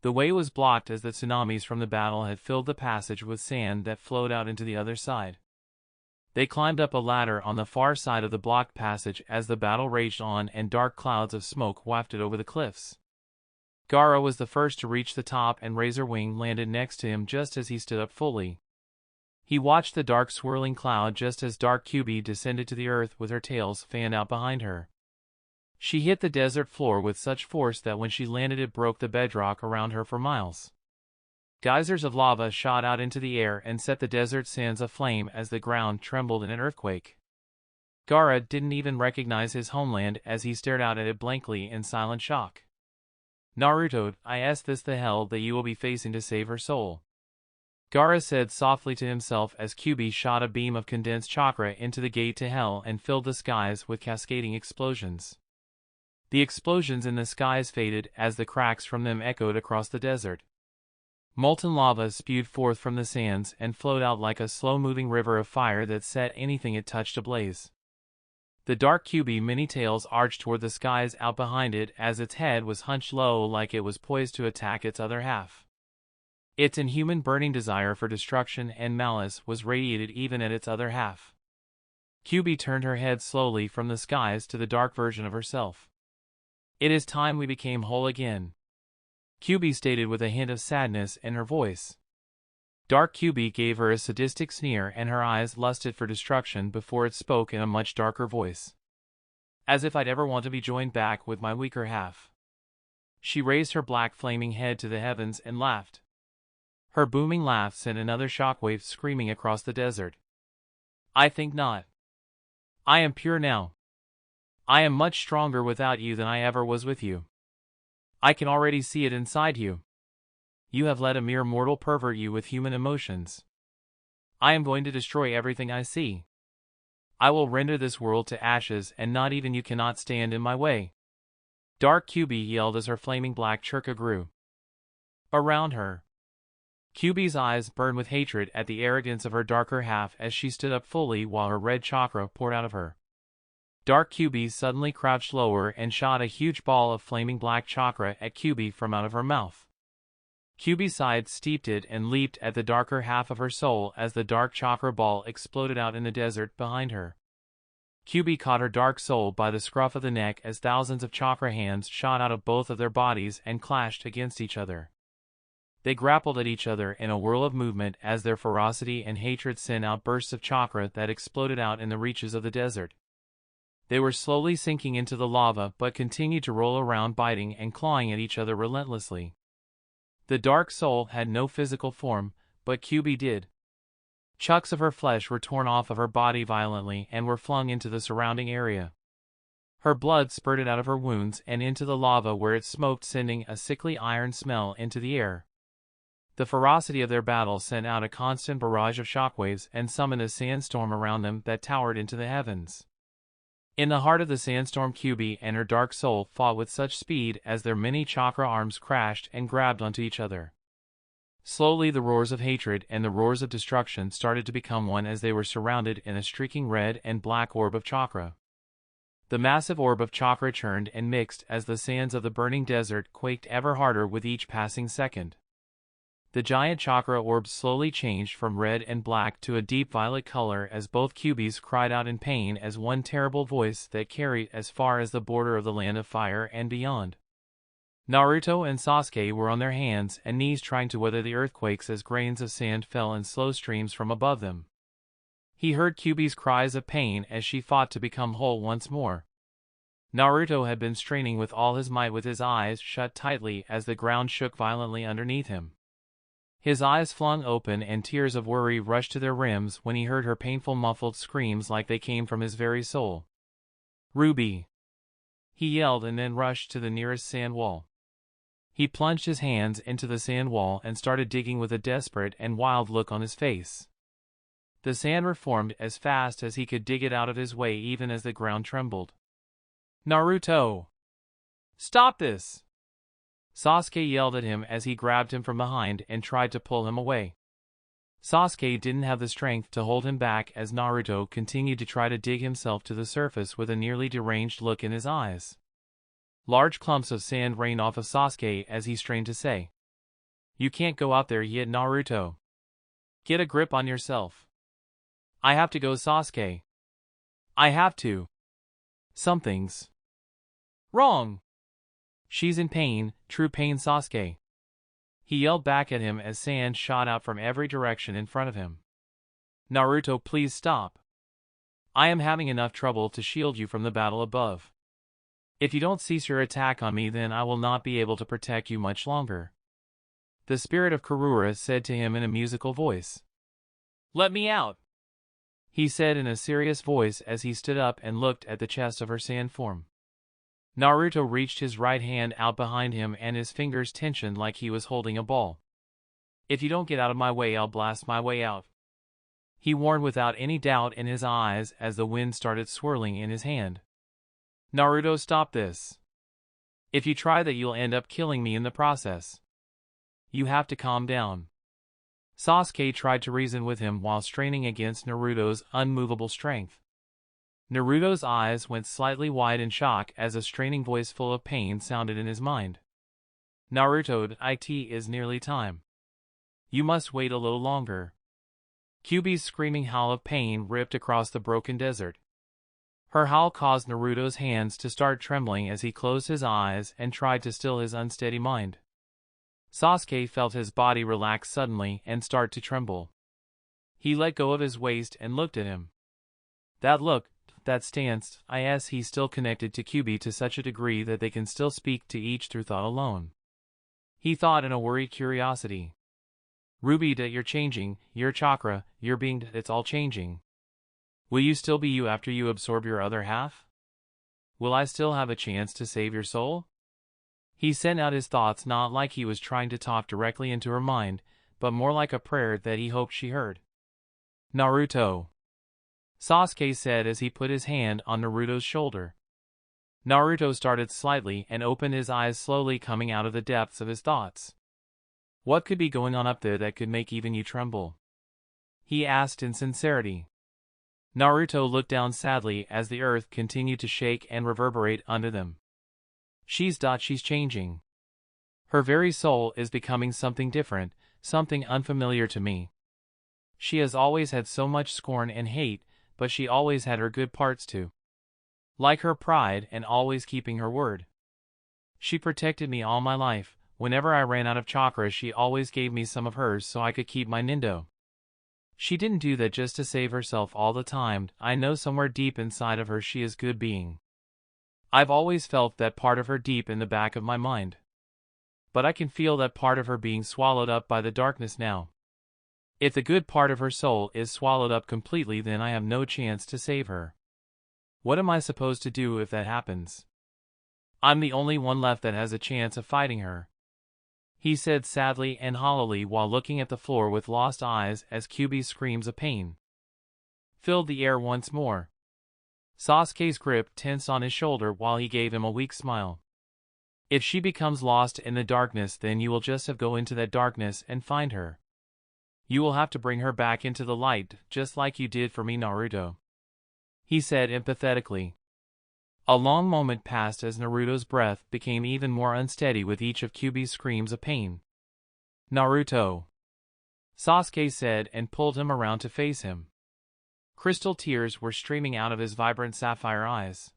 The way was blocked as the tsunamis from the battle had filled the passage with sand that flowed out into the other side. They climbed up a ladder on the far side of the blocked passage as the battle raged on and dark clouds of smoke wafted over the cliffs. Gaara was the first to reach the top and Razor Wing landed next to him just as he stood up fully. He watched the dark swirling cloud just as Dark Kyubi descended to the earth with her tails fanned out behind her. She hit the desert floor with such force that when she landed it broke the bedrock around her for miles. Geysers of lava shot out into the air and set the desert sands aflame as the ground trembled in an earthquake. Gaara didn't even recognize his homeland as he stared out at it blankly in silent shock. Naruto, is this the hell that you will be facing to save her soul? Gaara said softly to himself as Kyubi shot a beam of condensed chakra into the gate to hell and filled the skies with cascading explosions. The explosions in the skies faded as the cracks from them echoed across the desert. Molten lava spewed forth from the sands and flowed out like a slow-moving river of fire that set anything it touched ablaze. The dark Kyubi many tails arched toward the skies out behind it as its head was hunched low like it was poised to attack its other half. Its inhuman burning desire for destruction and malice was radiated even at its other half. Kyubi turned her head slowly from the skies to the dark version of herself. "It is time we became whole again," Kyubi stated with a hint of sadness in her voice. Dark Kyubi gave her a sadistic sneer and her eyes lusted for destruction before it spoke in a much darker voice. "As if I'd ever want to be joined back with my weaker half." She raised her black flaming head to the heavens and laughed. Her booming laugh sent another shockwave screaming across the desert. "I think not. I am pure now. I am much stronger without you than I ever was with you. I can already see it inside you. You have let a mere mortal pervert you with human emotions. I am going to destroy everything I see. I will render this world to ashes and not even you cannot stand in my way." Dark Kyubi yelled as her flaming black chakra grew around her. Kyubi's eyes burned with hatred at the arrogance of her darker half as she stood up fully while her red chakra poured out of her. Dark Kyubi suddenly crouched lower and shot a huge ball of flaming black chakra at Kyubi from out of her mouth. Kyubi sighed, steeped it, and leaped at the darker half of her soul as the dark chakra ball exploded out in the desert behind her. Kyubi caught her dark soul by the scruff of the neck as thousands of chakra hands shot out of both of their bodies and clashed against each other. They grappled at each other in a whirl of movement as their ferocity and hatred sent out bursts of chakra that exploded out in the reaches of the desert. They were slowly sinking into the lava but continued to roll around, biting and clawing at each other relentlessly. The dark soul had no physical form, but Kyubi did. Chunks of her flesh were torn off of her body violently and were flung into the surrounding area. Her blood spurted out of her wounds and into the lava where it smoked, sending a sickly iron smell into the air. The ferocity of their battle sent out a constant barrage of shockwaves and summoned a sandstorm around them that towered into the heavens. In the heart of the sandstorm, Kyubi and her dark soul fought with such speed as their many chakra arms crashed and grabbed onto each other. Slowly the roars of hatred and the roars of destruction started to become one as they were surrounded in a streaking red and black orb of chakra. The massive orb of chakra churned and mixed as the sands of the burning desert quaked ever harder with each passing second. The giant chakra orb slowly changed from red and black to a deep violet color as both Kyubis cried out in pain as one terrible voice that carried as far as the border of the land of fire and beyond. Naruto and Sasuke were on their hands and knees trying to weather the earthquakes as grains of sand fell in slow streams from above them. He heard Kyubi's cries of pain as she fought to become whole once more. Naruto had been straining with all his might with his eyes shut tightly as the ground shook violently underneath him. His eyes flung open and tears of worry rushed to their rims when he heard her painful muffled screams like they came from his very soul. "Ruby!" he yelled and then rushed to the nearest sand wall. He plunged his hands into the sand wall and started digging with a desperate and wild look on his face. The sand reformed as fast as he could dig it out of his way even as the ground trembled. "Naruto! Stop this!" Sasuke yelled at him as he grabbed him from behind and tried to pull him away. Sasuke didn't have the strength to hold him back as Naruto continued to try to dig himself to the surface with a nearly deranged look in his eyes. Large clumps of sand rained off of Sasuke as he strained to say, "You can't go out there yet, Naruto. Get a grip on yourself. I have to go, Sasuke. I have to. Something's wrong. She's in pain, true pain, Sasuke." He yelled back at him as sand shot out from every direction in front of him. Naruto, please stop. I am having enough trouble to shield you from the battle above. If you don't cease your attack on me, then I will not be able to protect you much longer. The spirit of Karura said to him in a musical voice. Let me out, he said in a serious voice as he stood up and looked at the chest of her sand form. Naruto reached his right hand out behind him and his fingers tensioned like he was holding a ball. If you don't get out of my way, I'll blast my way out, he warned without any doubt in his eyes as the wind started swirling in his hand. Naruto, stop this. If you try that, you'll end up killing me in the process. You have to calm down. Sasuke tried to reason with him while straining against Naruto's unmovable strength. Naruto's eyes went slightly wide in shock as a straining voice full of pain sounded in his mind. Naruto, it is nearly time. You must wait a little longer. Kyuubi's screaming howl of pain ripped across the broken desert. Her howl caused Naruto's hands to start trembling as he closed his eyes and tried to still his unsteady mind. Sasuke felt his body relax suddenly and start to tremble. He let go of his waist and looked at him. That look, that stance, he's still connected to Kyuubi to such a degree that they can still speak to each through thought alone. He thought in a worried curiosity. Ruby, that you're changing, your chakra, your being, it's all changing. Will you still be you after you absorb your other half? Will I still have a chance to save your soul? He sent out his thoughts not like he was trying to talk directly into her mind, but more like a prayer that he hoped she heard. Naruto, Sasuke said as he put his hand on Naruto's shoulder. Naruto started slightly and opened his eyes slowly, coming out of the depths of his thoughts. What could be going on up there that could make even you tremble? He asked in sincerity. Naruto looked down sadly as the earth continued to shake and reverberate under them. She's changing. Her very soul is becoming something different, something unfamiliar to me. She has always had so much scorn and hate, but she always had her good parts too. Like her pride and always keeping her word. She protected me all my life. Whenever I ran out of chakra, she always gave me some of hers so I could keep my Nindo. She didn't do that just to save herself all the time. I know somewhere deep inside of her she is good being. I've always felt that part of her deep in the back of my mind. But I can feel that part of her being swallowed up by the darkness now. If the good part of her soul is swallowed up completely, then I have no chance to save her. What am I supposed to do if that happens? I'm the only one left that has a chance of fighting her, he said sadly and hollowly while looking at the floor with lost eyes as Kyuubi's screams of pain filled the air once more. Sasuke's grip tensed on his shoulder while he gave him a weak smile. If she becomes lost in the darkness, then you will just have to go into that darkness and find her. You will have to bring her back into the light, just like you did for me, Naruto, he said empathetically. A long moment passed as Naruto's breath became even more unsteady with each of Kyuubi's screams of pain. Naruto, Sasuke said and pulled him around to face him. Crystal tears were streaming out of his vibrant sapphire eyes.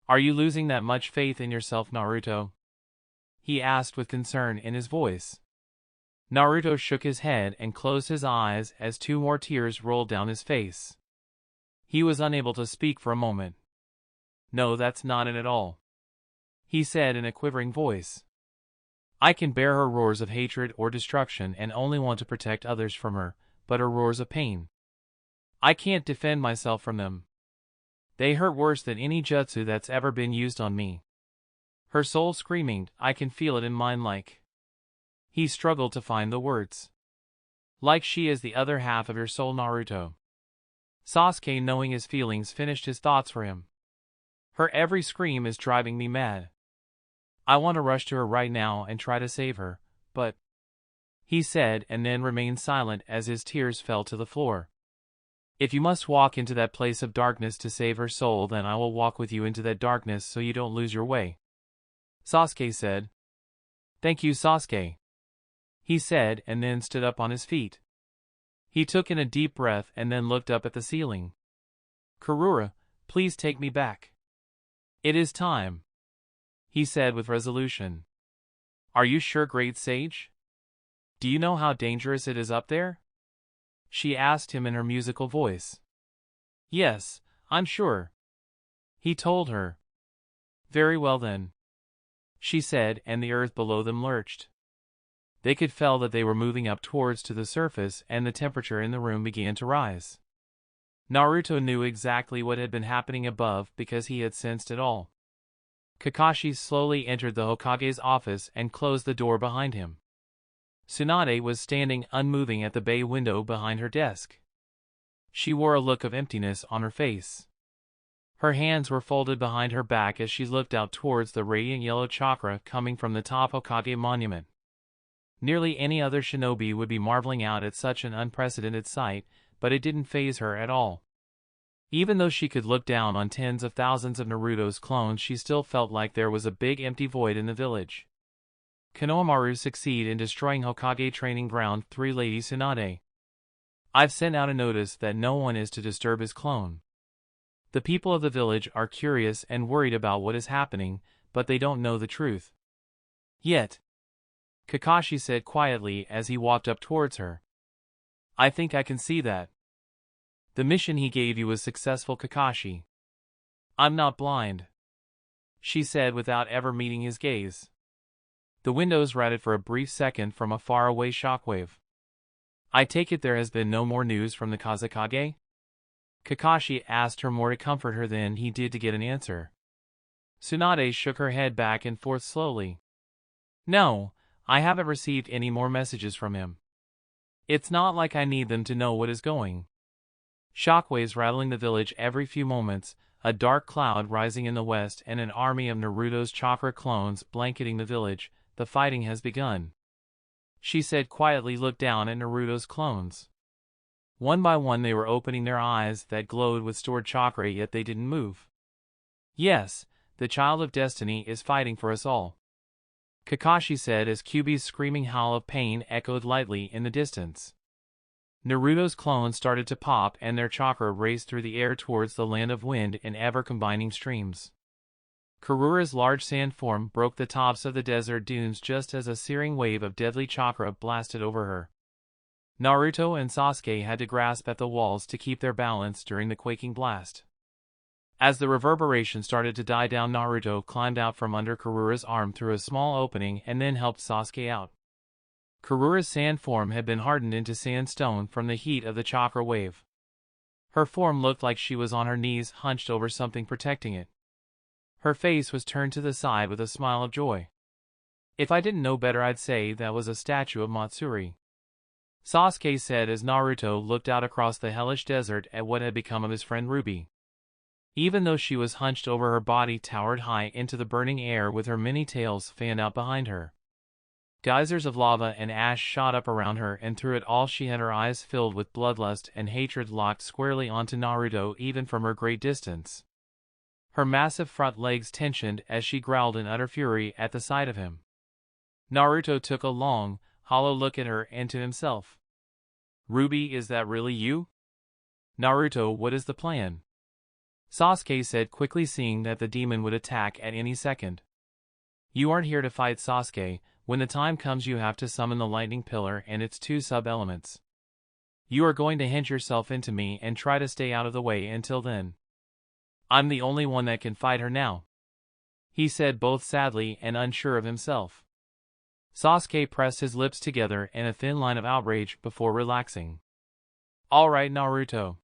Are you losing that much faith in yourself, Naruto? He asked with concern in his voice. Naruto shook his head and closed his eyes as 2 more tears rolled down his face. He was unable to speak for a moment. No, that's not it at all, he said in a quivering voice. I can bear her roars of hatred or destruction and only want to protect others from her, but her roars of pain, I can't defend myself from them. They hurt worse than any jutsu that's ever been used on me. Her soul screaming, I can feel it in mine like. He struggled to find the words. Like she is the other half of your soul, Naruto. Sasuke, knowing his feelings, finished his thoughts for him. Her every scream is driving me mad. I want to rush to her right now and try to save her, but, he said, and then remained silent as his tears fell to the floor. If you must walk into that place of darkness to save her soul, then I will walk with you into that darkness so you don't lose your way, Sasuke said. Thank you, Sasuke, he said, and then stood up on his feet. He took in a deep breath and then looked up at the ceiling. Karura, please take me back. It is time, he said with resolution. Are you sure, great sage? Do you know how dangerous it is up there? she asked him in her musical voice. Yes, I'm sure, he told her. Very well then, she said, and the earth below them lurched. They could feel that they were moving up towards to the surface, and the temperature in the room began to rise. Naruto knew exactly what had been happening above because he had sensed it all. Kakashi slowly entered the Hokage's office and closed the door behind him. Tsunade was standing unmoving at the bay window behind her desk. She wore a look of emptiness on her face. Her hands were folded behind her back as she looked out towards the radiant yellow chakra coming from the top Hokage monument. Nearly any other shinobi would be marveling out at such an unprecedented sight, but it didn't faze her at all. Even though she could look down on tens of thousands of Naruto's clones, she still felt like there was a big empty void in the village. Konohamaru succeed in destroying Hokage training ground 3 Lady Tsunade. I've sent out a notice that no one is to disturb his clone. The people of the village are curious and worried about what is happening, but they don't know the truth yet, Kakashi said quietly as he walked up towards her. I think I can see that. The mission he gave you was successful, Kakashi. I'm not blind, she said without ever meeting his gaze. The windows rattled for a brief second from a faraway shockwave. I take it there has been no more news from the Kazekage? Kakashi asked her more to comfort her than he did to get an answer. Tsunade shook her head back and forth slowly. No, I haven't received any more messages from him. It's not like I need them to know what is going. Shockwaves rattling the village every few moments, a dark cloud rising in the west, and an army of Naruto's chakra clones blanketing the village. The fighting has begun, she said quietly. Looked down at Naruto's clones. One by one they were opening their eyes that glowed with stored chakra, yet they didn't move. Yes, the child of destiny is fighting for us all, Kakashi said as Kyuubi's screaming howl of pain echoed lightly in the distance. Naruto's clones started to pop and their chakra raced through the air towards the land of wind in ever-combining streams. Karura's large sand form broke the tops of the desert dunes just as a searing wave of deadly chakra blasted over her. Naruto and Sasuke had to grasp at the walls to keep their balance during the quaking blast. As the reverberation started to die down, Naruto climbed out from under Karura's arm through a small opening and then helped Sasuke out. Karura's sand form had been hardened into sandstone from the heat of the chakra wave. Her form looked like she was on her knees, hunched over something protecting it. Her face was turned to the side with a smile of joy. If I didn't know better, I'd say that was a statue of Matsuri, Sasuke said as Naruto looked out across the hellish desert at what had become of his friend Ruby. Even though she was hunched over, her body towered high into the burning air with her many tails fanned out behind her. Geysers of lava and ash shot up around her, and through it all she had her eyes filled with bloodlust and hatred locked squarely onto Naruto even from her great distance. Her massive front legs tensioned as she growled in utter fury at the sight of him. Naruto took a long, hollow look at her and to himself. Ruby, is that really you? Naruto, what is the plan? Sasuke said quickly, seeing that the demon would attack at any second. You aren't here to fight, Sasuke. When the time comes you have to summon the lightning pillar and its 2 sub-elements. You are going to hinge yourself into me and try to stay out of the way until then. I'm the only one that can fight her now, he said, both sadly and unsure of himself. Sasuke pressed his lips together in a thin line of outrage before relaxing. All right, Naruto,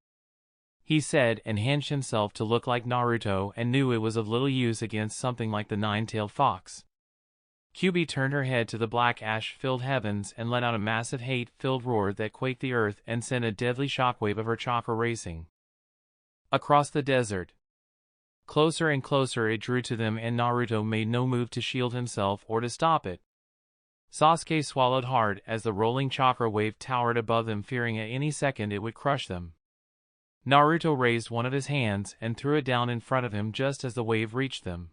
he said, and hinged himself to look like Naruto, and knew it was of little use against something like the 9-tailed fox. Kyuubi turned her head to the black ash-filled heavens and let out a massive hate-filled roar that quaked the earth and sent a deadly shockwave of her chakra racing across the desert. Closer and closer it drew to them, and Naruto made no move to shield himself or to stop it. Sasuke swallowed hard as the rolling chakra wave towered above them, fearing at any second it would crush them. Naruto raised one of his hands and threw it down in front of him just as the wave reached them.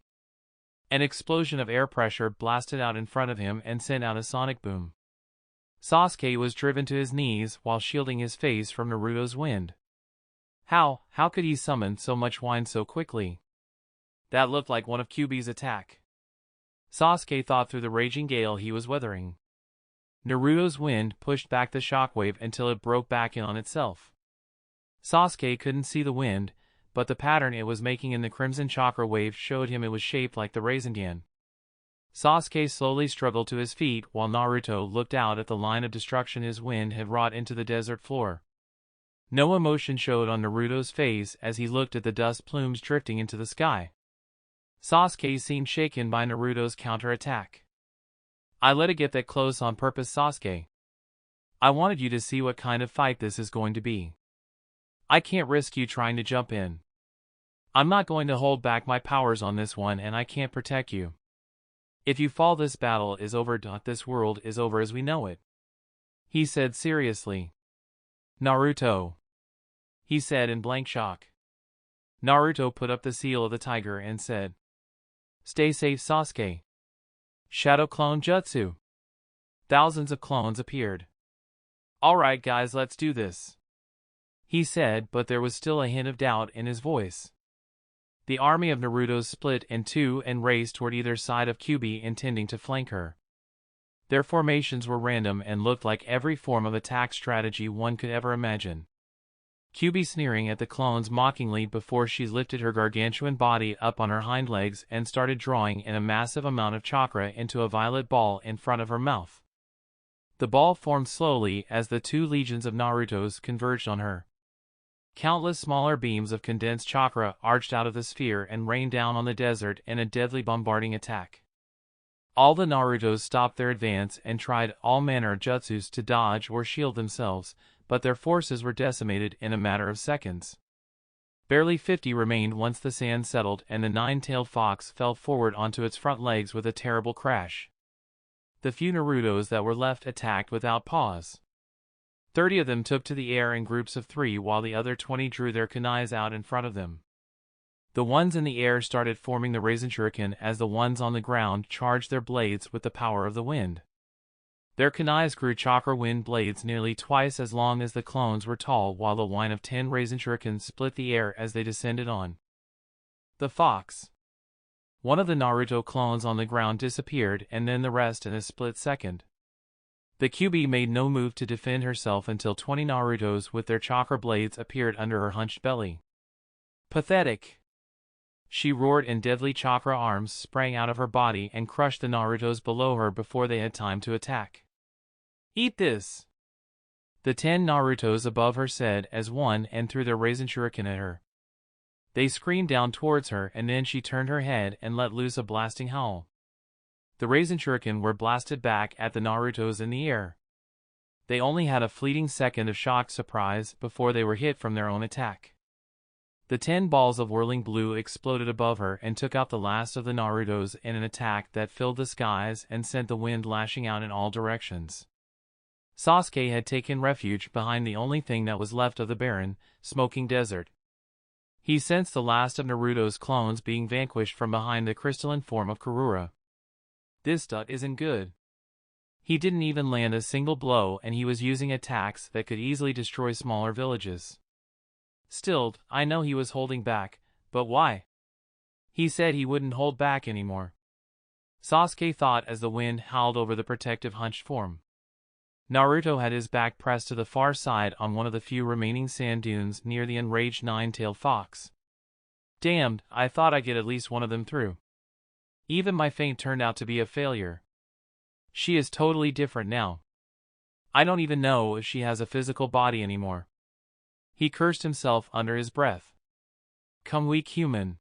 An explosion of air pressure blasted out in front of him and sent out a sonic boom. Sasuke was driven to his knees while shielding his face from Naruto's wind. How could he summon so much wind so quickly? That looked like one of Kyuubi's attack, Sasuke thought through the raging gale he was weathering. Naruto's wind pushed back the shockwave until it broke back in on itself. Sasuke couldn't see the wind, but the pattern it was making in the crimson chakra wave showed him it was shaped like the Rasengan. Sasuke slowly struggled to his feet while Naruto looked out at the line of destruction his wind had wrought into the desert floor. No emotion showed on Naruto's face as he looked at the dust plumes drifting into the sky. Sasuke seemed shaken by Naruto's counterattack. "I let it get that close on purpose, Sasuke. I wanted you to see what kind of fight this is going to be. I can't risk you trying to jump in. I'm not going to hold back my powers on this one, and I can't protect you. If you fall, this battle is over. This world is over as we know it," he said seriously. "Naruto," he said in blank shock. Naruto put up the seal of the tiger and said, "Stay safe, Sasuke." Shadow Clone Jutsu. Thousands of clones appeared. "Alright guys, let's do this," he said, but there was still a hint of doubt in his voice. The army of Naruto split in two and raced toward either side of Kyuubi, intending to flank her. Their formations were random and looked like every form of attack strategy one could ever imagine. Kyuubi sneering at the clones mockingly before she lifted her gargantuan body up on her hind legs and started drawing in a massive amount of chakra into a violet ball in front of her mouth. The ball formed slowly as the two legions of Naruto's converged on her. Countless smaller beams of condensed chakra arched out of the sphere and rained down on the desert in a deadly bombarding attack. All the Narutos stopped their advance and tried all manner of jutsus to dodge or shield themselves, but their forces were decimated in a matter of seconds. Barely 50 remained once the sand settled and the nine-tailed fox fell forward onto its front legs with a terrible crash. The few Narutos that were left attacked without pause. 30 of them took to the air in groups of 3 while the other 20 drew their kunais out in front of them. The ones in the air started forming the Rasenshuriken as the ones on the ground charged their blades with the power of the wind. Their kunais grew chakra wind blades nearly twice as long as the clones were tall, while the line of 10 Rasenshurikens split the air as they descended on the fox. One of the Naruto clones on the ground disappeared and then the rest in a split second. The Kyuubi made no move to defend herself until 20 Narutos with their chakra blades appeared under her hunched belly. "Pathetic!" she roared, and deadly chakra arms sprang out of her body and crushed the Narutos below her before they had time to attack. "Eat this!" the 10 Narutos above her said as one and threw their Rasenshuriken at her. They screamed down towards her, and then she turned her head and let loose a blasting howl. The Rasenshuriken were blasted back at the Narutos in the air. They only had a fleeting second of shocked surprise before they were hit from their own attack. The 10 balls of whirling blue exploded above her and took out the last of the Narutos in an attack that filled the skies and sent the wind lashing out in all directions. Sasuke had taken refuge behind the only thing that was left of the barren, smoking desert. He sensed the last of Naruto's clones being vanquished from behind the crystalline form of Karura. This isn't good. He didn't even land a single blow, and he was using attacks that could easily destroy smaller villages. Still, I know he was holding back, but why? He said he wouldn't hold back anymore. Sasuke thought as the wind howled over the protective hunched form. Naruto had his back pressed to the far side on one of the few remaining sand dunes near the enraged nine-tailed fox. Damned, I thought I'd get at least one of them through. Even my feint turned out to be a failure. She is totally different now. I don't even know if she has a physical body anymore. He cursed himself under his breath. Come, weak human.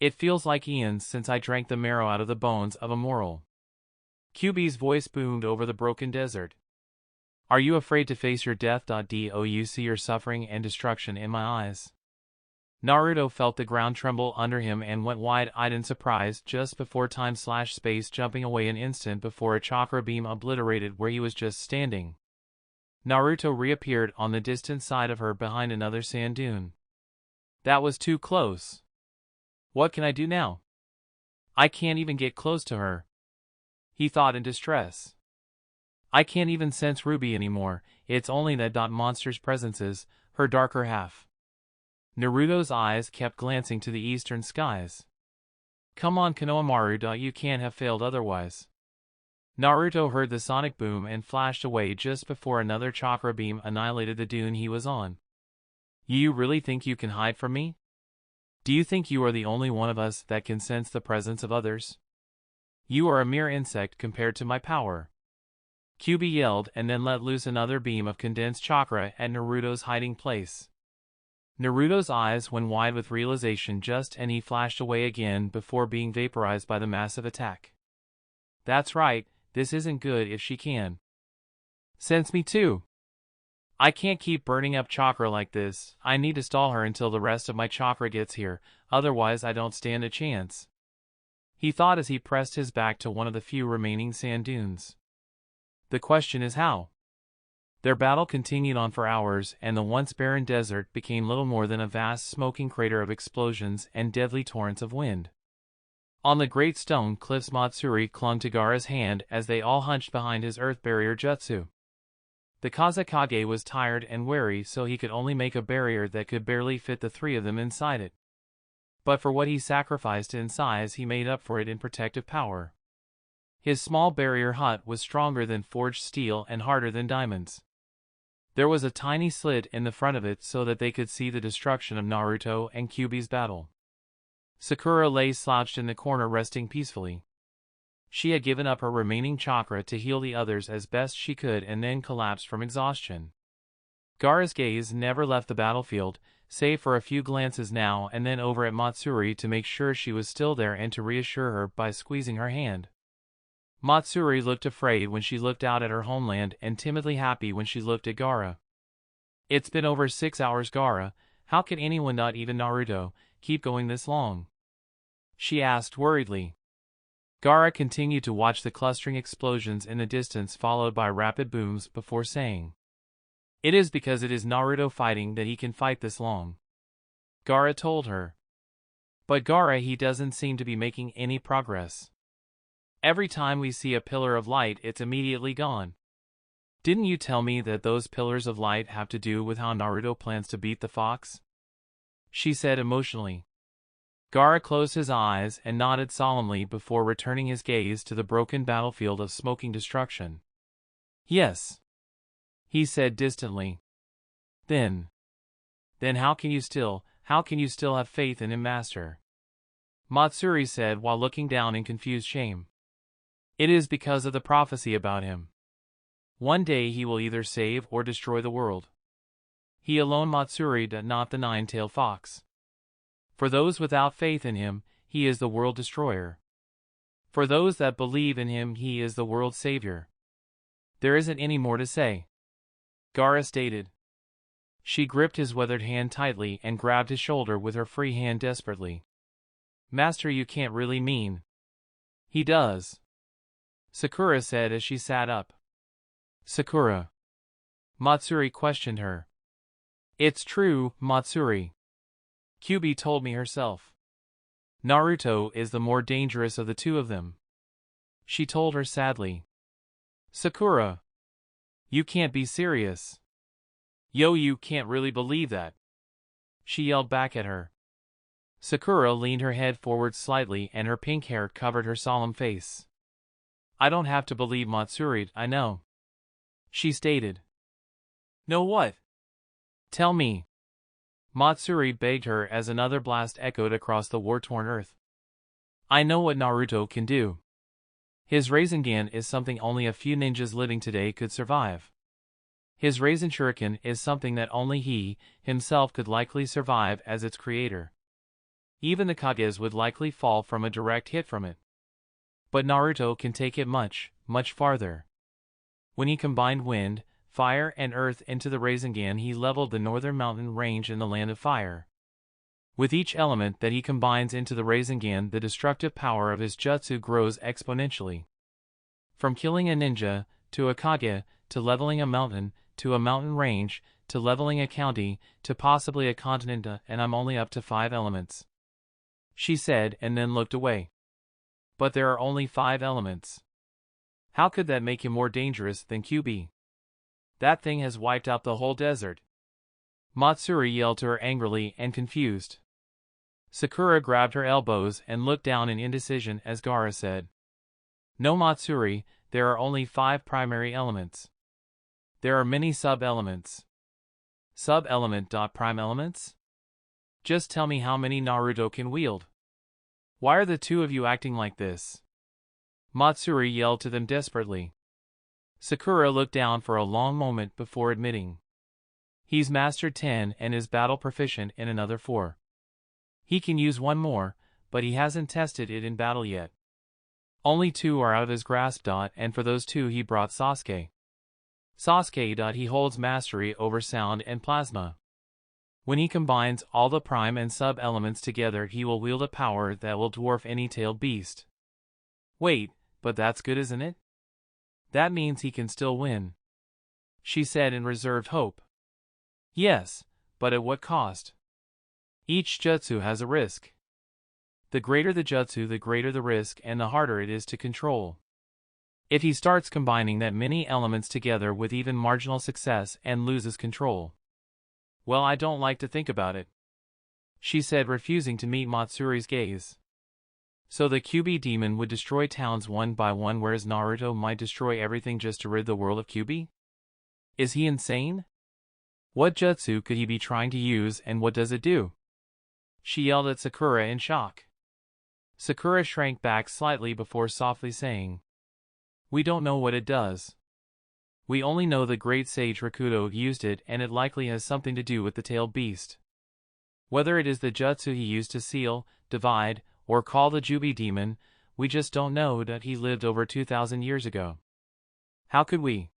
It feels like eons since I drank the marrow out of the bones of a mortal. Kyuubi's voice boomed over the broken desert. Are you afraid to face your death? Do you see your suffering and destruction in my eyes? Naruto felt the ground tremble under him and went wide-eyed in surprise just before time/space, jumping away an instant before a chakra beam obliterated where he was just standing. Naruto reappeared on the distant side of her behind another sand dune. That was too close. What can I do now? I can't even get close to her, he thought in distress. I can't even sense Ruby anymore. It's only that monster's presences, her darker half. Naruto's eyes kept glancing to the eastern skies. Come on, Konohamaru, you can't have failed otherwise. Naruto heard the sonic boom and flashed away just before another chakra beam annihilated the dune he was on. You really think you can hide from me? Do you think you are the only one of us that can sense the presence of others? You are a mere insect compared to my power. Kyuubi yelled and then let loose another beam of condensed chakra at Naruto's hiding place. Naruto's eyes went wide with realization just and he flashed away again before being vaporized by the massive attack. That's right, this isn't good if she can sense me too. I can't keep burning up chakra like this. I need to stall her until the rest of my chakra gets here, otherwise I don't stand a chance. He thought as he pressed his back to one of the few remaining sand dunes. The question is how? Their battle continued on for hours, and the once barren desert became little more than a vast smoking crater of explosions and deadly torrents of wind. On the great stone cliffs Matsuri clung to Gaara's hand as they all hunched behind his earth barrier jutsu. The Kazekage was tired and weary, so he could only make a barrier that could barely fit the three of them inside it. But for what he sacrificed in size, he made up for it in protective power. His small barrier hut was stronger than forged steel and harder than diamonds. There was a tiny slit in the front of it so that they could see the destruction of Naruto and Kyuubi's battle. Sakura lay slouched in the corner resting peacefully. She had given up her remaining chakra to heal the others as best she could and then collapsed from exhaustion. Gaara's gaze never left the battlefield, save for a few glances now and then over at Matsuri to make sure she was still there and to reassure her by squeezing her hand. Matsuri looked afraid when she looked out at her homeland and timidly happy when she looked at Gaara. It's been over 6 hours, Gaara. How could anyone, not even Naruto, keep going this long? She asked worriedly. Gaara continued to watch the clustering explosions in the distance followed by rapid booms before saying, "It is because it is Naruto fighting that he can fight this long," Gaara told her. "But Gaara, he doesn't seem to be making any progress. Every time we see a pillar of light, it's immediately gone. Didn't you tell me that those pillars of light have to do with how Naruto plans to beat the fox?" she said emotionally. Gaara closed his eyes and nodded solemnly before returning his gaze to the broken battlefield of smoking destruction. "Yes," he said distantly. Then how can you still have faith in him, master?" Matsuri said while looking down in confused shame. "It is because of the prophecy about him. One day he will either save or destroy the world. He alone, Matsuri, not the nine-tailed fox. For those without faith in him, he is the world destroyer. For those that believe in him, he is the world's savior. There isn't any more to say," Gaara stated. She gripped his weathered hand tightly and grabbed his shoulder with her free hand desperately. "Master, you can't really mean—" "He does," Sakura said as she sat up. "Sakura?" Matsuri questioned her. "It's true, Matsuri. Kyuubi told me herself. Naruto is the more dangerous of the two of them," she told her sadly. "Sakura, you can't be serious. Yo, you can't really believe that," she yelled back at her. Sakura leaned her head forward slightly and her pink hair covered her solemn face. "I don't have to believe, Matsuri, I know," she stated. "Know what? Tell me," Matsuri begged her as another blast echoed across the war-torn earth. "I know what Naruto can do. His Rasengan is something only a few ninjas living today could survive. His Rasen Shuriken is something that only he, himself, could likely survive as its creator. Even the Kages would likely fall from a direct hit from it. But Naruto can take it much, much farther. When he combined wind, fire and earth into the Rasengan, he leveled the northern mountain range in the land of fire. With each element that he combines into the Rasengan, the destructive power of his jutsu grows exponentially. From killing a ninja, to a Kage, to leveling a mountain, to a mountain range, to leveling a county, to possibly a continent, and I'm only up to 5 elements," she said and then looked away. "But there are only 5 elements. How could that make him more dangerous than Kyuubi? That thing has wiped out the whole desert." Matsuri yelled to her angrily and confused. Sakura grabbed her elbows and looked down in indecision as Gaara said, "No, Matsuri, there are only 5 primary elements. There are many sub-elements. Sub-element. Prime elements? Just tell me how many Naruto can wield. Why are the two of you acting like this? Matsuri yelled to them desperately. Sakura looked down for a long moment before admitting. He's mastered 10 and is battle proficient in another 4. He can use one more, but he hasn't tested it in battle yet. Only 2 are out of his grasp. And for those 2 he brought Sasuke. Sasuke. He holds mastery over sound and plasma. When he combines all the prime and sub-elements together, he will wield a power that will dwarf any tailed beast. Wait, but that's good, isn't it? That means he can still win, she said in reserved hope. Yes, but at what cost? Each jutsu has a risk. The greater the jutsu, the greater the risk and the harder it is to control. If he starts combining that many elements together with even marginal success and loses control. Well, I don't like to think about it, she said, refusing to meet Matsuri's gaze. So the Kyuubi demon would destroy towns one by one, whereas Naruto might destroy everything just to rid the world of Kyuubi? Is he insane? What jutsu could he be trying to use, and what does it do? She yelled at Sakura in shock. Sakura shrank back slightly before softly saying, "We don't know what it does. We only know the great sage Rakuto used it, and it likely has something to do with the tailed beast. Whether it is the jutsu he used to seal, divide, or call the Kyuubi demon, we just don't know. That he lived over 2,000 years ago. How could we?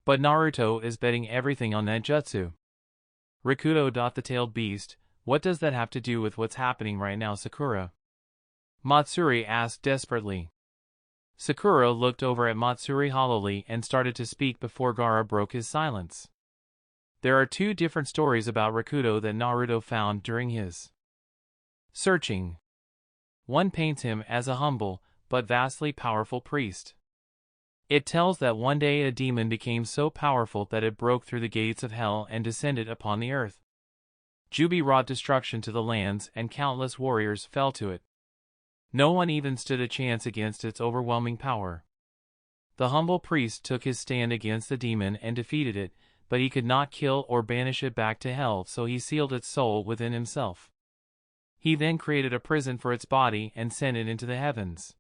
But Naruto is betting everything on that jutsu. Rakuto. The tailed beast, what does that have to do with what's happening right now, Sakura?" Matsuri asked desperately. Sakura looked over at Matsuri hollowly and started to speak before Gaara broke his silence. There are 2 different stories about Rakuto that Naruto found during his searching. One paints him as a humble, but vastly powerful priest. It tells that one day a demon became so powerful that it broke through the gates of hell and descended upon the earth. Kyuubi wrought destruction to the lands and countless warriors fell to it. No one even stood a chance against its overwhelming power. The humble priest took his stand against the demon and defeated it, but he could not kill or banish it back to hell, so he sealed its soul within himself. He then created a prison for its body and sent it into the heavens.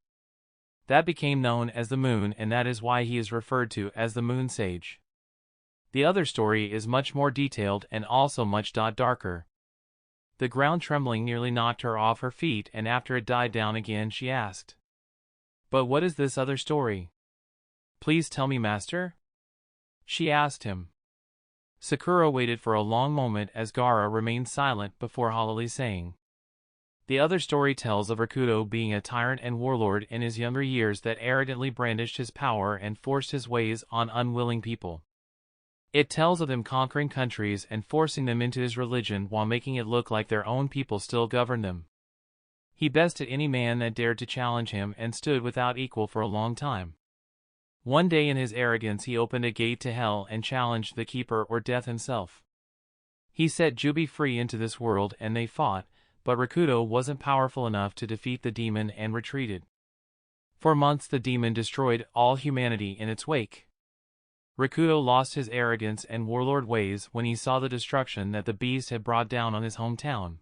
That became known as the moon, and that is why he is referred to as the moon sage. The other story is much more detailed and also much darker. The ground trembling nearly knocked her off her feet, and after it died down again she asked, "But what is this other story? Please tell me, master?" she asked him. Sakura waited for a long moment as Gaara remained silent before hollowly saying, "The other story tells of Rakuto being a tyrant and warlord in his younger years that arrogantly brandished his power and forced his ways on unwilling people. It tells of him conquering countries and forcing them into his religion while making it look like their own people still governed them. He bested any man that dared to challenge him and stood without equal for a long time. One day in his arrogance he opened a gate to hell and challenged the keeper or death himself. He set Kyuubi free into this world and they fought, but Rakuto wasn't powerful enough to defeat the demon and retreated. For months the demon destroyed all humanity in its wake. Rakuto lost his arrogance and warlord ways when he saw the destruction that the beast had brought down on his hometown.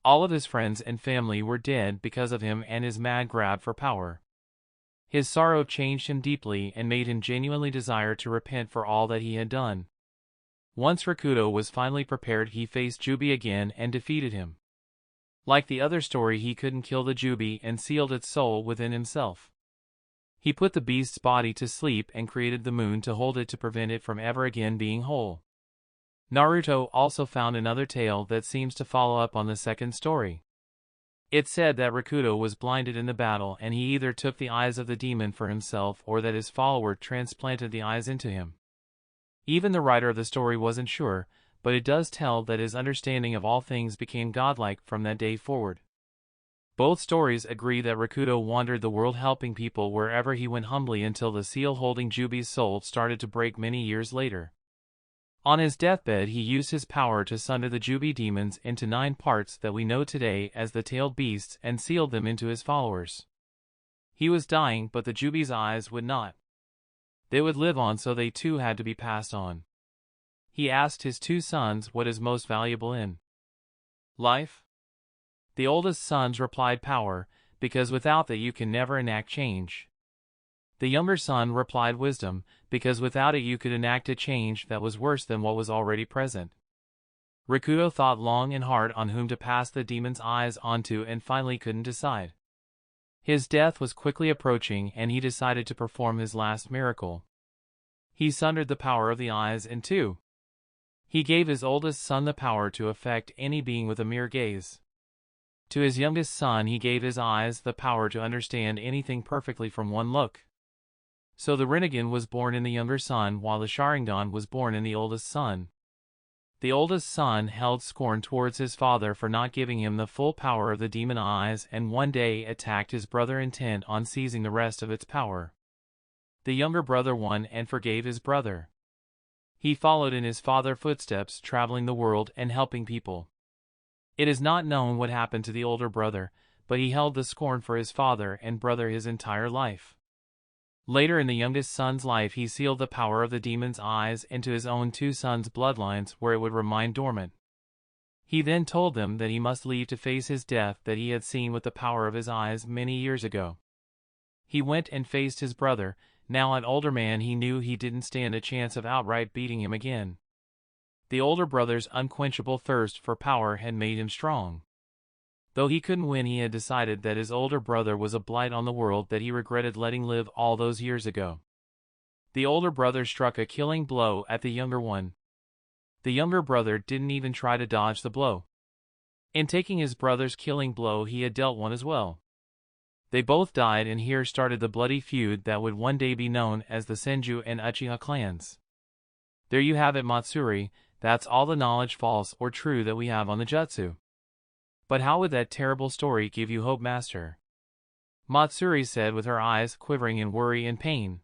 All of his friends and family were dead because of him and his mad grab for power. His sorrow changed him deeply and made him genuinely desire to repent for all that he had done. Once Rakuto was finally prepared, he faced Kyuubi again and defeated him. Like the other story, he couldn't kill the Kyuubi and sealed its soul within himself. He put the beast's body to sleep and created the moon to hold it to prevent it from ever again being whole. Naruto also found another tale that seems to follow up on the second story. It said that Rakuto was blinded in the battle and he either took the eyes of the demon for himself or that his follower transplanted the eyes into him. Even the writer of the story wasn't sure, but it does tell that his understanding of all things became godlike from that day forward. Both stories agree that Rakuto wandered the world helping people wherever he went humbly until the seal holding Kyuubi's soul started to break many years later. On his deathbed he used his power to sunder the Kyuubi demons into 9 parts that we know today as the tailed beasts and sealed them into his followers. He was dying, but the Jubi's eyes would not. They would live on, so they too had to be passed on. He asked his two sons what is most valuable in life. The oldest sons replied power, because without that you can never enact change. The younger son replied wisdom, because without it you could enact a change that was worse than what was already present. Rikudo thought long and hard on whom to pass the demon's eyes onto and finally couldn't decide. His death was quickly approaching and he decided to perform his last miracle. He sundered the power of the eyes in two. He gave his oldest son the power to affect any being with a mere gaze. To his youngest son he gave his eyes the power to understand anything perfectly from one look. So the Rinnegan was born in the younger son while the Sharingan was born in the oldest son. The oldest son held scorn towards his father for not giving him the full power of the demon eyes and one day attacked his brother intent on seizing the rest of its power. The younger brother won and forgave his brother. He followed in his father's footsteps, traveling the world and helping people. It is not known what happened to the older brother, but he held the scorn for his father and brother his entire life. Later in the youngest son's life he sealed the power of the demon's eyes into his own two sons' bloodlines where it would remain dormant. He then told them that he must leave to face his death that he had seen with the power of his eyes many years ago. He went and faced his brother. Now an older man, he knew he didn't stand a chance of outright beating him again. The older brother's unquenchable thirst for power had made him strong. Though he couldn't win, he had decided that his older brother was a blight on the world that he regretted letting live all those years ago. The older brother struck a killing blow at the younger one. The younger brother didn't even try to dodge the blow. In taking his brother's killing blow, he had dealt one as well. They both died, and here started the bloody feud that would one day be known as the Senju and Uchiha clans. There you have it, Matsuri. That's all the knowledge, false or true, that we have on the jutsu. But how would that terrible story give you hope, master? Matsuri said with her eyes quivering in worry and pain.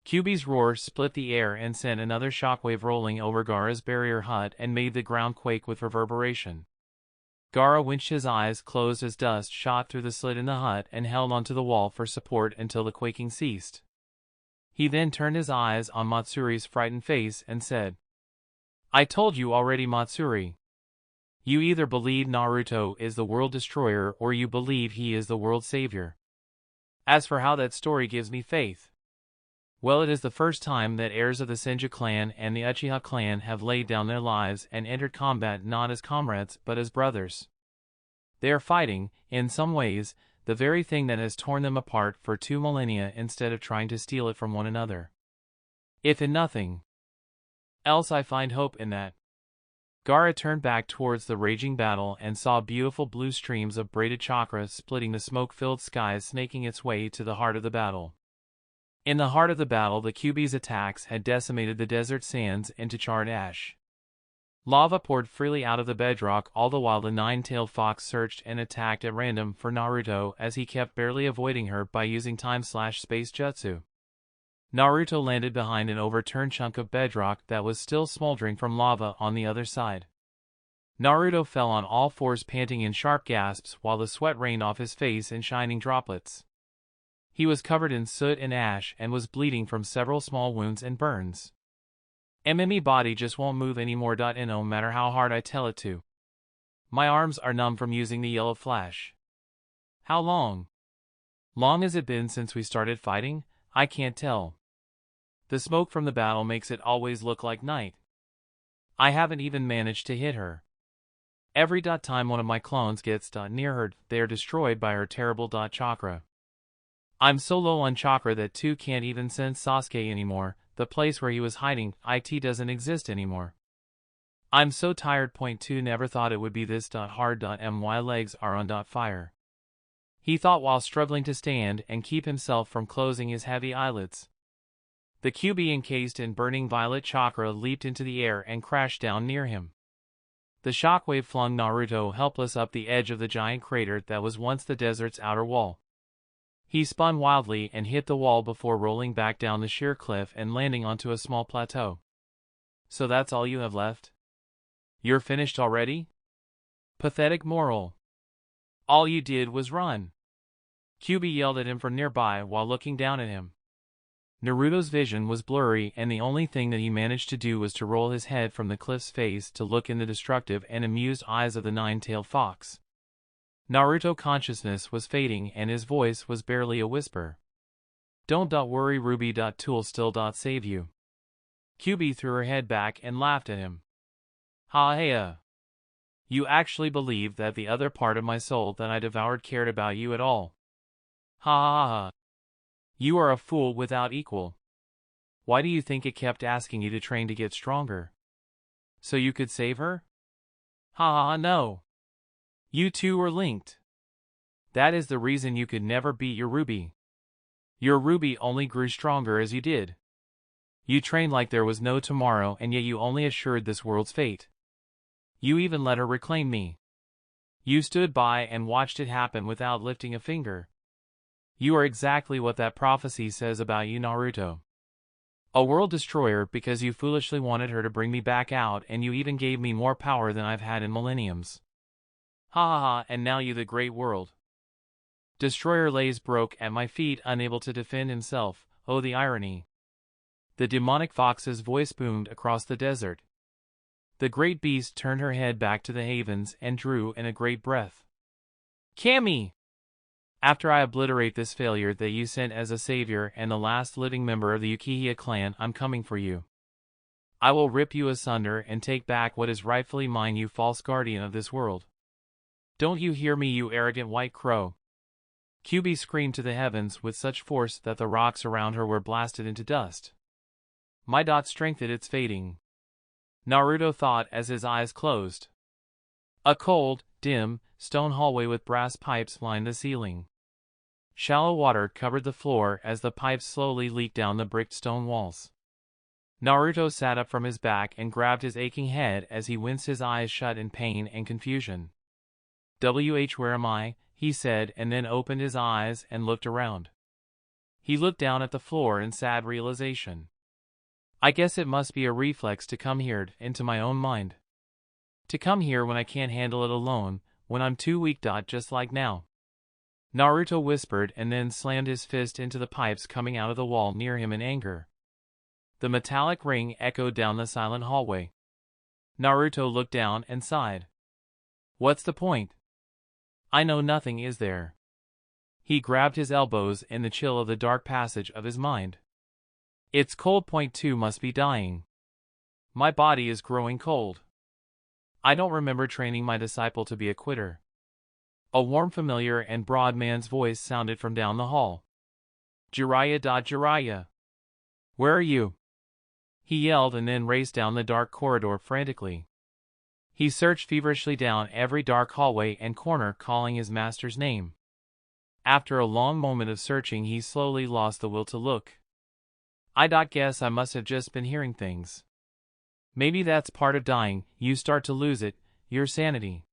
Kyuubi's roar split the air and sent another shockwave rolling over Gaara's barrier hut and made the ground quake with reverberation. Gaara winched his eyes closed as dust shot through the slit in the hut and held onto the wall for support until the quaking ceased. He then turned his eyes on Matsuri's frightened face and said, "I told you already, Matsuri. You either believe Naruto is the world destroyer or you believe he is the world savior. As for how that story gives me faith, well, it is the first time that heirs of the Senju clan and the Uchiha clan have laid down their lives and entered combat not as comrades but as brothers. They are fighting, in some ways, the very thing that has torn them apart for 2 millennia instead of trying to steal it from one another. If in nothing else, I find hope in that." Gaara turned back towards the raging battle and saw beautiful blue streams of braided chakra splitting the smoke-filled skies, snaking its way to the heart of the battle. In the heart of the battle, the Kyuubi's attacks had decimated the desert sands into charred ash. Lava poured freely out of the bedrock, all the while the nine-tailed fox searched and attacked at random for Naruto as he kept barely avoiding her by using time/space jutsu. Naruto landed behind an overturned chunk of bedrock that was still smoldering from lava on the other side. Naruto fell on all fours, panting in sharp gasps while the sweat rained off his face in shining droplets. He was covered in soot and ash and was bleeding from several small wounds and burns. "My body just won't move anymore, no matter how hard I tell it to. My arms are numb from using the yellow flash. How long has it been since we started fighting? I can't tell. The smoke from the battle makes it always look like night. I haven't even managed to hit her. Every time one of my clones gets near her, they are destroyed by her terrible chakra. I'm so low on chakra that 2 can't even sense Sasuke anymore. The place where he was hiding, it doesn't exist anymore. I'm so tired. 2 Never thought it would be this hard. My legs are on fire," he thought while struggling to stand and keep himself from closing his heavy eyelids. The Kyuubi, encased in burning violet chakra, leaped into the air and crashed down near him. The shockwave flung Naruto helpless up the edge of the giant crater that was once the desert's outer wall. He spun wildly and hit the wall before rolling back down the sheer cliff and landing onto a small plateau. "So that's all you have left? You're finished already? Pathetic moral. All you did was run." Kyuubi yelled at him from nearby while looking down at him. Naruto's vision was blurry, and the only thing that he managed to do was to roll his head from the cliff's face to look in the destructive and amused eyes of the nine-tailed fox. Naruto consciousness was fading, and his voice was barely a whisper. "Don't worry, Ruby. Tool still save you." Kyuubi threw her head back and laughed at him. "Ha-ha. You actually believe that the other part of my soul that I devoured cared about you at all? Ha-ha-ha. You are a fool without equal. Why do you think it kept asking you to train to get stronger? So you could save her? Ha-ha, no. You two were linked. That is the reason you could never beat your Ruby. Your Ruby only grew stronger as you did. You trained like there was no tomorrow, and yet you only assured this world's fate. You even let her reclaim me. You stood by and watched it happen without lifting a finger. You are exactly what that prophecy says about you, Naruto. A world destroyer because you foolishly wanted her to bring me back out, and you even gave me more power than I've had in millenniums. Ha ha ha, and now you the great world destroyer lays broke at my feet, unable to defend himself. Oh, the irony. The demonic fox's voice boomed across the desert. The great beast turned her head back to the havens and drew in a great breath. Kami! After I obliterate this failure that you sent as a savior and the last living member of the Uchiha clan, I'm coming for you. I will rip you asunder and take back what is rightfully mine, you false guardian of this world. Don't you hear me, you arrogant white crow? Kyuubi screamed to the heavens with such force that the rocks around her were blasted into dust. My strength at its fading. Naruto thought as his eyes closed. A cold, dim, stone hallway with brass pipes lined the ceiling. Shallow water covered the floor as the pipes slowly leaked down the bricked stone walls. Naruto sat up from his back and grabbed his aching head as he winced, his eyes shut in pain and confusion. Where am I? He said, and then opened his eyes and looked around. He looked down at the floor in sad realization. I guess it must be a reflex to come here, into my own mind. To come here when I can't handle it alone, when I'm too weak. Just like now. Naruto whispered and then slammed his fist into the pipes coming out of the wall near him in anger. The metallic ring echoed down the silent hallway. Naruto looked down and sighed. What's the point? I know nothing, is there? He grabbed his elbows in the chill of the dark passage of his mind. It's cold. Point 2 must be dying. My body is growing cold. I don't remember training my disciple to be a quitter. A warm, familiar, and broad man's voice sounded from down the hall. Jiraiya. Jiraiya. Where are you? He yelled and then raced down the dark corridor frantically. He searched feverishly down every dark hallway and corner, calling his master's name. After a long moment of searching, he slowly lost the will to look. I guess I must have just been hearing things. Maybe that's part of dying, you start to lose it, your sanity.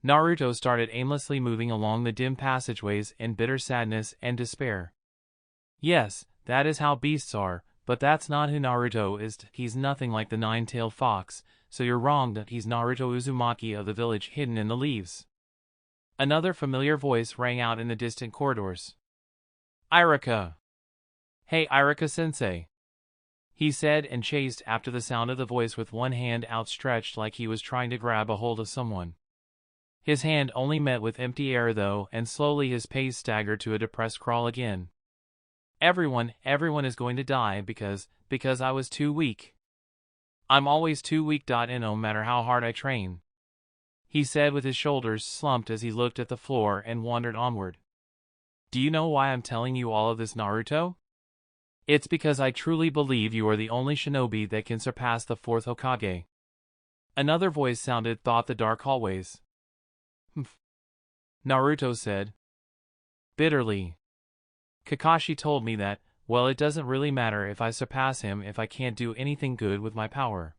Naruto started aimlessly moving along the dim passageways in bitter sadness and despair. Yes, that is how beasts are, but that's not who Naruto is. He's nothing like the nine-tailed fox, so you're wrong. That he's Naruto Uzumaki of the village hidden in the leaves. Another familiar voice rang out in the distant corridors. Irika! Hey, Irika-sensei! He said and chased after the sound of the voice with one hand outstretched like he was trying to grab a hold of someone. His hand only met with empty air though, and slowly his pace staggered to a depressed crawl again. Everyone is going to die because I was too weak. I'm always too weak. No matter how hard I train. He said with his shoulders slumped as he looked at the floor and wandered onward. Do you know why I'm telling you all of this, Naruto? It's because I truly believe you are the only shinobi that can surpass the fourth Hokage. Another voice sounded through the dark hallways. Humph. Naruto said bitterly. Kakashi told me that, well, it doesn't really matter if I surpass him if I can't do anything good with my power.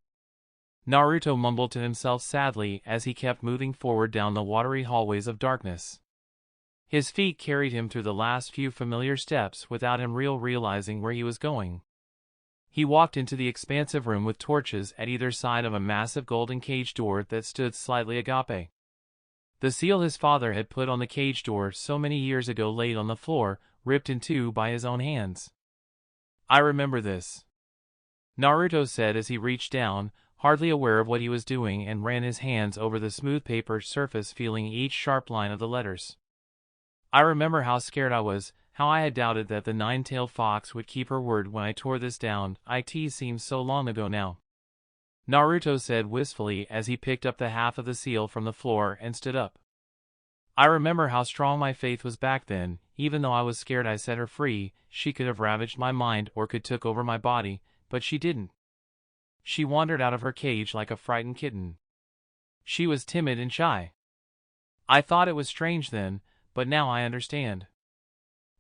Naruto mumbled to himself sadly as he kept moving forward down the watery hallways of darkness. His feet carried him through the last few familiar steps without him realizing where he was going. He walked into the expansive room with torches at either side of a massive golden cage door that stood slightly agape. The seal his father had put on the cage door so many years ago laid on the floor, ripped in two by his own hands. I remember this, Naruto said as he reached down, hardly aware of what he was doing, and ran his hands over the smooth paper surface, feeling each sharp line of the letters. I remember how scared I was, how I had doubted that the nine-tailed fox would keep her word when I tore this down. It seems so long ago now, Naruto said wistfully as he picked up the half of the seal from the floor and stood up. I remember how strong my faith was back then. Even though I was scared I set her free, she could have ravaged my mind or could took over my body, but she didn't. She wandered out of her cage like a frightened kitten. She was timid and shy. I thought it was strange then, but now I understand.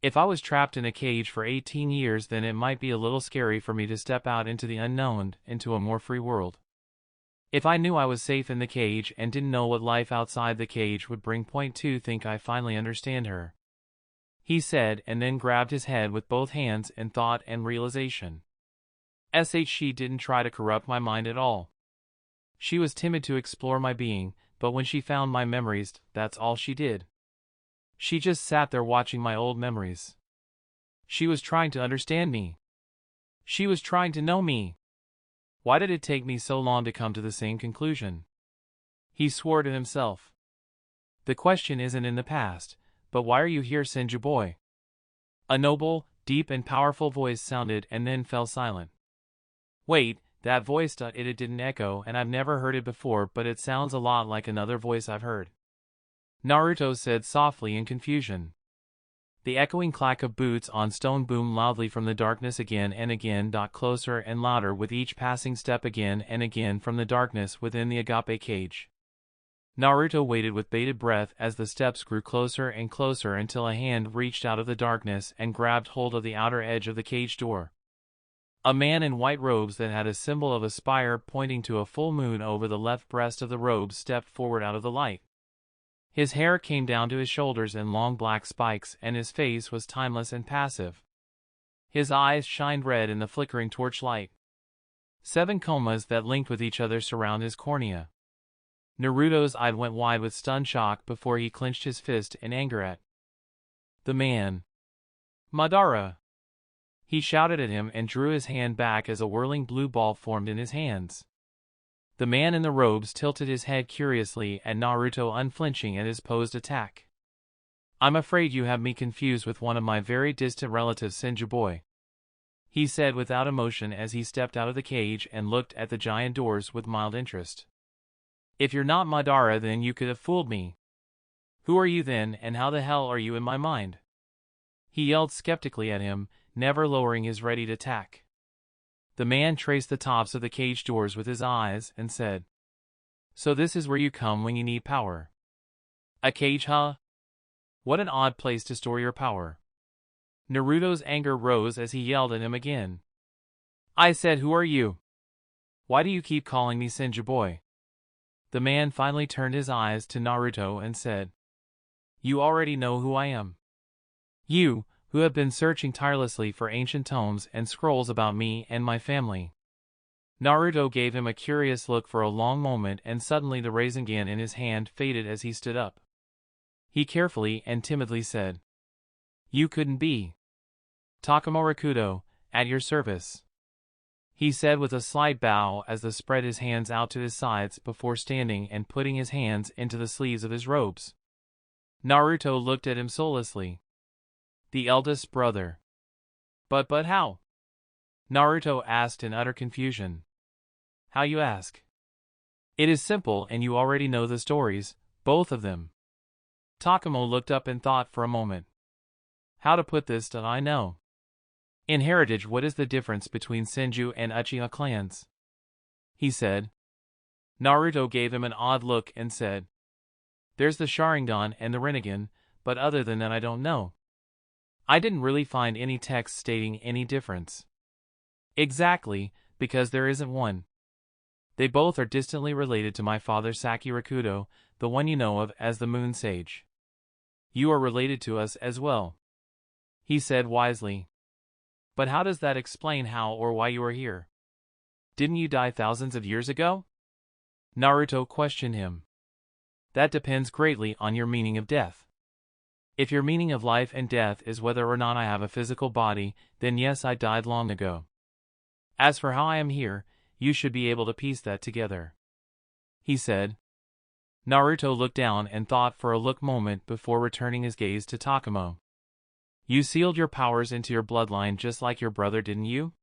If I was trapped in a cage for 18 years, then it might be a little scary for me to step out into the unknown, into a more free world. If I knew I was safe in the cage and didn't know what life outside the cage would bring. Point 2 Think I finally understand her, he said, and then grabbed his head with both hands in thought and realization. She didn't try to corrupt my mind at all. She was timid to explore my being, but when she found my memories, that's all she did. She just sat there watching my old memories. She was trying to understand me. She was trying to know me. Why did it take me so long to come to the same conclusion? He swore to himself. The question isn't in the past, but why are you here, Senju boy? A noble, deep and powerful voice sounded and then fell silent. Wait, that voice, it didn't echo, and I've never heard it before, but it sounds a lot like another voice I've heard, Naruto said softly in confusion. The echoing clack of boots on stone boomed loudly from the darkness again and again, closer and louder with each passing step, again and again from the darkness within the agape cage. Naruto waited with bated breath as the steps grew closer and closer until a hand reached out of the darkness and grabbed hold of the outer edge of the cage door. A man in white robes that had a symbol of a spire pointing to a full moon over the left breast of the robe stepped forward out of the light. His hair came down to his shoulders in long black spikes, and his face was timeless and passive. His eyes shined red in the flickering torchlight. 7 comas that linked with each other surround his cornea. Naruto's eyes went wide with stunned shock before he clenched his fist in anger at the man. Madara! He shouted at him and drew his hand back as a whirling blue ball formed in his hands. The man in the robes tilted his head curiously at Naruto, unflinching at his posed attack. I'm afraid you have me confused with one of my very distant relatives, Senju boy, he said without emotion as he stepped out of the cage and looked at the giant doors with mild interest. If you're not Madara, then you could have fooled me. Who are you then, and how the hell are you in my mind? He yelled skeptically at him, never lowering his readied attack. The man traced the tops of the cage doors with his eyes and said, So this is where you come when you need power. A cage, huh? What an odd place to store your power. Naruto's anger rose as he yelled at him again. I said, who are you? Why do you keep calling me Senju boy? The man finally turned his eyes to Naruto and said, You already know who I am. You, who have been searching tirelessly for ancient tomes and scrolls about me and my family. Naruto gave him a curious look for a long moment, and suddenly the Rasengan in his hand faded as he stood up. He carefully and timidly said, You couldn't be. Takamo Rakudo, at your service, he said with a slight bow as he spread his hands out to his sides before standing and putting his hands into the sleeves of his robes. Naruto looked at him soullessly. The eldest brother. But how? Naruto asked in utter confusion. How, you ask? It is simple, and you already know the stories, both of them. Takamo looked up and thought for a moment. How to put this did I know? In heritage, what is the difference between Senju and Uchiha clans? He said. Naruto gave him an odd look and said, There's the Sharingan and the Rinnegan, but other than that I don't know. I didn't really find any text stating any difference. Exactly, because there isn't one. They both are distantly related to my father Saki Rakudo, the one you know of as the Moon Sage. You are related to us as well, he said wisely. But how does that explain how or why you are here? Didn't you die thousands of years ago? Naruto questioned him. That depends greatly on your meaning of death. If your meaning of life and death is whether or not I have a physical body, then yes, I died long ago. As for how I am here, you should be able to piece that together," he said. Naruto looked down and thought for a moment before returning his gaze to Takamo. "You sealed your powers into your bloodline just like your brother, didn't you?"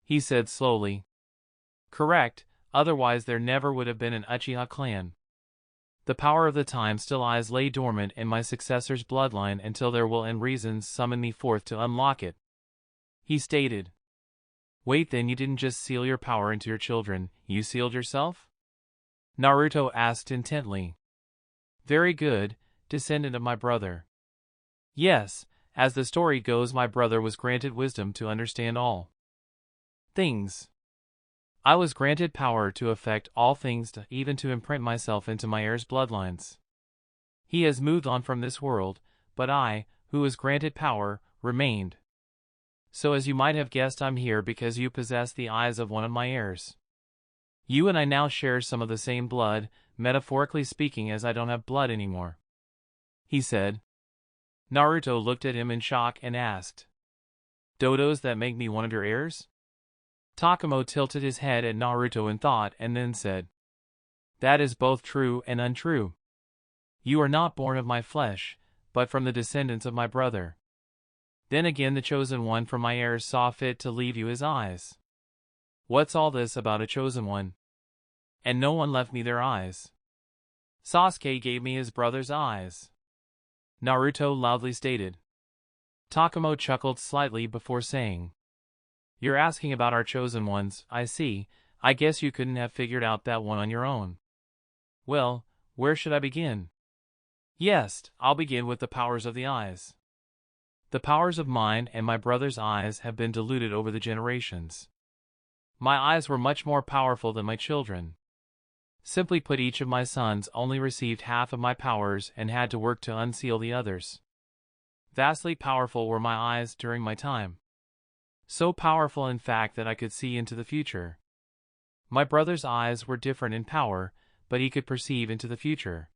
he said slowly. "Correct, otherwise there never would have been an Uchiha clan. The power of the time still lay dormant in my successor's bloodline until their will and reasons summon me forth to unlock it," he stated. "Wait, then you didn't just seal your power into your children, you sealed yourself?" Naruto asked intently. "Very good, descendant of my brother. Yes, as the story goes, my brother was granted wisdom to understand all things. I was granted power to affect all things, even to imprint myself into my heir's bloodlines. He has moved on from this world, but I, who was granted power, remained. So as you might have guessed, I'm here because you possess the eyes of one of my heirs. You and I now share some of the same blood, metaphorically speaking, as I don't have blood anymore," he said. Naruto looked at him in shock and asked, "Dodos that make me one of your heirs?" Takamo tilted his head at Naruto in thought and then said, "That is both true and untrue. You are not born of my flesh, but from the descendants of my brother. Then again, the chosen one from my heirs saw fit to leave you his eyes. What's all this about a chosen one? And no one left me their eyes. Sasuke gave me his brother's eyes," Naruto loudly stated. Takamo chuckled slightly before saying, "You're asking about our chosen ones, I see. I guess you couldn't have figured out that one on your own. Well, where should I begin? Yes, I'll begin with the powers of the eyes. The powers of mine and my brother's eyes have been diluted over the generations. My eyes were much more powerful than my children. Simply put, each of my sons only received half of my powers and had to work to unseal the others. Vastly powerful were my eyes during my time. So powerful, in fact, that I could see into the future. My brother's eyes were different in power, but he could perceive into the future.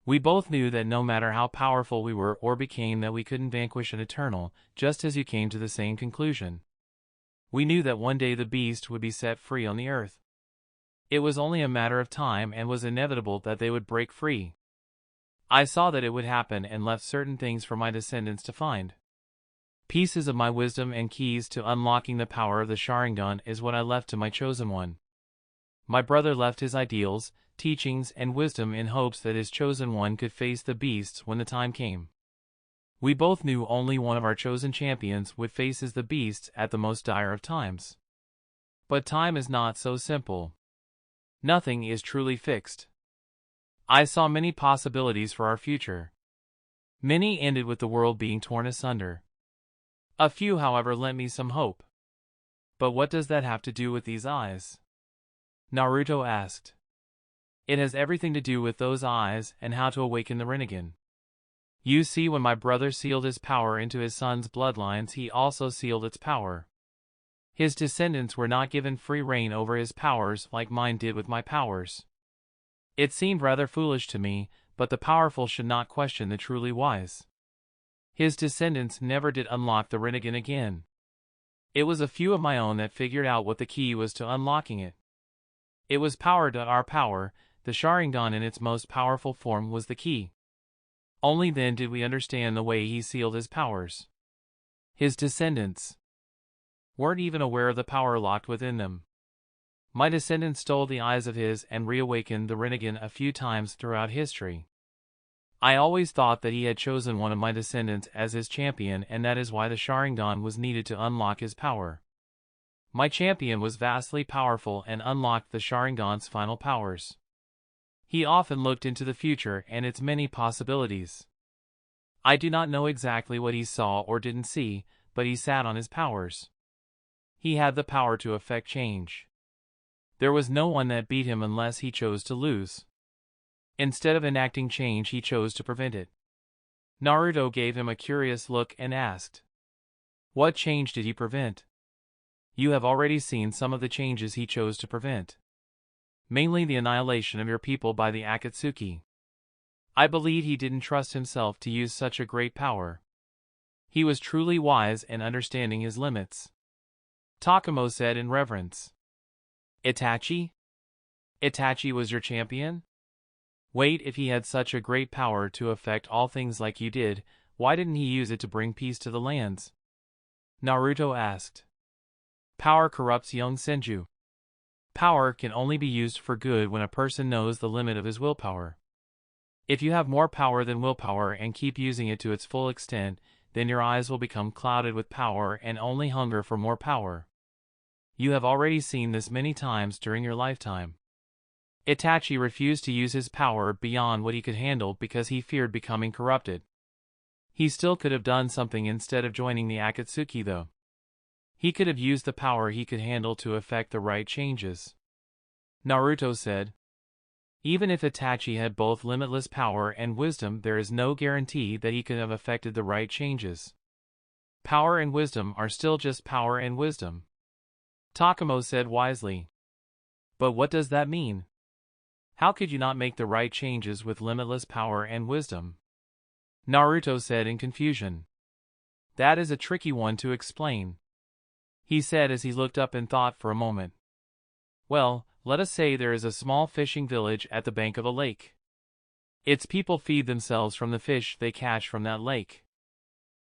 We both knew that no matter how powerful we were or became, that we couldn't vanquish an eternal, just as you came to the same conclusion. We knew that one day the beast would be set free on the earth. It was only a matter of time and was inevitable that they would break free. I saw that it would happen and left certain things for my descendants to find. Pieces of my wisdom and keys to unlocking the power of the Sharingan is what I left to my chosen one. My brother left his ideals, teachings, and wisdom in hopes that his chosen one could face the beasts when the time came. We both knew only one of our chosen champions would face the beasts at the most dire of times. But time is not so simple. Nothing is truly fixed. I saw many possibilities for our future. Many ended with the world being torn asunder. A few, however, lent me some hope. But what does that have to do with these eyes?" Naruto asked. "It has everything to do with those eyes and how to awaken the Rinnegan. You see, when my brother sealed his power into his son's bloodlines, he also sealed its power. His descendants were not given free reign over his powers like mine did with my powers. It seemed rather foolish to me, but the powerful should not question the truly wise. His descendants never did unlock the Rinnegan again. It was a few of my own that figured out what the key was to unlocking it. It was power to our power. The Sharingan in its most powerful form was the key. Only then did we understand the way he sealed his powers. His descendants weren't even aware of the power locked within them. My descendants stole the eyes of his and reawakened the Rinnegan a few times throughout history. I always thought that he had chosen one of my descendants as his champion, and that is why the Sharingan was needed to unlock his power. My champion was vastly powerful and unlocked the Sharingan's final powers. He often looked into the future and its many possibilities. I do not know exactly what he saw or didn't see, but he sat on his powers. He had the power to effect change. There was no one that beat him unless he chose to lose. Instead of enacting change, he chose to prevent it." Naruto gave him a curious look and asked, "What change did he prevent?" "You have already seen some of the changes he chose to prevent. Mainly the annihilation of your people by the Akatsuki. I believe he didn't trust himself to use such a great power. He was truly wise and understanding his limits. Takamo said in reverence. Itachi? Itachi was your champion? Wait, if he had such a great power to affect all things like you did, why didn't he use it to bring peace to the lands? Naruto asked. Power corrupts, young Senju. Power can only be used for good when a person knows the limit of his willpower. If you have more power than willpower and keep using it to its full extent, then your eyes will become clouded with power and only hunger for more power. You have already seen this many times during your lifetime. Itachi refused to use his power beyond what he could handle because he feared becoming corrupted. He still could have done something instead of joining the Akatsuki though. He could have used the power he could handle to effect the right changes. Naruto said. Even if Itachi had both limitless power and wisdom, there is no guarantee that he could have effected the right changes. Power and wisdom are still just power and wisdom. Takamo said wisely. But what does that mean? How could you not make the right changes with limitless power and wisdom? Naruto said in confusion. That is a tricky one to explain, he said as he looked up and thought for a moment. Well, let us say there is a small fishing village at the bank of a lake. Its people feed themselves from the fish they catch from that lake.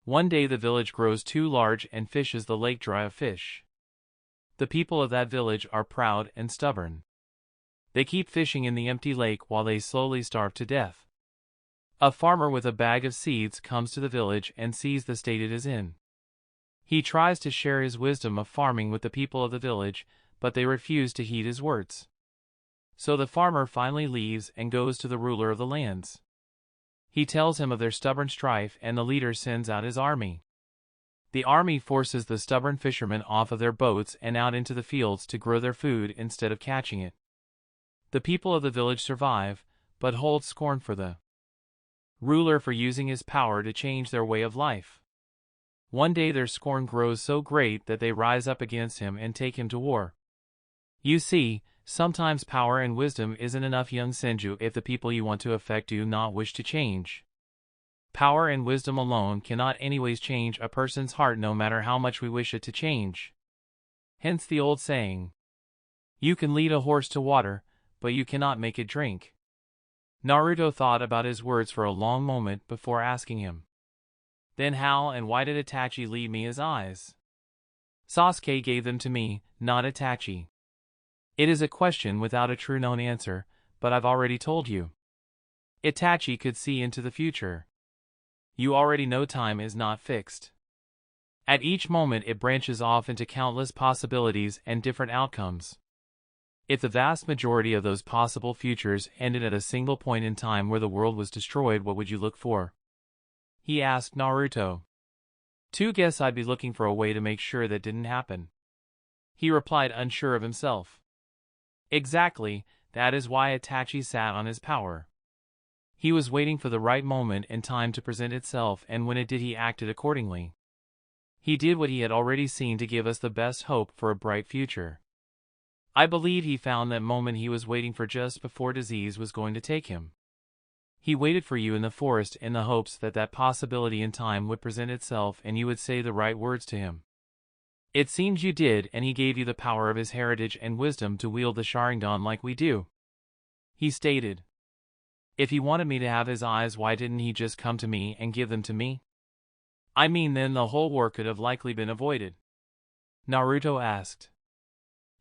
One day the village grows too large and fishes the lake dry of fish. The people of that village are proud and stubborn. They keep fishing in the empty lake while they slowly starve to death. A farmer with a bag of seeds comes to the village and sees the state it is in. He tries to share his wisdom of farming with the people of the village, but they refuse to heed his words. So the farmer finally leaves and goes to the ruler of the lands. He tells him of their stubborn strife and the leader sends out his army. The army forces the stubborn fishermen off of their boats and out into the fields to grow their food instead of catching it. The people of the village survive, but hold scorn for the ruler for using his power to change their way of life. One day their scorn grows so great that they rise up against him and take him to war. You see, sometimes power and wisdom isn't enough, young Senju, if the people you want to affect do not wish to change. Power and wisdom alone cannot anyways change a person's heart no matter how much we wish it to change. Hence the old saying, you can lead a horse to water, but you cannot make it drink. Naruto thought about his words for a long moment before asking him. Then how and why did Itachi leave me his eyes? Sasuke gave them to me, not Itachi. It is a question without a true known answer, but I've already told you. Itachi could see into the future. You already know time is not fixed. At each moment it branches off into countless possibilities and different outcomes. If the vast majority of those possible futures ended at a single point in time where the world was destroyed, what would you look for? He asked Naruto. To guess, I'd be looking for a way to make sure that didn't happen. He replied, unsure of himself. Exactly, that is why Itachi sat on his power. He was waiting for the right moment and time to present itself, and when it did he acted accordingly. He did what he had already seen to give us the best hope for a bright future. I believe he found that moment he was waiting for just before disease was going to take him. He waited for you in the forest in the hopes that that possibility in time would present itself and you would say the right words to him. It seems you did, and he gave you the power of his heritage and wisdom to wield the Sharingan like we do. He stated. If he wanted me to have his eyes, why didn't he just come to me and give them to me? I mean, then the whole war could have likely been avoided. Naruto asked.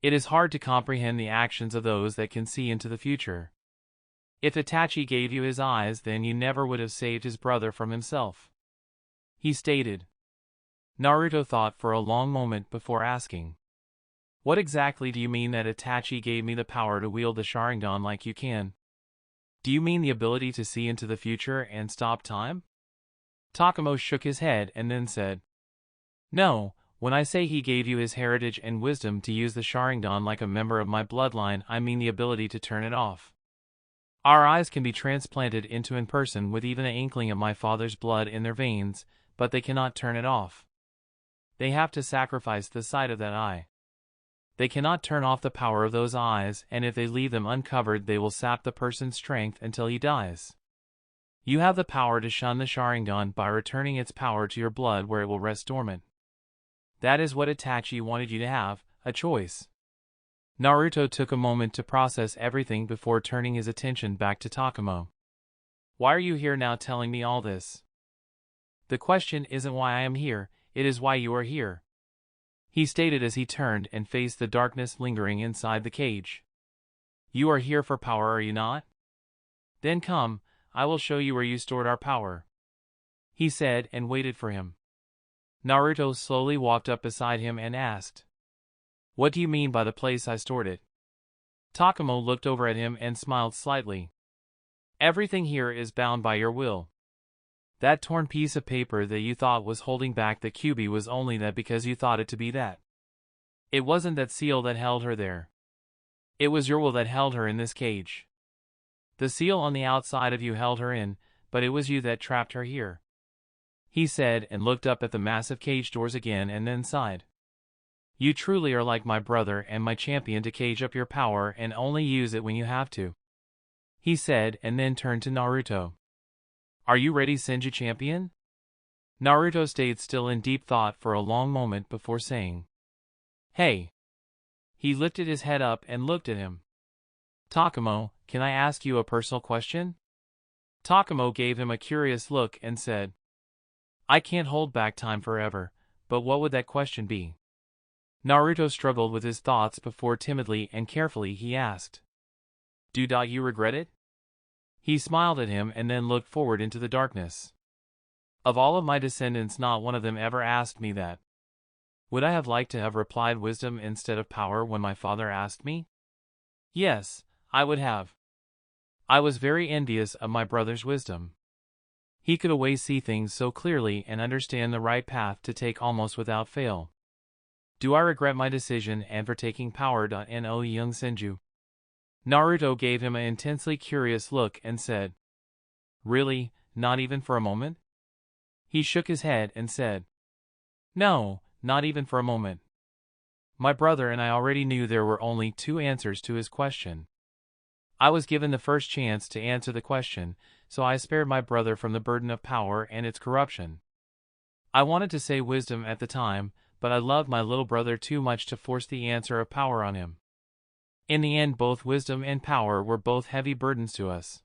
It is hard to comprehend the actions of those that can see into the future. If Itachi gave you his eyes, then you never would have saved his brother from himself. He stated. Naruto thought for a long moment before asking. What exactly do you mean that Itachi gave me the power to wield the Sharingan like you can? Do you mean the ability to see into the future and stop time? Takamo shook his head and then said. No, when I say he gave you his heritage and wisdom to use the Sharingan like a member of my bloodline, I mean the ability to turn it off. Our eyes can be transplanted into a person with even an inkling of my father's blood in their veins, but they cannot turn it off. They have to sacrifice the sight of that eye. They cannot turn off the power of those eyes, and if they leave them uncovered they will sap the person's strength until he dies. You have the power to shun the Sharingan by returning its power to your blood where it will rest dormant. That is what Itachi wanted you to have, a choice. Naruto took a moment to process everything before turning his attention back to Takamo. Why are you here now telling me all this? The question isn't why I am here, it is why you are here, he stated as he turned and faced the darkness lingering inside the cage. You are here for power, are you not? Then come, I will show you where you stored our power, he said and waited for him. Naruto slowly walked up beside him and asked, What do you mean by the place I stored it? Takamo looked over at him and smiled slightly. Everything here is bound by your will. That torn piece of paper that you thought was holding back the Kyuubi was only that because you thought it to be that. It wasn't that seal that held her there. It was your will that held her in this cage. The seal on the outside of you held her in, but it was you that trapped her here, he said and looked up at the massive cage doors again and then sighed. You truly are like my brother and my champion to cage up your power and only use it when you have to, he said and then turned to Naruto. Are you ready, Senju champion? Naruto stayed still in deep thought for a long moment before saying, Hey. He lifted his head up and looked at him. Takamo, can I ask you a personal question? Takamo gave him a curious look and said, I can't hold back time forever, but what would that question be? Naruto struggled with his thoughts before timidly and carefully he asked, Do you regret it? He smiled at him and then looked forward into the darkness. Of all of my descendants, not one of them ever asked me that. Would I have liked to have replied wisdom instead of power when my father asked me? Yes, I would have. I was very envious of my brother's wisdom. He could always see things so clearly and understand the right path to take almost without fail. Do I regret my decision and for taking power? No, young Senju. Naruto gave him an intensely curious look and said, Really, not even for a moment? He shook his head and said, No, not even for a moment. My brother and I already knew there were only two answers to his question. I was given the first chance to answer the question, so I spared my brother from the burden of power and its corruption. I wanted to say wisdom at the time, but I loved my little brother too much to force the answer of power on him. In the end, both wisdom and power were both heavy burdens to us.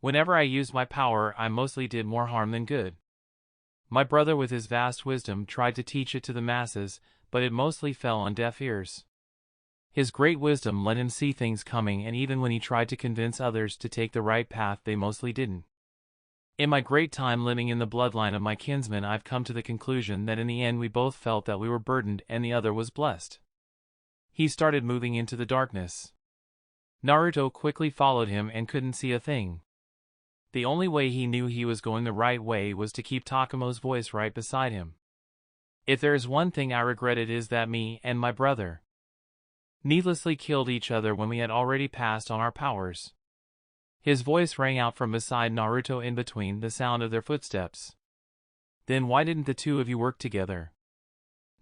Whenever I used my power, I mostly did more harm than good. My brother with his vast wisdom tried to teach it to the masses, but it mostly fell on deaf ears. His great wisdom let him see things coming, and even when he tried to convince others to take the right path, they mostly didn't. In my great time living in the bloodline of my kinsmen, I've come to the conclusion that in the end we both felt that we were burdened and the other was blessed. He started moving into the darkness. Naruto quickly followed him and couldn't see a thing. The only way he knew he was going the right way was to keep Takamo's voice right beside him. If there is one thing I regret, it is that me and my brother needlessly killed each other when we had already passed on our powers. His voice rang out from beside Naruto in between the sound of their footsteps. Then why didn't the two of you work together?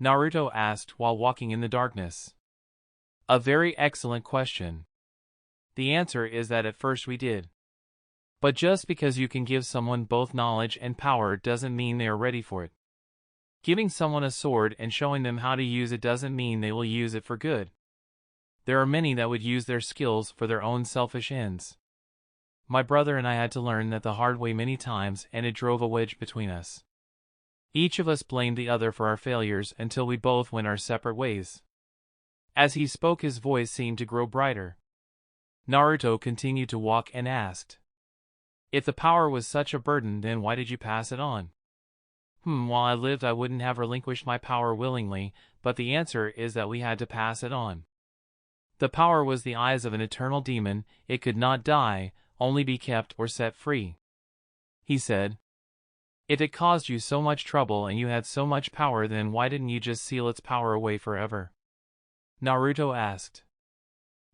Naruto asked while walking in the darkness. A very excellent question. The answer is that at first we did. But just because you can give someone both knowledge and power doesn't mean they are ready for it. Giving someone a sword and showing them how to use it doesn't mean they will use it for good. There are many that would use their skills for their own selfish ends. My brother and I had to learn that the hard way many times, and it drove a wedge between us. Each of us blamed the other for our failures until we both went our separate ways. As he spoke, his voice seemed to grow brighter. Naruto continued to walk and asked, If the power was such a burden, then why did you pass it on? While I lived, I wouldn't have relinquished my power willingly, but the answer is that we had to pass it on. The power was the eyes of an eternal demon, it could not die, only be kept or set free, he said. If it caused you so much trouble and you had so much power, then why didn't you just seal its power away forever? Naruto asked.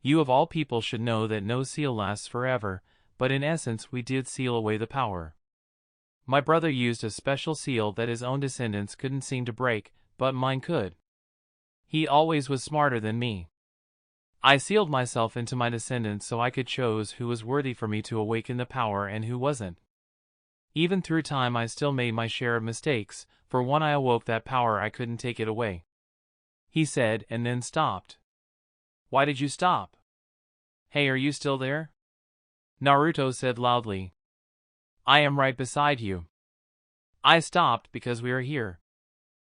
You of all people should know that no seal lasts forever, but in essence we did seal away the power. My brother used a special seal that his own descendants couldn't seem to break, but mine could. He always was smarter than me. I sealed myself into my descendants so I could choose who was worthy for me to awaken the power and who wasn't. Even through time I still made my share of mistakes, for when I awoke that power I couldn't take it away. He said and then stopped. Why did you stop? Hey, are you still there? Naruto said loudly. I am right beside you. I stopped because we are here.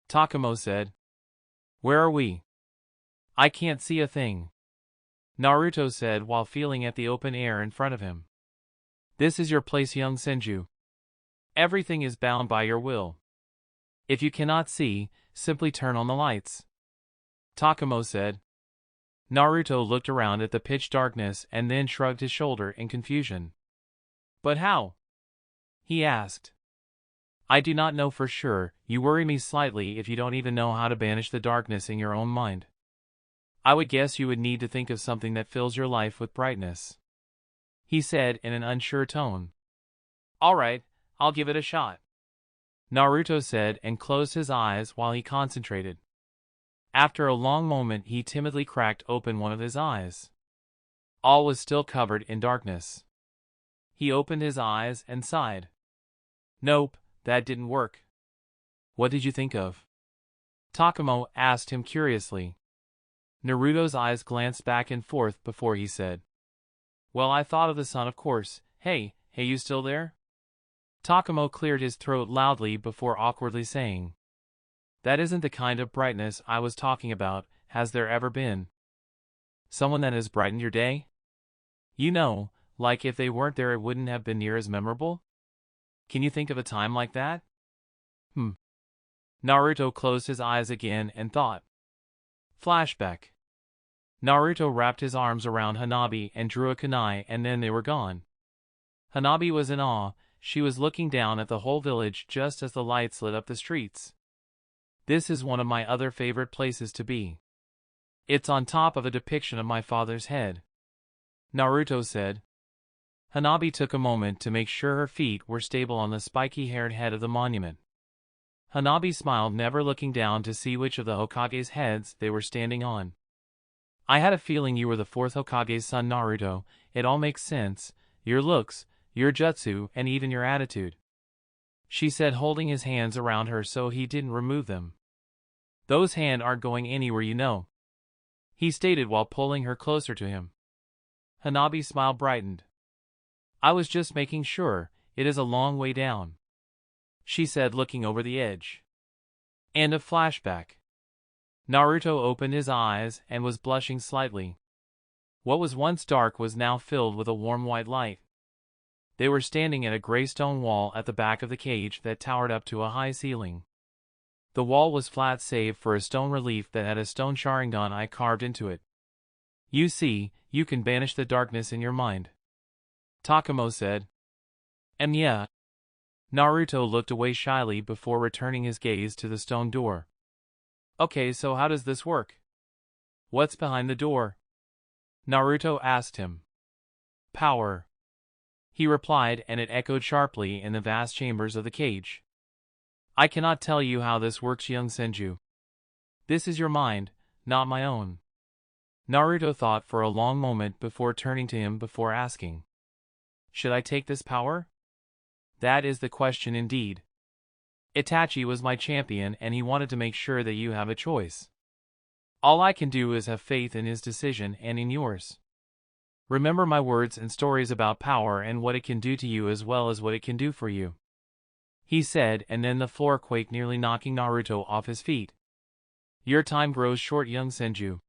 Takamo said. Where are we? I can't see a thing. Naruto said while feeling at the open air in front of him. This is your place, young Senju. Everything is bound by your will. If you cannot see, simply turn on the lights. Takamo said. Naruto looked around at the pitch darkness and then shrugged his shoulder in confusion. But how? He asked. I do not know for sure. You worry me slightly if you don't even know how to banish the darkness in your own mind. I would guess you would need to think of something that fills your life with brightness. He said in an unsure tone. All right, I'll give it a shot. Naruto said and closed his eyes while he concentrated. After a long moment he timidly cracked open one of his eyes. All was still covered in darkness. He opened his eyes and sighed. Nope, that didn't work. What did you think of? Takamo asked him curiously. Naruto's eyes glanced back and forth before he said. Well, I thought of the sun, of course. Hey, you still there? Takamo cleared his throat loudly before awkwardly saying. That isn't the kind of brightness I was talking about. Has there ever been someone that has brightened your day? You know, like if they weren't there it wouldn't have been near as memorable? Can you think of a time like that? Naruto closed his eyes again and thought. Flashback. Naruto wrapped his arms around Hanabi and drew a kunai and then they were gone. Hanabi was in awe. She was looking down at the whole village just as the lights lit up the streets. This is one of my other favorite places to be. It's on top of a depiction of my father's head. Naruto said. Hanabi took a moment to make sure her feet were stable on the spiky-haired head of the monument. Hanabi smiled, never looking down to see which of the Hokage's heads they were standing on. I had a feeling you were the fourth Hokage's son, Naruto. It all makes sense. Your looks, your jutsu, and even your attitude. She said, holding his hands around her so he didn't remove them. Those hands aren't going anywhere, you know. He stated while pulling her closer to him. Hanabi's smile brightened. I was just making sure. It is a long way down, she said, looking over the edge. End of flashback. Naruto opened his eyes and was blushing slightly. What was once dark was now filled with a warm white light. They were standing at a gray stone wall at the back of the cage that towered up to a high ceiling. The wall was flat save for a stone relief that had a stone Sharingan eye carved into it. You see, you can banish the darkness in your mind, Takamo said. Yeah. Naruto looked away shyly before returning his gaze to the stone door. Okay, so how does this work? What's behind the door? Naruto asked him. Power, he replied, and it echoed sharply in the vast chambers of the cage. I cannot tell you how this works, young Senju. This is your mind, not my own. Naruto thought for a long moment before turning to him before asking. Should I take this power? That is the question indeed. Itachi was my champion and he wanted to make sure that you have a choice. All I can do is have faith in his decision and in yours. Remember my words and stories about power and what it can do to you as well as what it can do for you, he said, and then the floor quaked, nearly knocking Naruto off his feet. Your time grows short, young Senju.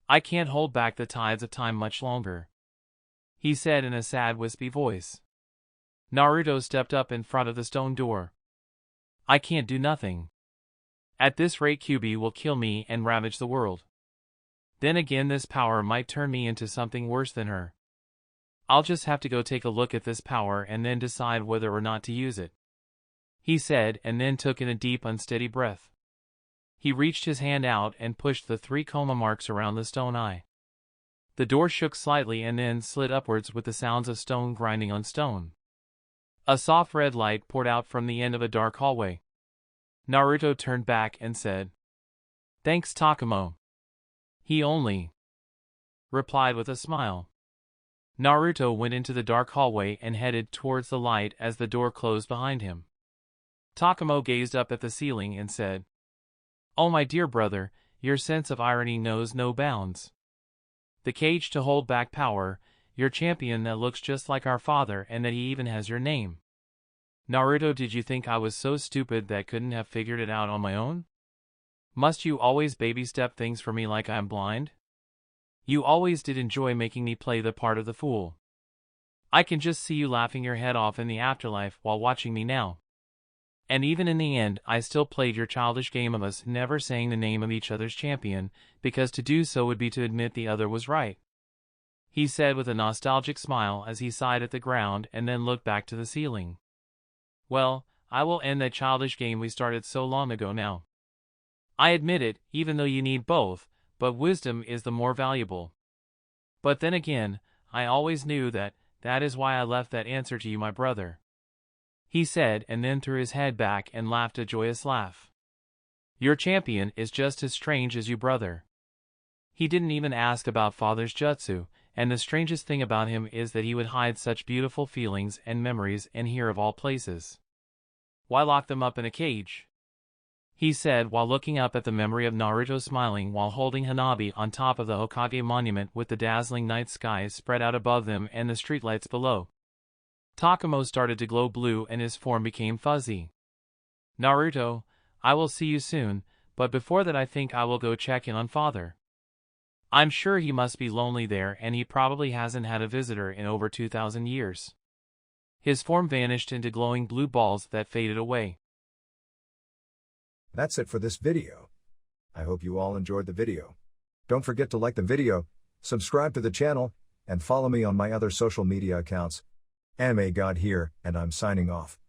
I can't hold back the tides of time much longer, he said in a sad, wispy voice. Naruto stepped up in front of the stone door. I can't do nothing. At this rate Kyuubi will kill me and ravage the world. Then again this power might turn me into something worse than her. I'll just have to go take a look at this power and then decide whether or not to use it, he said, and then took in a deep, unsteady breath. He reached his hand out and pushed the 3 coma marks around the stone eye. The door shook slightly and then slid upwards with the sounds of stone grinding on stone. A soft red light poured out from the end of a dark hallway. Naruto turned back and said, Thanks, Takamo. He only replied with a smile. Naruto went into the dark hallway and headed towards the light as the door closed behind him. Takamo gazed up at the ceiling and said, "Oh my dear brother, your sense of irony knows no bounds. The cage to hold back power, your champion that looks just like our father and that he even has your name. Naruto, did you think I was so stupid that couldn't have figured it out on my own? Must you always baby-step things for me like I'm blind? You always did enjoy making me play the part of the fool. I can just see you laughing your head off in the afterlife while watching me now. And even in the end, I still played your childish game of us never saying the name of each other's champion, because to do so would be to admit the other was right," he said with a nostalgic smile as he sighed at the ground and then looked back to the ceiling. "Well, I will end that childish game we started so long ago now. I admit it, even though you need both, but wisdom is the more valuable. But then again, I always knew that is why I left that answer to you, my brother," he said, and then threw his head back and laughed a joyous laugh. "Your champion is just as strange as you, brother. He didn't even ask about father's jutsu, and the strangest thing about him is that he would hide such beautiful feelings and memories and here of all places. Why lock them up in a cage?" he said while looking up at the memory of Naruto smiling while holding Hanabi on top of the Hokage monument with the dazzling night sky spread out above them and the streetlights below. Takamo started to glow blue and his form became fuzzy. "Naruto, I will see you soon, but before that I think I will go check in on father. I'm sure he must be lonely there and he probably hasn't had a visitor in over 2,000 years. His form vanished into glowing blue balls that faded away. That's it for this video. I hope you all enjoyed the video. Don't forget to like the video, subscribe to the channel, and follow me on my other social media accounts. Anime God here, and I'm signing off.